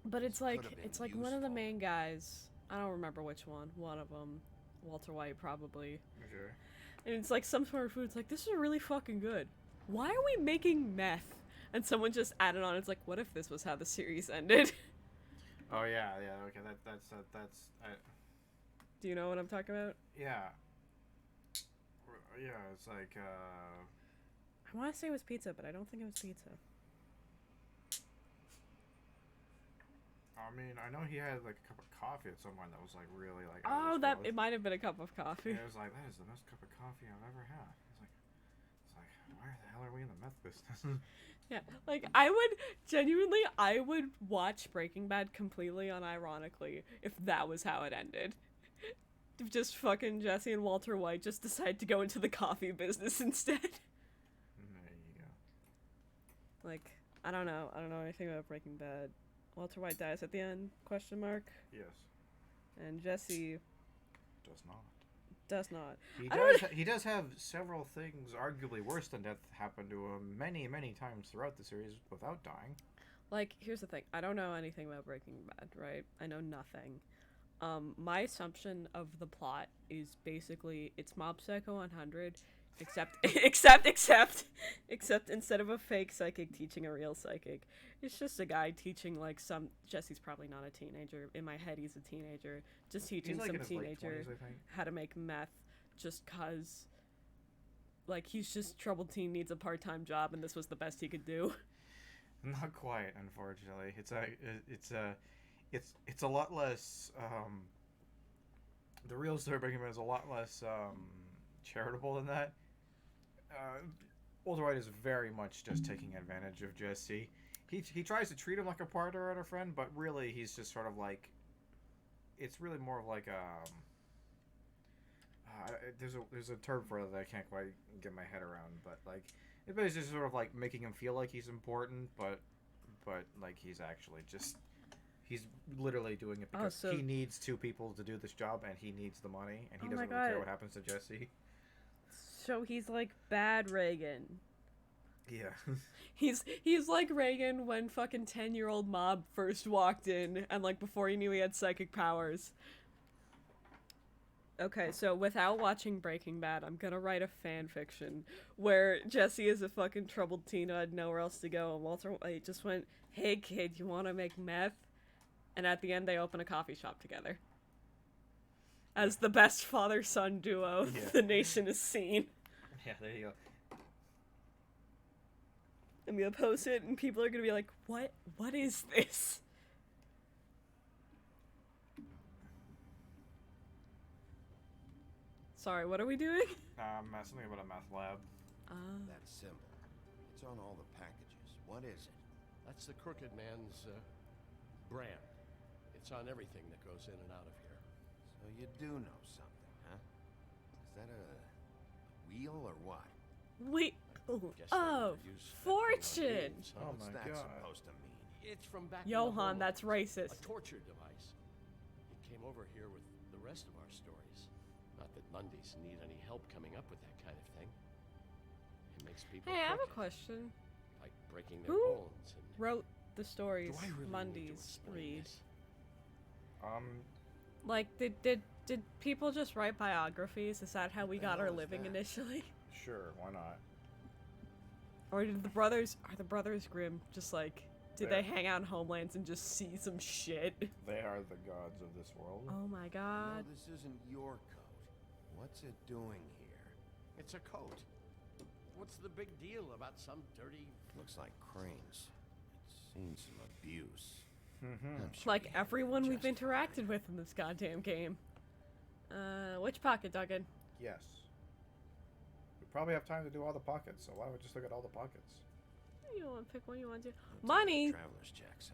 Speaker 1: But it's
Speaker 5: This
Speaker 1: like
Speaker 5: could've been
Speaker 1: it's like one of the
Speaker 5: useful.
Speaker 1: main guys. I don't remember which one. One of them, Walter White probably.
Speaker 2: Okay.
Speaker 1: And it's like some sort of food. It's like, this is really fucking good. Why are we making meth? And someone just added on. It's like, what if this was how the series ended?
Speaker 2: Oh yeah, okay. That's
Speaker 1: Do you know what I'm talking about?
Speaker 2: yeah. Yeah, it's like
Speaker 1: I want to say it was pizza, but I don't think it was pizza.
Speaker 2: I mean, I know he had like a cup of coffee at some point that was like really like.
Speaker 1: Oh, that it might have been a cup of coffee.
Speaker 2: Yeah, it was like, that is the best cup of coffee I've ever had. It's like, why the hell are we in the meth business?
Speaker 1: Yeah, like I would watch Breaking Bad completely unironically if that was how it ended. If just fucking Jesse and Walter White just decide to go into the coffee business instead.
Speaker 2: There you go.
Speaker 1: Like, I don't know anything about Breaking Bad. Walter White dies at the end? Question mark.
Speaker 2: Yes.
Speaker 1: And Jesse
Speaker 2: Does not.
Speaker 1: does not.
Speaker 2: He does have several things arguably worse than death happen to him many times throughout the series without dying.
Speaker 1: Like, here's the thing. I don't know anything about Breaking Bad, right? I know nothing. My assumption of the plot is basically it's Mob Psycho 100, except instead of a fake psychic teaching a real psychic, it's just a guy teaching like some. Jesse's probably not a teenager. In my head, he's a teenager, just teaching
Speaker 2: He's like
Speaker 1: some
Speaker 2: in his late
Speaker 1: teenager
Speaker 2: 20s, I think.
Speaker 1: how to make meth, just cause. Like he's just troubled teen needs a part-time job, and this was the best he could do.
Speaker 2: Not quite, unfortunately. It's a lot less. The real story of Breaking Bad is a lot less charitable than that. Walter White is very much just taking advantage of Jesse. He tries to treat him like a partner and a friend, but really he's just sort of like. It's really more of like there's a term for it that I can't quite get my head around, but like it's basically just sort of like making him feel like he's important, but like he's actually just. He's literally doing it because
Speaker 1: so-
Speaker 2: he needs two people to do this job, and he needs the money, and he
Speaker 1: Oh
Speaker 2: doesn't
Speaker 1: my
Speaker 2: really care
Speaker 1: God.
Speaker 2: what happens to Jesse.
Speaker 1: So he's like bad Reagan.
Speaker 2: Yeah.
Speaker 1: He's like Reagan when fucking 10-year-old Mob first walked in and like before he knew he had psychic powers. Okay, so without watching Breaking Bad, I'm gonna write a fan fiction where Jesse is a fucking troubled teen who had nowhere else to go, and Walter White just went, "Hey kid, you wanna make meth?" And at the end they open a coffee shop together. As the best father-son duo
Speaker 2: Yeah.
Speaker 1: the nation has seen.
Speaker 2: Yeah, there you go.
Speaker 1: I'm gonna post it and people are gonna be like, what is this? Sorry, what are we doing?
Speaker 2: Something about a meth lab.
Speaker 5: That symbol. It's on all the packages. What is it?
Speaker 12: That's the Crooked Man's brand. It's on everything that goes in and out of here.
Speaker 5: So you do know something, huh? Is that a wheel or what?
Speaker 1: Wait,
Speaker 12: Guess they
Speaker 1: oh,
Speaker 12: never use that
Speaker 1: fortune!
Speaker 12: thing on games, huh?
Speaker 2: Oh
Speaker 5: What's
Speaker 2: my
Speaker 5: that
Speaker 2: God.
Speaker 5: supposed to mean?
Speaker 12: It's from back in the
Speaker 1: Johan,
Speaker 12: Homeland.
Speaker 1: that's racist.
Speaker 12: A torture device. It came over here with the rest of our stories. Not that Mondays need any help coming up with that kind of thing. It makes people
Speaker 1: Hey, I have a
Speaker 12: crooked,
Speaker 1: question.
Speaker 12: like breaking their
Speaker 1: Who
Speaker 12: bones and
Speaker 1: wrote the stories
Speaker 12: Do I really need to
Speaker 1: Mondays
Speaker 12: explain
Speaker 1: read?
Speaker 12: this?
Speaker 1: Like, did people just write biographies? Is that how we got our
Speaker 5: hell is
Speaker 1: living
Speaker 5: that?
Speaker 1: initially?
Speaker 2: Sure, why not?
Speaker 1: Or are the brothers Grimm just like, did they hang out in homelands and just see some shit?
Speaker 2: They are the gods of this world.
Speaker 1: Oh my
Speaker 5: No,
Speaker 1: god.
Speaker 5: this isn't your coat. What's it doing here?
Speaker 12: It's a coat. What's the big deal about some dirty...
Speaker 5: Looks like cranes. It's seen some abuse.
Speaker 2: Mm-hmm.
Speaker 5: I'm sure
Speaker 1: Like
Speaker 5: you have
Speaker 1: everyone we've
Speaker 5: justified
Speaker 1: interacted with in this goddamn game. Which pocket, Duggan?
Speaker 2: Yes. We probably have time to do all the pockets, so why don't we just look at all the pockets?
Speaker 1: You want to pick one you want to?
Speaker 5: Looks like
Speaker 1: Money!
Speaker 5: Traveler's checks,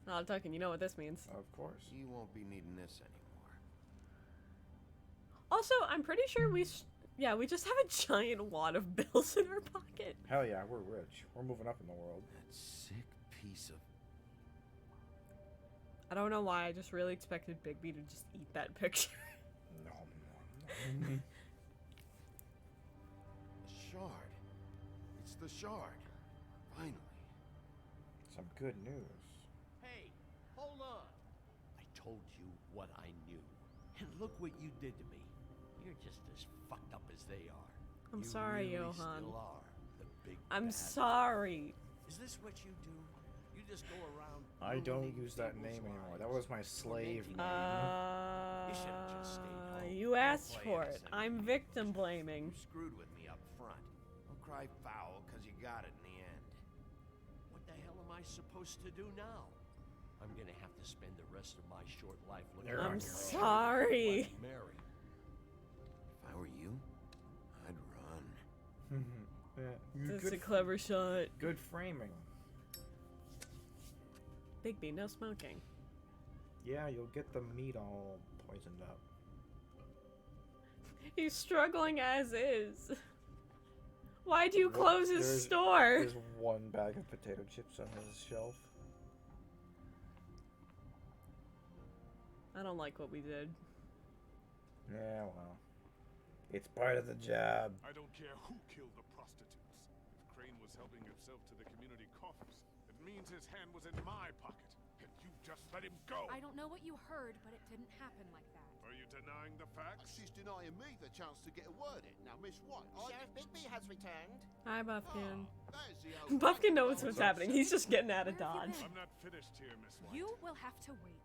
Speaker 5: huh?
Speaker 1: Oh, Duggan, you know what this means.
Speaker 2: Of course.
Speaker 5: You won't be needing this anymore.
Speaker 1: Also, I'm pretty sure Yeah, we just have a giant wad of bills in our pocket.
Speaker 2: Hell yeah, we're rich. We're moving up in the world.
Speaker 5: That sick piece of...
Speaker 1: I don't know why, I just really expected Bigby to just eat that picture.
Speaker 2: No.
Speaker 5: The shard. It's the shard. Finally.
Speaker 2: Some good news.
Speaker 12: Hey, hold on. I told you what I knew. And look what you did to me. You're just as fucked up as they are.
Speaker 1: I'm
Speaker 12: You
Speaker 1: sorry,
Speaker 12: really
Speaker 1: Johan.
Speaker 12: Still are the big
Speaker 1: I'm
Speaker 12: bad
Speaker 1: sorry.
Speaker 12: Is this what you do? You just go around.
Speaker 2: I don't
Speaker 12: ruining
Speaker 2: use that
Speaker 12: people's
Speaker 2: name anymore.
Speaker 12: lives,
Speaker 2: That was my slave
Speaker 12: tormenting
Speaker 2: name.
Speaker 12: You should've just stayed home.
Speaker 1: You asked
Speaker 12: Don't play
Speaker 1: for it.
Speaker 12: innocent.
Speaker 1: I'm victim blaming.
Speaker 5: You screwed with me up front. Don't cry foul, because you got it in the end.
Speaker 12: What the hell am I supposed to do now? I'm gonna have to spend the rest of my short life looking
Speaker 2: I'm
Speaker 12: after my
Speaker 1: sorry.
Speaker 12: Bloody Mary.
Speaker 5: If I were you, I'd run.
Speaker 1: That's a clever shot.
Speaker 2: Good framing.
Speaker 1: Bigby, no smoking.
Speaker 2: Yeah, you'll get the meat all poisoned up.
Speaker 1: He's struggling as is. Why'd you
Speaker 2: What-
Speaker 1: close his
Speaker 2: there's-
Speaker 1: store?
Speaker 2: There's one bag of potato chips on his shelf.
Speaker 1: I don't like what we did.
Speaker 2: Yeah, well. It's part of the job.
Speaker 11: I don't care who killed the prostitutes. If Crane was helping himself to the community coffers, it means his hand was in my pocket, and you just let him go.
Speaker 3: I don't know what you heard, but it didn't happen like that.
Speaker 11: Are you denying the facts?
Speaker 13: She's denying me the chance to get a word in. Now, Miss White,
Speaker 10: Sheriff Bigby has returned.
Speaker 1: Hi, Buffkin.
Speaker 13: there's the old
Speaker 1: Buffkin knows what's happening. He's just getting out of
Speaker 3: Where have you
Speaker 1: Dodge.
Speaker 3: been?
Speaker 11: I'm not finished here, Miss White.
Speaker 3: You will have to wait.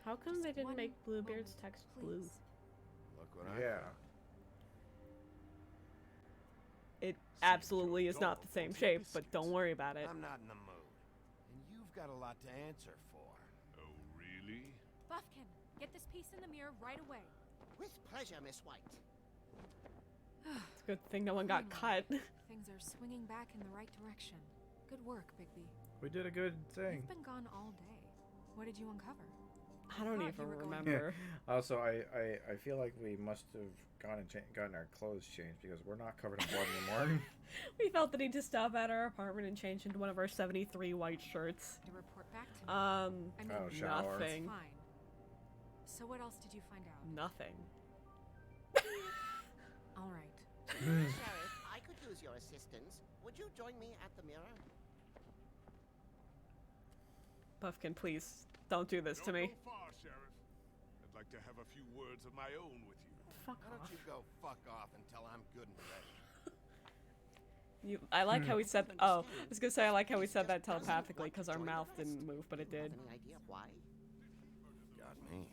Speaker 1: How come they
Speaker 3: Just
Speaker 1: didn't
Speaker 3: one
Speaker 1: make Bluebeard's
Speaker 3: moment,
Speaker 1: text blue?
Speaker 3: please.
Speaker 5: Look what I
Speaker 2: Yeah.
Speaker 1: It absolutely is not the same shape, but don't worry about it.
Speaker 5: I'm not in the mood. And you've got a lot to answer for.
Speaker 11: Oh, really?
Speaker 3: Buffkin, get this piece in the mirror right away.
Speaker 10: With pleasure, Miss White.
Speaker 1: It's a good thing no one got cut.
Speaker 3: Things are swinging back in the right direction. Good work, Bigby.
Speaker 2: We did a good thing.
Speaker 3: You've been gone all day. What did you uncover?
Speaker 1: I don't
Speaker 3: thought
Speaker 1: even
Speaker 3: you were going-
Speaker 1: remember.
Speaker 2: Also, I feel like we must have gone and gotten our clothes changed because we're not covered in blood anymore.
Speaker 1: We felt the need to stop at our apartment and change into one of our 73 white shirts.
Speaker 3: To report back to me.
Speaker 1: I mean,
Speaker 2: Oh, shower.
Speaker 1: nothing.
Speaker 3: Fine. So what else did you find out?
Speaker 1: Nothing.
Speaker 3: All right.
Speaker 10: Sheriff, I could use your assistance. Would you join me at the mirror?
Speaker 1: Buffkin, please, don't do this to
Speaker 11: Don't
Speaker 1: me.
Speaker 11: go far, Sheriff. I'd like to have a few words of my own with you.
Speaker 1: Fuck
Speaker 5: Why
Speaker 1: off.
Speaker 5: don't you go fuck off until I'm good and ready?
Speaker 1: I like how he said. Oh, I was gonna say I like how he said that telepathically because our mouth didn't move, but it did.
Speaker 10: Have any idea why?
Speaker 5: Got me.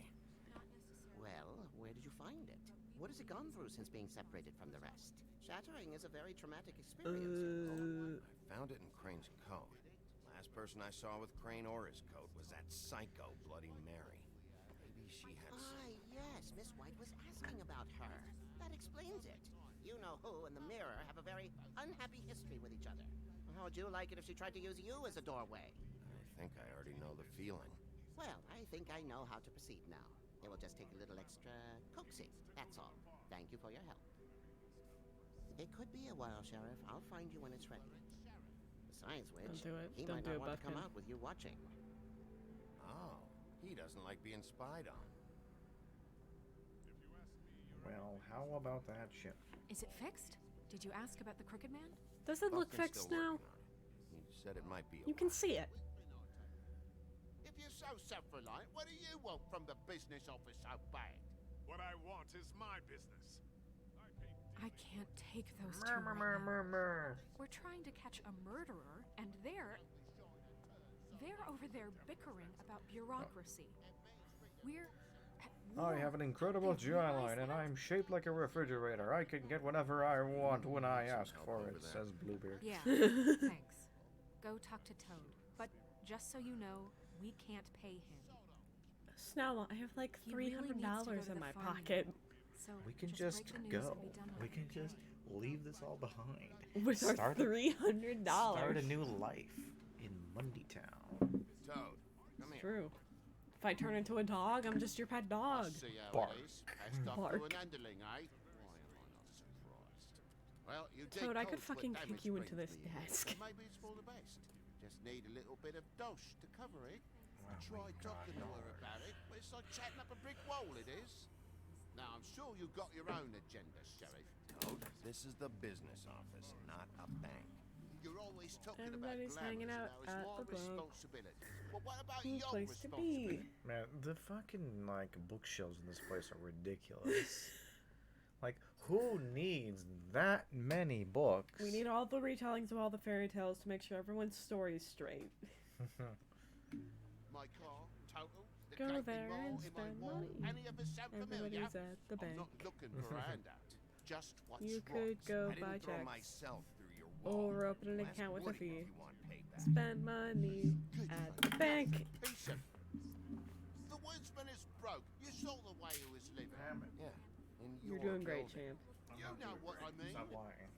Speaker 10: Well, where did you find it? What has it gone through since being separated from the rest? Shattering is a very traumatic experience. you know.
Speaker 5: I found it in Crane's coat. Last person I saw with Crane or his coat was that psycho Bloody Mary. Maybe she had some...
Speaker 10: Ah, yes, Miss White was asking about her. That explains it. You know who and the mirror have a very unhappy history with each other. How would you like it if she tried to use you as a doorway?
Speaker 5: I think I already know the feeling.
Speaker 10: Well, I think I know how to proceed now. It will just take a little extra coaxing, that's all. Thank you for your help. It could be a while, Sheriff. I'll find you when it's ready. Besides which,
Speaker 1: Don't do it.
Speaker 10: he
Speaker 1: Don't
Speaker 10: might
Speaker 1: do
Speaker 10: not
Speaker 1: it,
Speaker 10: want to come
Speaker 1: Buffkin.
Speaker 10: out with you watching.
Speaker 5: Oh, he doesn't like being spied on.
Speaker 2: Well, how about that ship?
Speaker 3: Is it fixed? Did you ask about the Crooked Man?
Speaker 1: Does it look
Speaker 5: Buffkin's
Speaker 1: fixed
Speaker 5: still
Speaker 1: now?
Speaker 5: working on it. He said it might be a
Speaker 1: You can
Speaker 5: while.
Speaker 1: see it.
Speaker 13: If you're so self-reliant, what do you want from the business office so bad?
Speaker 11: What I want is my business.
Speaker 3: I can't take those two right now. We're trying to catch a murderer, and they're over there bickering about bureaucracy. We're at war.
Speaker 2: I have an incredible
Speaker 3: They realize
Speaker 2: jawline, and
Speaker 3: that?
Speaker 2: I'm shaped like a refrigerator. I can get whatever I want when I ask
Speaker 5: help
Speaker 2: for
Speaker 5: over
Speaker 2: it,
Speaker 5: there.
Speaker 2: says Bluebeard.
Speaker 3: Yeah, thanks. Go talk to Toad. But just so you know, we can't pay him.
Speaker 1: Snell, I have like
Speaker 3: He really needs to go
Speaker 1: $300
Speaker 3: to
Speaker 1: in
Speaker 3: the
Speaker 1: my
Speaker 3: farm
Speaker 1: pocket.
Speaker 3: So
Speaker 2: We can
Speaker 3: just
Speaker 2: just
Speaker 3: break the news
Speaker 2: go.
Speaker 3: and be done with
Speaker 2: We
Speaker 3: it,
Speaker 2: can
Speaker 3: okay?
Speaker 2: just leave this all behind.
Speaker 1: With our
Speaker 2: Start
Speaker 1: $300.
Speaker 2: Start a new life in Mundy Town.
Speaker 5: Toad, come here.
Speaker 1: True. If I turn into a dog, I'm just your pet dog.
Speaker 13: See how
Speaker 2: Bark.
Speaker 13: it is. That's stuff
Speaker 1: Bark.
Speaker 13: to an handling, eh? Well, you did
Speaker 1: Toad, I could
Speaker 13: cause what
Speaker 1: fucking
Speaker 13: damage
Speaker 1: kick you into
Speaker 13: brings
Speaker 1: this
Speaker 13: me here,
Speaker 1: desk.
Speaker 13: but maybe it's for the best. Just need a little bit of dosh to cover it. I
Speaker 2: Oh
Speaker 13: tried
Speaker 2: my
Speaker 13: talking to
Speaker 2: God,
Speaker 13: her about it, but it's like chatting up a brick wall, it is. Now, I'm sure you've got your own agenda, Sheriff.
Speaker 5: Toad, this is the business office, not a bank.
Speaker 13: You're always talking
Speaker 1: Everybody's
Speaker 13: about
Speaker 1: hanging
Speaker 13: glamours
Speaker 1: out
Speaker 13: and how
Speaker 1: at
Speaker 13: it's
Speaker 1: the
Speaker 13: my
Speaker 1: bank.
Speaker 13: responsibility. Well, what about
Speaker 1: Cool
Speaker 13: your
Speaker 1: place to
Speaker 13: responsibility?
Speaker 1: be.
Speaker 2: Man, the fucking like bookshelves in this place are ridiculous. Like, who needs that many books?
Speaker 1: We need all the retellings of all the fairy tales to make sure everyone's story's straight.
Speaker 13: My car, total. the
Speaker 1: Go
Speaker 13: gaping
Speaker 1: there
Speaker 13: mole
Speaker 1: and
Speaker 13: in my
Speaker 1: spend
Speaker 13: wall.
Speaker 1: money.
Speaker 13: Any of us sound familiar?
Speaker 1: Everybody's at the
Speaker 13: I'm
Speaker 1: bank.
Speaker 13: not looking for a handout. Just what's
Speaker 1: You
Speaker 13: what.
Speaker 1: could go
Speaker 5: I didn't
Speaker 1: buy
Speaker 5: throw
Speaker 1: checks.
Speaker 5: myself through your wall.
Speaker 1: Or open an
Speaker 5: Ask
Speaker 1: account with a
Speaker 5: Woody
Speaker 1: fee.
Speaker 5: if you want payback.
Speaker 1: Spend money at the bank.
Speaker 13: Decent. The woodsman is broke. You saw the way he was living.
Speaker 2: Damn it.
Speaker 5: Yeah, in
Speaker 1: You're
Speaker 5: your
Speaker 1: doing great,
Speaker 5: building.
Speaker 1: champ.
Speaker 13: You know what I mean.
Speaker 2: Stop lying.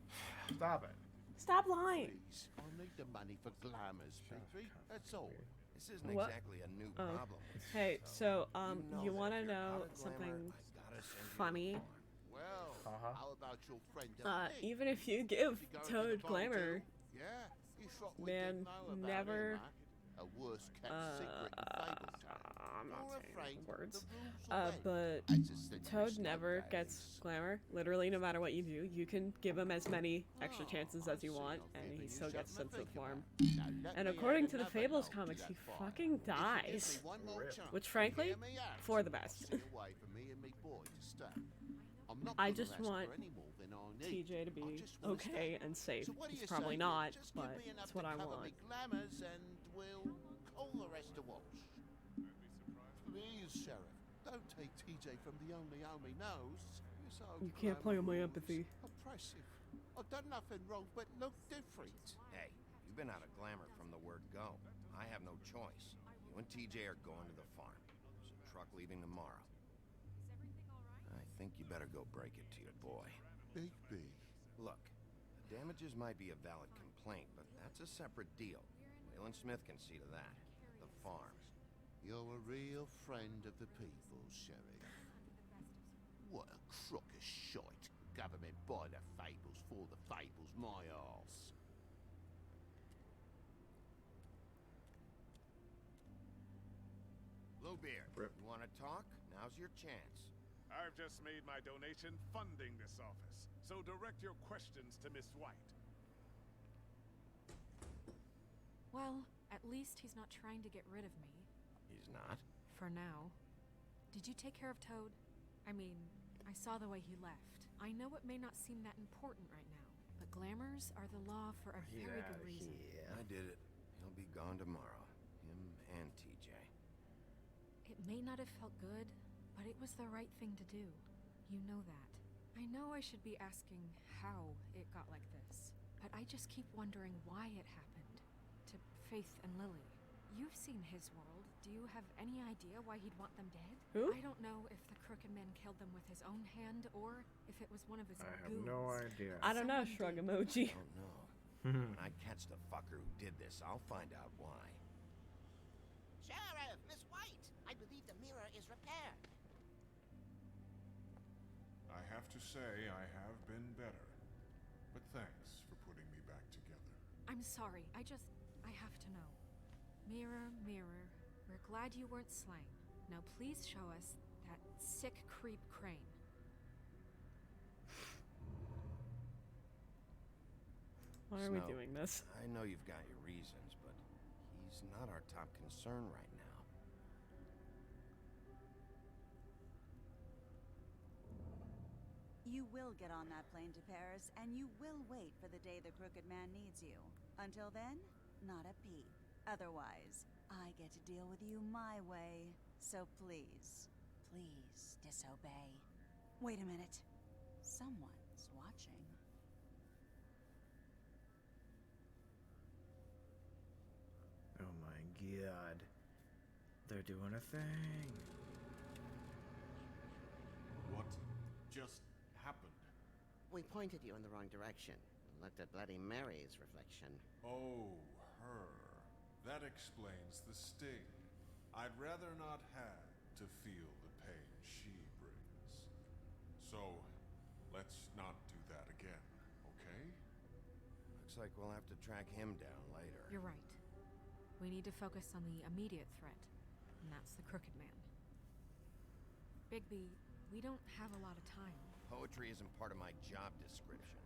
Speaker 2: Stop it.
Speaker 1: Stop lying.
Speaker 13: Please, I need the money for glamours, Petrie. That's all.
Speaker 5: This isn't
Speaker 1: What?
Speaker 5: exactly a new
Speaker 1: Oh.
Speaker 5: problem.
Speaker 1: Hey, so
Speaker 5: know
Speaker 1: you
Speaker 5: that
Speaker 1: want to
Speaker 5: if you're
Speaker 1: know
Speaker 5: out of glamour,
Speaker 1: something
Speaker 5: I gotta send you to the
Speaker 1: funny?
Speaker 5: farm.
Speaker 13: Well, how about your friend Pig?
Speaker 1: Even if you give
Speaker 13: She going to
Speaker 1: Toad
Speaker 13: the farm
Speaker 1: glamour,
Speaker 13: too? Yeah, you thought we
Speaker 1: man,
Speaker 13: didn't know about
Speaker 1: never.
Speaker 13: him, huh? A worse kept secret in Fabletown.
Speaker 1: I'm not
Speaker 13: You're
Speaker 1: saying
Speaker 13: afraid
Speaker 1: those words.
Speaker 13: the rules will bend.
Speaker 1: But
Speaker 13: That's a slippery
Speaker 1: Toad
Speaker 13: slope,
Speaker 1: never
Speaker 13: that
Speaker 1: gets
Speaker 13: is.
Speaker 1: glamour. Literally, no matter what you do, you can give him as many extra
Speaker 13: Oh,
Speaker 1: chances
Speaker 13: I
Speaker 1: as you
Speaker 13: see.
Speaker 1: want,
Speaker 13: I've
Speaker 1: and
Speaker 13: given
Speaker 1: he
Speaker 13: you
Speaker 1: still gets
Speaker 13: something
Speaker 1: sent
Speaker 13: to
Speaker 1: to the
Speaker 13: think
Speaker 1: farm.
Speaker 13: about. Now, let
Speaker 1: And
Speaker 13: me
Speaker 1: according
Speaker 13: add
Speaker 1: to the
Speaker 13: another
Speaker 1: Fables
Speaker 13: note to
Speaker 1: comics,
Speaker 13: that
Speaker 1: he
Speaker 13: file.
Speaker 1: fucking
Speaker 13: If you give
Speaker 1: dies.
Speaker 13: me one more chance
Speaker 1: Which,
Speaker 13: to
Speaker 1: frankly,
Speaker 13: hear me out,
Speaker 1: for the
Speaker 13: I'll
Speaker 1: best.
Speaker 13: see a way for me and me boy to stay. I'm not
Speaker 1: I
Speaker 13: gonna
Speaker 1: just
Speaker 13: ask
Speaker 1: want
Speaker 13: for any more than I need.
Speaker 1: TJ to
Speaker 13: I
Speaker 1: be
Speaker 13: just wanna
Speaker 1: okay
Speaker 13: stay.
Speaker 1: and safe.
Speaker 13: So what do
Speaker 1: He's
Speaker 13: you
Speaker 1: probably
Speaker 13: say?
Speaker 1: not,
Speaker 13: Just give
Speaker 1: but
Speaker 13: me enough
Speaker 1: that's what
Speaker 13: to
Speaker 1: I
Speaker 13: cover
Speaker 1: want.
Speaker 13: me glamours and we'll call the rest a wash. Please, Sheriff, don't take TJ from the only home he knows. You're so
Speaker 1: You can't play on my
Speaker 13: glamorous,
Speaker 1: empathy.
Speaker 13: Oppressive. I've done nothing wrong but look different.
Speaker 5: Hey, you've been out of glamour from the word go. I have no choice. You and TJ are going to the farm. There's a truck leaving tomorrow. I think you better go break it to your boy.
Speaker 13: Bigby.
Speaker 5: Look, the damages might be a valid complaint, but that's a separate deal. Waylon Smith can see to that. The farm.
Speaker 13: You're a real friend of the people, Sheriff. What a crock of shite. Government by the fables, for the fables, my arse.
Speaker 5: Bluebeard, you want to talk? Now's your chance.
Speaker 9: I've just made my donation funding this office, so direct your questions to Miss White.
Speaker 3: Well, at least he's not trying to get rid of me.
Speaker 5: He's not?
Speaker 3: For now. Did you take care of Toad? I mean, I saw the way he left. I know it may not seem that important right now, but glamours are the law for a very good reason.
Speaker 5: I did it. He'll be gone tomorrow. Him and TJ.
Speaker 3: It may not have felt good, but it was the right thing to do. You know that. I know I should be asking how it got like this, but I just keep wondering why it happened. To Faith and Lily. You've seen his world. Do you have any idea why he'd want them dead?
Speaker 1: Who?
Speaker 3: I don't know if the Crooked Man killed them with his own hand or if it was one of his
Speaker 2: I
Speaker 3: own
Speaker 2: have
Speaker 3: goons.
Speaker 2: no idea.
Speaker 1: I don't know, shrug emoji.
Speaker 5: I don't know. When I catch the fucker who did this, I'll find out why.
Speaker 10: Sheriff, Miss White, I believe the mirror is repaired.
Speaker 9: I have to say I have been better. But thanks for putting me back together.
Speaker 3: I'm sorry. I have to know. Mirror, mirror, we're glad you weren't slain. Now please show us that sick creep Crane.
Speaker 1: Why are we
Speaker 5: Snow,
Speaker 1: doing this?
Speaker 5: I know you've got your reasons, but he's not our top concern right now.
Speaker 14: You will get on that plane to Paris, and you will wait for the day the Crooked Man needs you. Until then, not a peep. Otherwise, I get to deal with you my way. So please, please disobey. Wait a minute. Someone's watching.
Speaker 2: Oh my god. They're doing a thing.
Speaker 9: What just happened?
Speaker 10: We pointed you in the wrong direction. Looked at Bloody Mary's reflection.
Speaker 9: Oh, her. That explains the sting. I'd rather not have to feel the pain she brings. So, let's not do that again,
Speaker 5: Looks like we'll have to track him down later.
Speaker 3: You're right. We need to focus on the immediate threat, and that's the Crooked Man. Bigby, we don't have a lot of time.
Speaker 5: Poetry isn't part of my job description.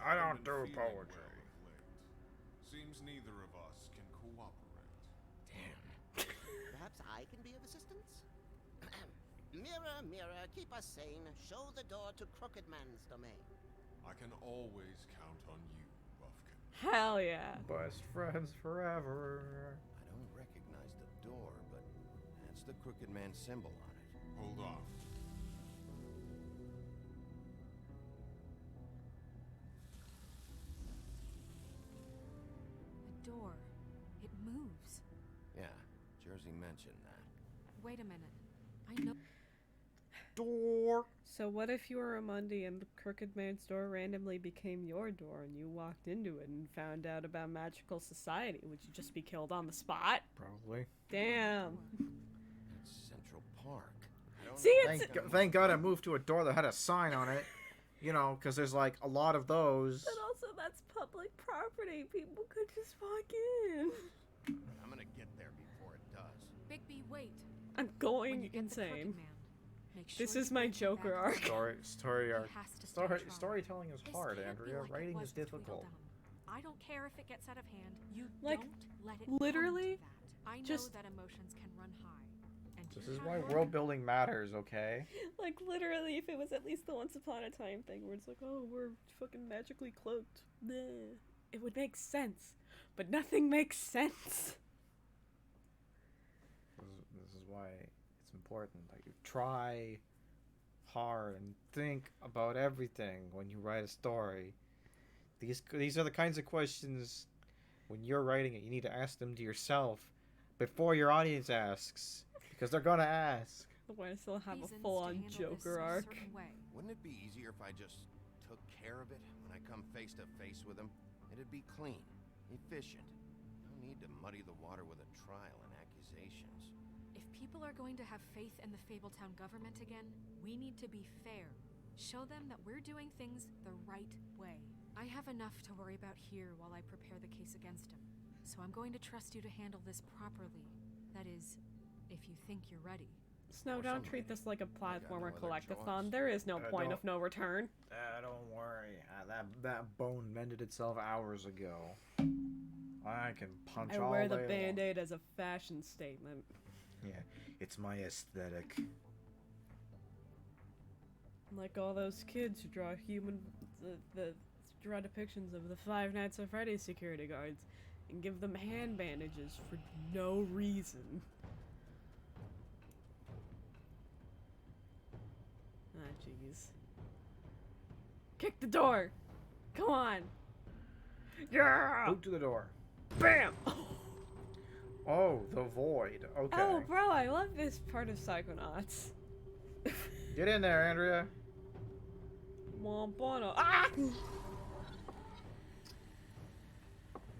Speaker 2: I don't do poetry.
Speaker 9: Seems neither of us can cooperate.
Speaker 5: Damn.
Speaker 10: Perhaps I can be of assistance? Mirror, mirror, keep us sane. Show the door to Crooked Man's domain.
Speaker 9: I can always count on you, Buffkin.
Speaker 1: Hell yeah.
Speaker 2: Best friends forever.
Speaker 5: I don't recognize the door, but that's the Crooked Man symbol on it.
Speaker 9: Hold off.
Speaker 3: The door. It moves.
Speaker 5: Yeah, Jersey mentioned that.
Speaker 3: Wait a minute. I know.
Speaker 2: Door.
Speaker 1: So what if you were Ramundi and the Crooked Man's door randomly became your door and you walked into it and found out about magical society? Would you just be killed on the spot?
Speaker 2: Probably.
Speaker 1: Damn.
Speaker 5: It's Central Park. I don't
Speaker 1: See,
Speaker 5: know.
Speaker 1: it's...
Speaker 2: Thank God I moved to a door that had a sign on it. You know, because there's like a lot of those.
Speaker 1: But also that's public property. People could just walk in.
Speaker 5: I'm gonna get there before it does.
Speaker 3: Bigby, wait.
Speaker 1: I'm
Speaker 3: When
Speaker 1: going
Speaker 3: you get the Crooked
Speaker 1: insane.
Speaker 3: Man, make sure
Speaker 1: This
Speaker 3: you
Speaker 1: is my
Speaker 3: bring him
Speaker 1: Joker
Speaker 3: back
Speaker 1: arc.
Speaker 2: Story arc.
Speaker 3: He has to stand trial.
Speaker 2: Storytelling is
Speaker 3: This
Speaker 2: hard,
Speaker 3: can't be
Speaker 2: Andrea.
Speaker 3: like it
Speaker 2: Writing
Speaker 3: was
Speaker 2: is
Speaker 3: with
Speaker 2: difficult.
Speaker 3: Tweedledum. I don't care if it gets out of hand. You
Speaker 1: Like,
Speaker 3: don't let it
Speaker 1: literally,
Speaker 3: come to that. I know
Speaker 1: just-
Speaker 3: that emotions can run high. And
Speaker 2: This
Speaker 3: you
Speaker 2: is
Speaker 3: have
Speaker 2: why
Speaker 3: your-
Speaker 2: world building matters, okay?
Speaker 1: Like, literally, if it was at least the Once Upon a Time thing where it's like, oh, we're fucking magically cloaked. Bleh. It would make sense. But nothing makes sense.
Speaker 2: This is why it's important that you try hard and think about everything when you write a story. These are the kinds of questions when you're writing it you need to ask them to yourself before your audience asks, because they're gonna ask.
Speaker 1: Why I still have a
Speaker 3: Reasons to
Speaker 1: full-on
Speaker 3: handle this
Speaker 1: Joker
Speaker 3: a
Speaker 1: arc.
Speaker 3: certain way.
Speaker 5: Wouldn't it be easier if I just took care of it when I come face to face with him? It'd be clean, efficient. No need to muddy the water with a trial and accusations.
Speaker 3: If people are going to have faith in the Fabletown government again, we need to be fair. Show them that we're doing things the right way. I have enough to worry about here while I prepare the case against him. So I'm going to trust you to handle this properly. That is, if you think you're ready.
Speaker 1: Snow,
Speaker 5: Or
Speaker 1: don't
Speaker 5: some
Speaker 1: treat
Speaker 5: lady.
Speaker 1: this like a
Speaker 5: got
Speaker 1: platformer
Speaker 5: no other
Speaker 1: collectathon.
Speaker 5: choice.
Speaker 1: There is no point
Speaker 2: don't-
Speaker 1: of no return.
Speaker 2: Don't worry. That bone mended itself hours ago. I can punch
Speaker 1: I
Speaker 2: all
Speaker 1: wear the
Speaker 2: day long.
Speaker 1: Band-Aid as a fashion statement.
Speaker 2: Yeah, it's my aesthetic.
Speaker 1: Like all those kids who draw draw depictions of the Five Nights at Freddy's security guards and give them hand bandages for no reason. Ah, jeez. Kick the door! Come on! Yeah!
Speaker 2: Boot to the door.
Speaker 1: Bam!
Speaker 2: Oh, the void. Okay.
Speaker 1: Oh, bro, I love this part of Psychonauts.
Speaker 2: Get in there, Andrea.
Speaker 1: Wombono. Ah!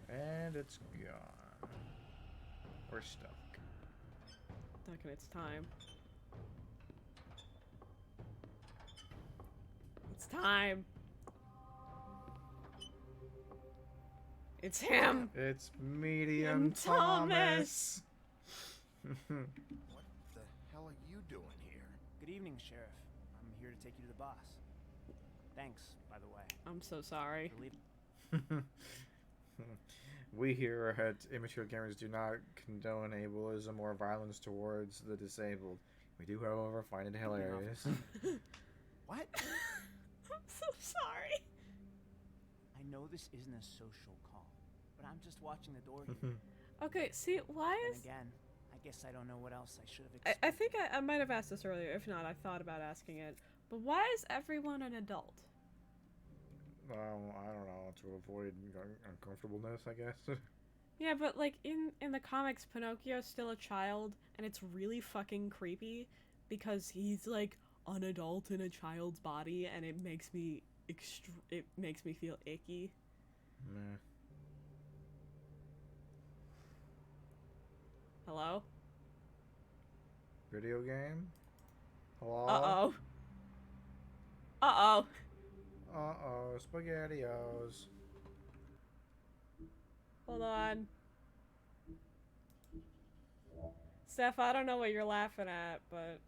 Speaker 2: And it's gone. We're stuck.
Speaker 1: Stuck in its time. It's time. It's him.
Speaker 2: It's Medium
Speaker 1: And Thomas.
Speaker 5: What the hell are you doing here?
Speaker 15: Good evening, Sheriff. I'm here to take you to the boss. Thanks, by the way.
Speaker 1: I'm so sorry.
Speaker 15: For leaving.
Speaker 2: We here at Immature Gamers do not condone ableism or violence towards the disabled. We do, however, find it hilarious.
Speaker 15: What?
Speaker 1: I'm so sorry.
Speaker 15: I know this isn't a social call, but I'm just watching the door here.
Speaker 1: Okay, see, why
Speaker 15: And
Speaker 1: is...
Speaker 15: again, I guess I don't know what else I should have
Speaker 1: I
Speaker 15: expected.
Speaker 1: think I might have asked this earlier. If not, I thought about asking it. But why is everyone an adult?
Speaker 2: I don't know, to avoid uncomfortableness, I guess.
Speaker 1: Yeah, but like in the comics, Pinocchio's still a child, and it's really fucking creepy because he's like an adult in a child's body, and it makes me feel icky.
Speaker 2: Meh.
Speaker 1: Hello?
Speaker 2: Video game? Hello?
Speaker 1: Uh-oh. Uh-oh.
Speaker 2: Uh-oh, SpaghettiOs.
Speaker 1: Hold on. Steph, I don't know what you're laughing at, but...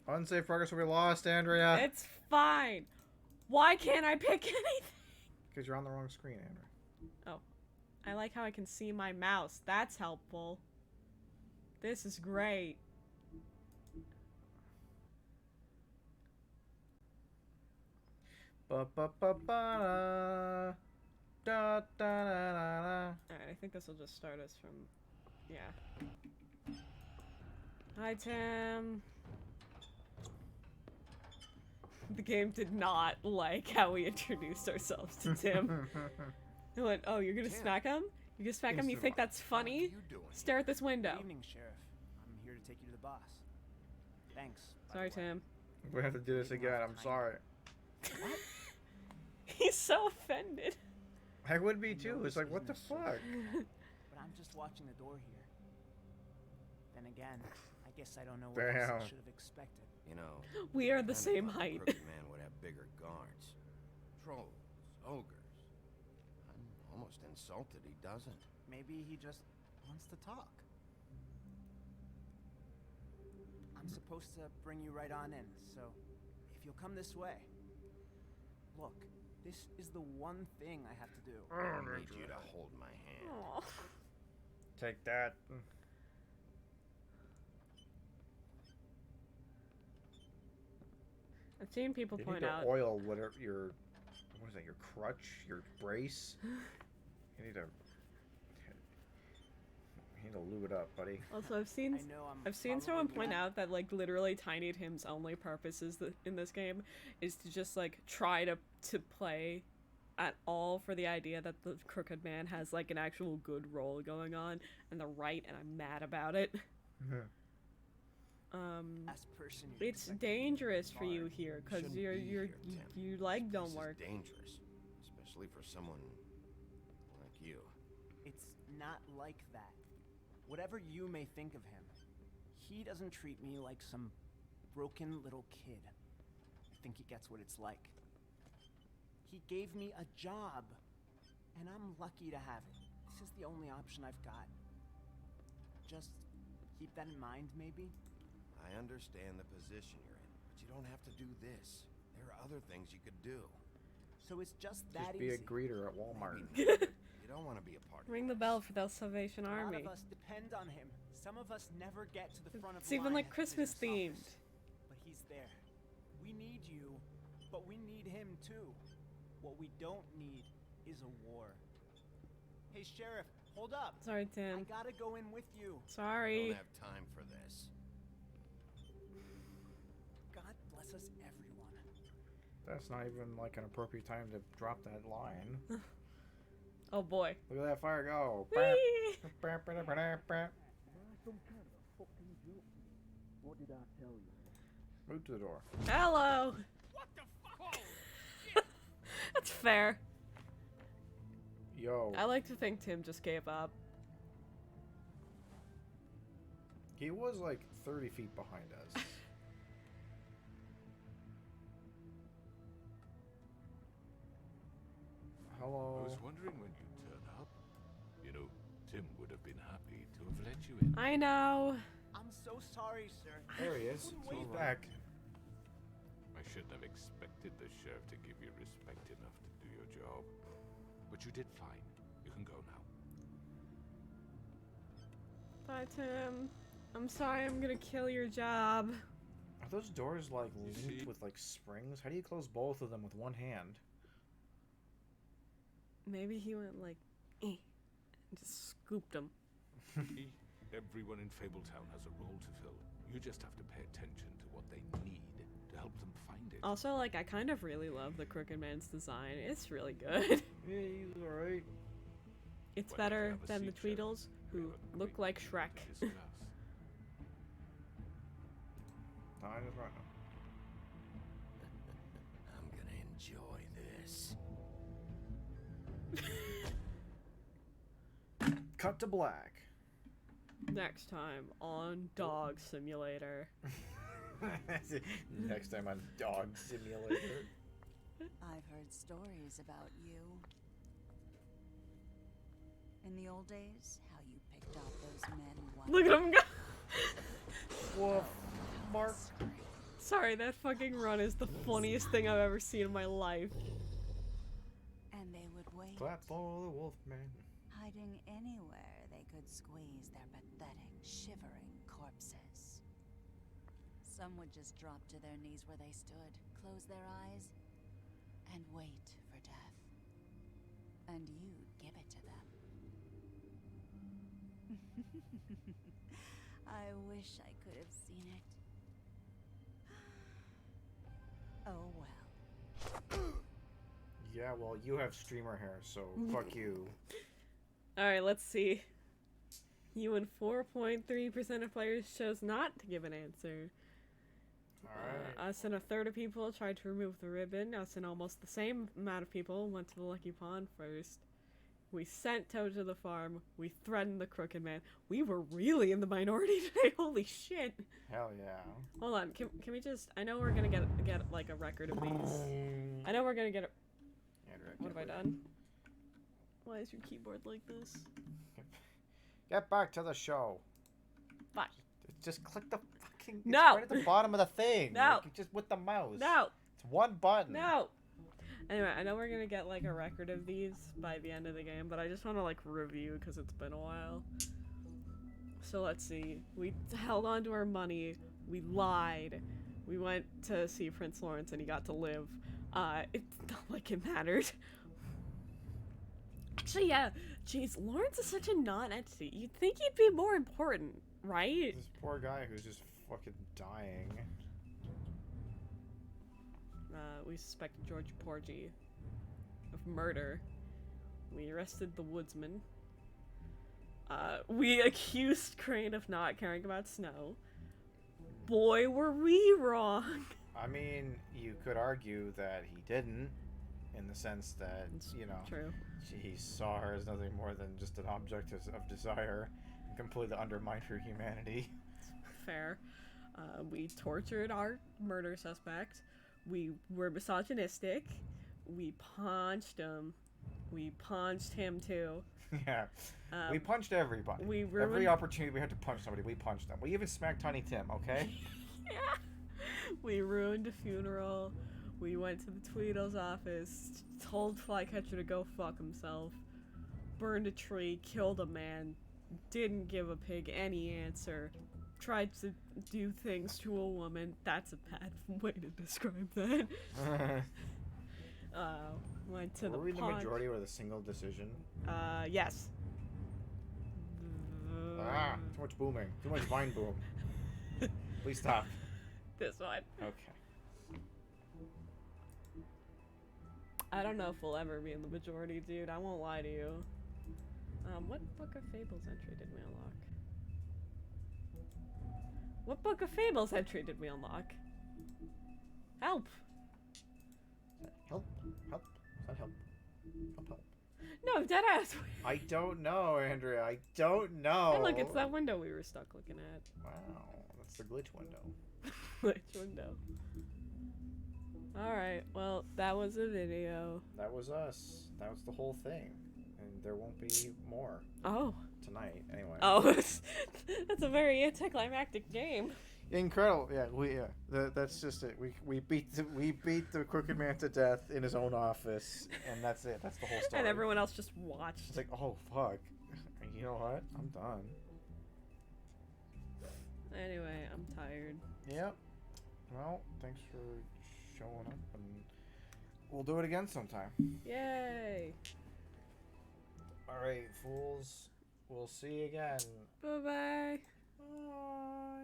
Speaker 2: Unsafe progress will be lost, Andrea.
Speaker 1: It's fine. Why can't I pick anything?
Speaker 2: Because you're on the wrong screen, Andrea.
Speaker 1: Oh. I like how I can see my mouse. That's helpful. This is great.
Speaker 2: Ba-ba-ba-ba-da. Da, da, da, da, da.
Speaker 1: Alright, I think this will just start us from... Yeah. Hi, Tim. The game did not like how we introduced ourselves to Tim. It went, oh, you're gonna smack him? You're gonna smack him? You think that's funny? Stare at this window.
Speaker 15: Good evening, Sheriff. I'm here to take you to the boss. Thanks.
Speaker 1: Sorry, Tim.
Speaker 2: We have to do this again. I'm sorry.
Speaker 15: What?
Speaker 1: He's so offended.
Speaker 2: I would be too. It's like, what the fuck?
Speaker 15: But I'm just watching the door here. Then again, I guess I don't know what else I
Speaker 2: Damn.
Speaker 15: should have expected.
Speaker 5: You know,
Speaker 1: We are the
Speaker 5: kind of
Speaker 1: same
Speaker 5: thought
Speaker 1: height.
Speaker 5: Crooked Man would have bigger guards. Trolls, ogres. I'm almost insulted he doesn't.
Speaker 15: Maybe he just wants to talk. I'm supposed to bring you right on in, so if you'll come this way. Look, this is the one thing I have to do.
Speaker 5: I need you to hold my hand.
Speaker 1: Aw.
Speaker 2: Take that.
Speaker 1: I've seen people
Speaker 2: You
Speaker 1: point
Speaker 2: need to
Speaker 1: out.
Speaker 2: oil whatever your, what is that? Your crutch, your brace. You need to. You need to lube it up, buddy.
Speaker 1: Also, I've seen someone point out that like literally Tiny Tim's only purpose is in this game is to just like try to play at all for the idea that the Crooked Man has like an actual good role going on and the right, and I'm mad about it.
Speaker 15: As person, you'd
Speaker 1: It's
Speaker 15: expect
Speaker 1: dangerous for you here because
Speaker 5: Shouldn't
Speaker 1: your
Speaker 5: be
Speaker 1: your
Speaker 5: here, Tim.
Speaker 1: your leg
Speaker 5: This
Speaker 1: don't
Speaker 5: is
Speaker 1: work.
Speaker 5: dangerous, especially for someone like you.
Speaker 15: It's not like that. Whatever you may think of him, he doesn't treat me like some broken little kid. I think he gets what it's like. He gave me a job, and I'm lucky to have it. This is the only option I've got. Just keep that in mind, maybe?
Speaker 5: I understand the position you're in, but you don't have to do this. There are other things you could do.
Speaker 15: So it's just that
Speaker 2: Just be a
Speaker 15: easy.
Speaker 2: greeter at Walmart.
Speaker 5: You don't want to be a part of
Speaker 1: Ring the bell for the Salvation
Speaker 15: A
Speaker 1: Army.
Speaker 15: lot of us depend on him. Some of us never get to the front of
Speaker 1: It's even
Speaker 15: line
Speaker 1: like
Speaker 15: at the
Speaker 1: Christmas
Speaker 15: visitor's
Speaker 1: themed.
Speaker 15: office. But he's there. We need you, but we need him too. What we don't need is a war. Hey, Sheriff, hold up.
Speaker 1: Sorry, Tim.
Speaker 15: I gotta go in with you.
Speaker 5: I
Speaker 1: Sorry.
Speaker 5: don't have time for this.
Speaker 15: God bless us, everyone.
Speaker 2: That's not even like an appropriate time to drop that line.
Speaker 1: Oh boy.
Speaker 2: Look at that fire go.
Speaker 1: Whee!
Speaker 6: What did I tell you?
Speaker 2: Move to the door.
Speaker 1: Hello. That's fair.
Speaker 2: Yo.
Speaker 1: I like to think Tim just gave up.
Speaker 2: He was like 30 feet behind us. Hello.
Speaker 11: I was wondering when you'd turn up. You know, Tim would have been happy to have let you in.
Speaker 1: I know.
Speaker 15: I'm so sorry, sir.
Speaker 2: There he is.
Speaker 15: Wouldn't
Speaker 2: He's
Speaker 15: wait.
Speaker 2: back.
Speaker 11: I shouldn't have expected the sheriff to give you respect enough to do your job. But you did fine. You can go now.
Speaker 1: Bye, Tim. I'm sorry I'm gonna kill your job.
Speaker 2: Are those doors like
Speaker 11: You
Speaker 2: linked
Speaker 11: see?
Speaker 2: with like springs? How do you close both of them with one hand?
Speaker 1: Maybe he went like, and just scooped him.
Speaker 11: Everyone in Fabletown has a role to fill. You just have to pay attention to what they need to help them find it.
Speaker 1: Also, like, I kind of really love the Crooked Man's design. It's really good.
Speaker 2: Yeah, he's alright.
Speaker 1: It's
Speaker 11: Why don't you
Speaker 1: better
Speaker 11: have a
Speaker 1: than the
Speaker 11: seat, Sheriff?
Speaker 1: Tweedles,
Speaker 11: We
Speaker 1: who
Speaker 11: have a
Speaker 1: look
Speaker 11: great
Speaker 1: like
Speaker 11: deal
Speaker 1: Shrek.
Speaker 11: to discuss.
Speaker 2: Time is running.
Speaker 5: I'm gonna enjoy this.
Speaker 2: Cut to black.
Speaker 1: Next time on Dog Simulator.
Speaker 2: Next time on Dog Simulator.
Speaker 14: I've heard stories about you. In the old days, how you picked off those men one
Speaker 1: Look at him go.
Speaker 2: Woof. Mark.
Speaker 1: Sorry, that fucking run is the funniest thing I've ever seen in my life.
Speaker 14: and they would wait,
Speaker 2: Clap for the Wolfman.
Speaker 14: hiding anywhere they could squeeze their pathetic, shivering corpses. Some would just drop to their knees where they stood, close their eyes, and wait for death. And you'd give it to them. I wish I could have seen it. Oh well.
Speaker 2: Yeah, well, you have streamer hair, so fuck you.
Speaker 1: Alright, let's see. You and 4.3% of players chose not to give an answer.
Speaker 2: Alright.
Speaker 1: Us and a third of people tried to remove the ribbon. Us and almost the same amount of people went to the Lucky Pond first. We sent Toad to the farm. We threatened the Crooked Man. We were really in the minority today. Holy shit.
Speaker 2: Hell yeah.
Speaker 1: Hold on. Can we just... I know we're gonna get like a record of these. I know we're gonna get a... What have I done? Why is your keyboard like this?
Speaker 2: Get back to the show.
Speaker 1: Fuck.
Speaker 2: Just click the fucking... It's
Speaker 1: No.
Speaker 2: right at the bottom of the thing.
Speaker 1: No.
Speaker 2: Like, just with the mouse.
Speaker 1: No.
Speaker 2: It's one button.
Speaker 1: No. Anyway, I know we're gonna get like a record of these by the end of the game, but I just want to like review because it's been a while. So let's see. We held on to our money. We lied. We went to see Prince Lawrence and he got to live. It's not like it mattered. Actually, yeah. Jeez, Lawrence is such a non-entity. You'd think he'd be more important, right?
Speaker 2: This poor guy who's just fucking dying.
Speaker 1: We suspected George Porgy of murder. We arrested the woodsman. We accused Crane of not caring about Snow. Boy, were we wrong!
Speaker 2: I mean, you could argue that he didn't, in the sense that, you know,
Speaker 1: True.
Speaker 2: He saw her as nothing more than just an object of desire and completely undermined her humanity.
Speaker 1: Fair. We tortured our murder suspect. We were misogynistic. We punched him. We punched him too.
Speaker 2: Yeah. We punched everybody.
Speaker 1: We
Speaker 2: Every
Speaker 1: ruined...
Speaker 2: opportunity we had to punch somebody, we punched them. We even smacked Tiny Tim, okay?
Speaker 1: Yeah. We ruined a funeral. We went to the Tweedle's office, told Flycatcher to go fuck himself, burned a tree, killed a man, didn't give a pig any answer, tried to do things to a woman. That's a bad way to describe that. Went to
Speaker 2: Were
Speaker 1: the
Speaker 2: we the
Speaker 1: pond.
Speaker 2: majority with a single decision?
Speaker 1: Yes.
Speaker 2: Ah, too much booming. Too much vine boom. Please stop.
Speaker 1: This one.
Speaker 2: Okay.
Speaker 1: I don't know if we'll ever be in the majority, dude. I won't lie to you. What Book of Fables entry did we unlock? What Book of Fables entry did we unlock? Help!
Speaker 2: Help. Help. Not help. Help, help.
Speaker 1: No, deadass!
Speaker 2: I don't know, Andrea. I don't know.
Speaker 1: Hey, look, it's that window we were stuck looking at.
Speaker 2: Wow, that's the glitch window.
Speaker 1: Glitch window. Alright, well, that was a video.
Speaker 2: That was us. That was the whole thing. And there won't be more.
Speaker 1: Oh.
Speaker 2: Tonight, anyway.
Speaker 1: Oh, that's a very anticlimactic game.
Speaker 2: Incredible. Yeah, that's just it. We beat the Crooked Man to death in his own office, and that's it. That's the whole story.
Speaker 1: And everyone else just watched.
Speaker 2: It's like, oh fuck. You know what? I'm done.
Speaker 1: Anyway, I'm tired.
Speaker 2: Yep. Well, thanks for showing up, and we'll do it again sometime.
Speaker 1: Yay!
Speaker 2: All right, fools. We'll see you again.
Speaker 1: Bye-bye.
Speaker 2: Bye.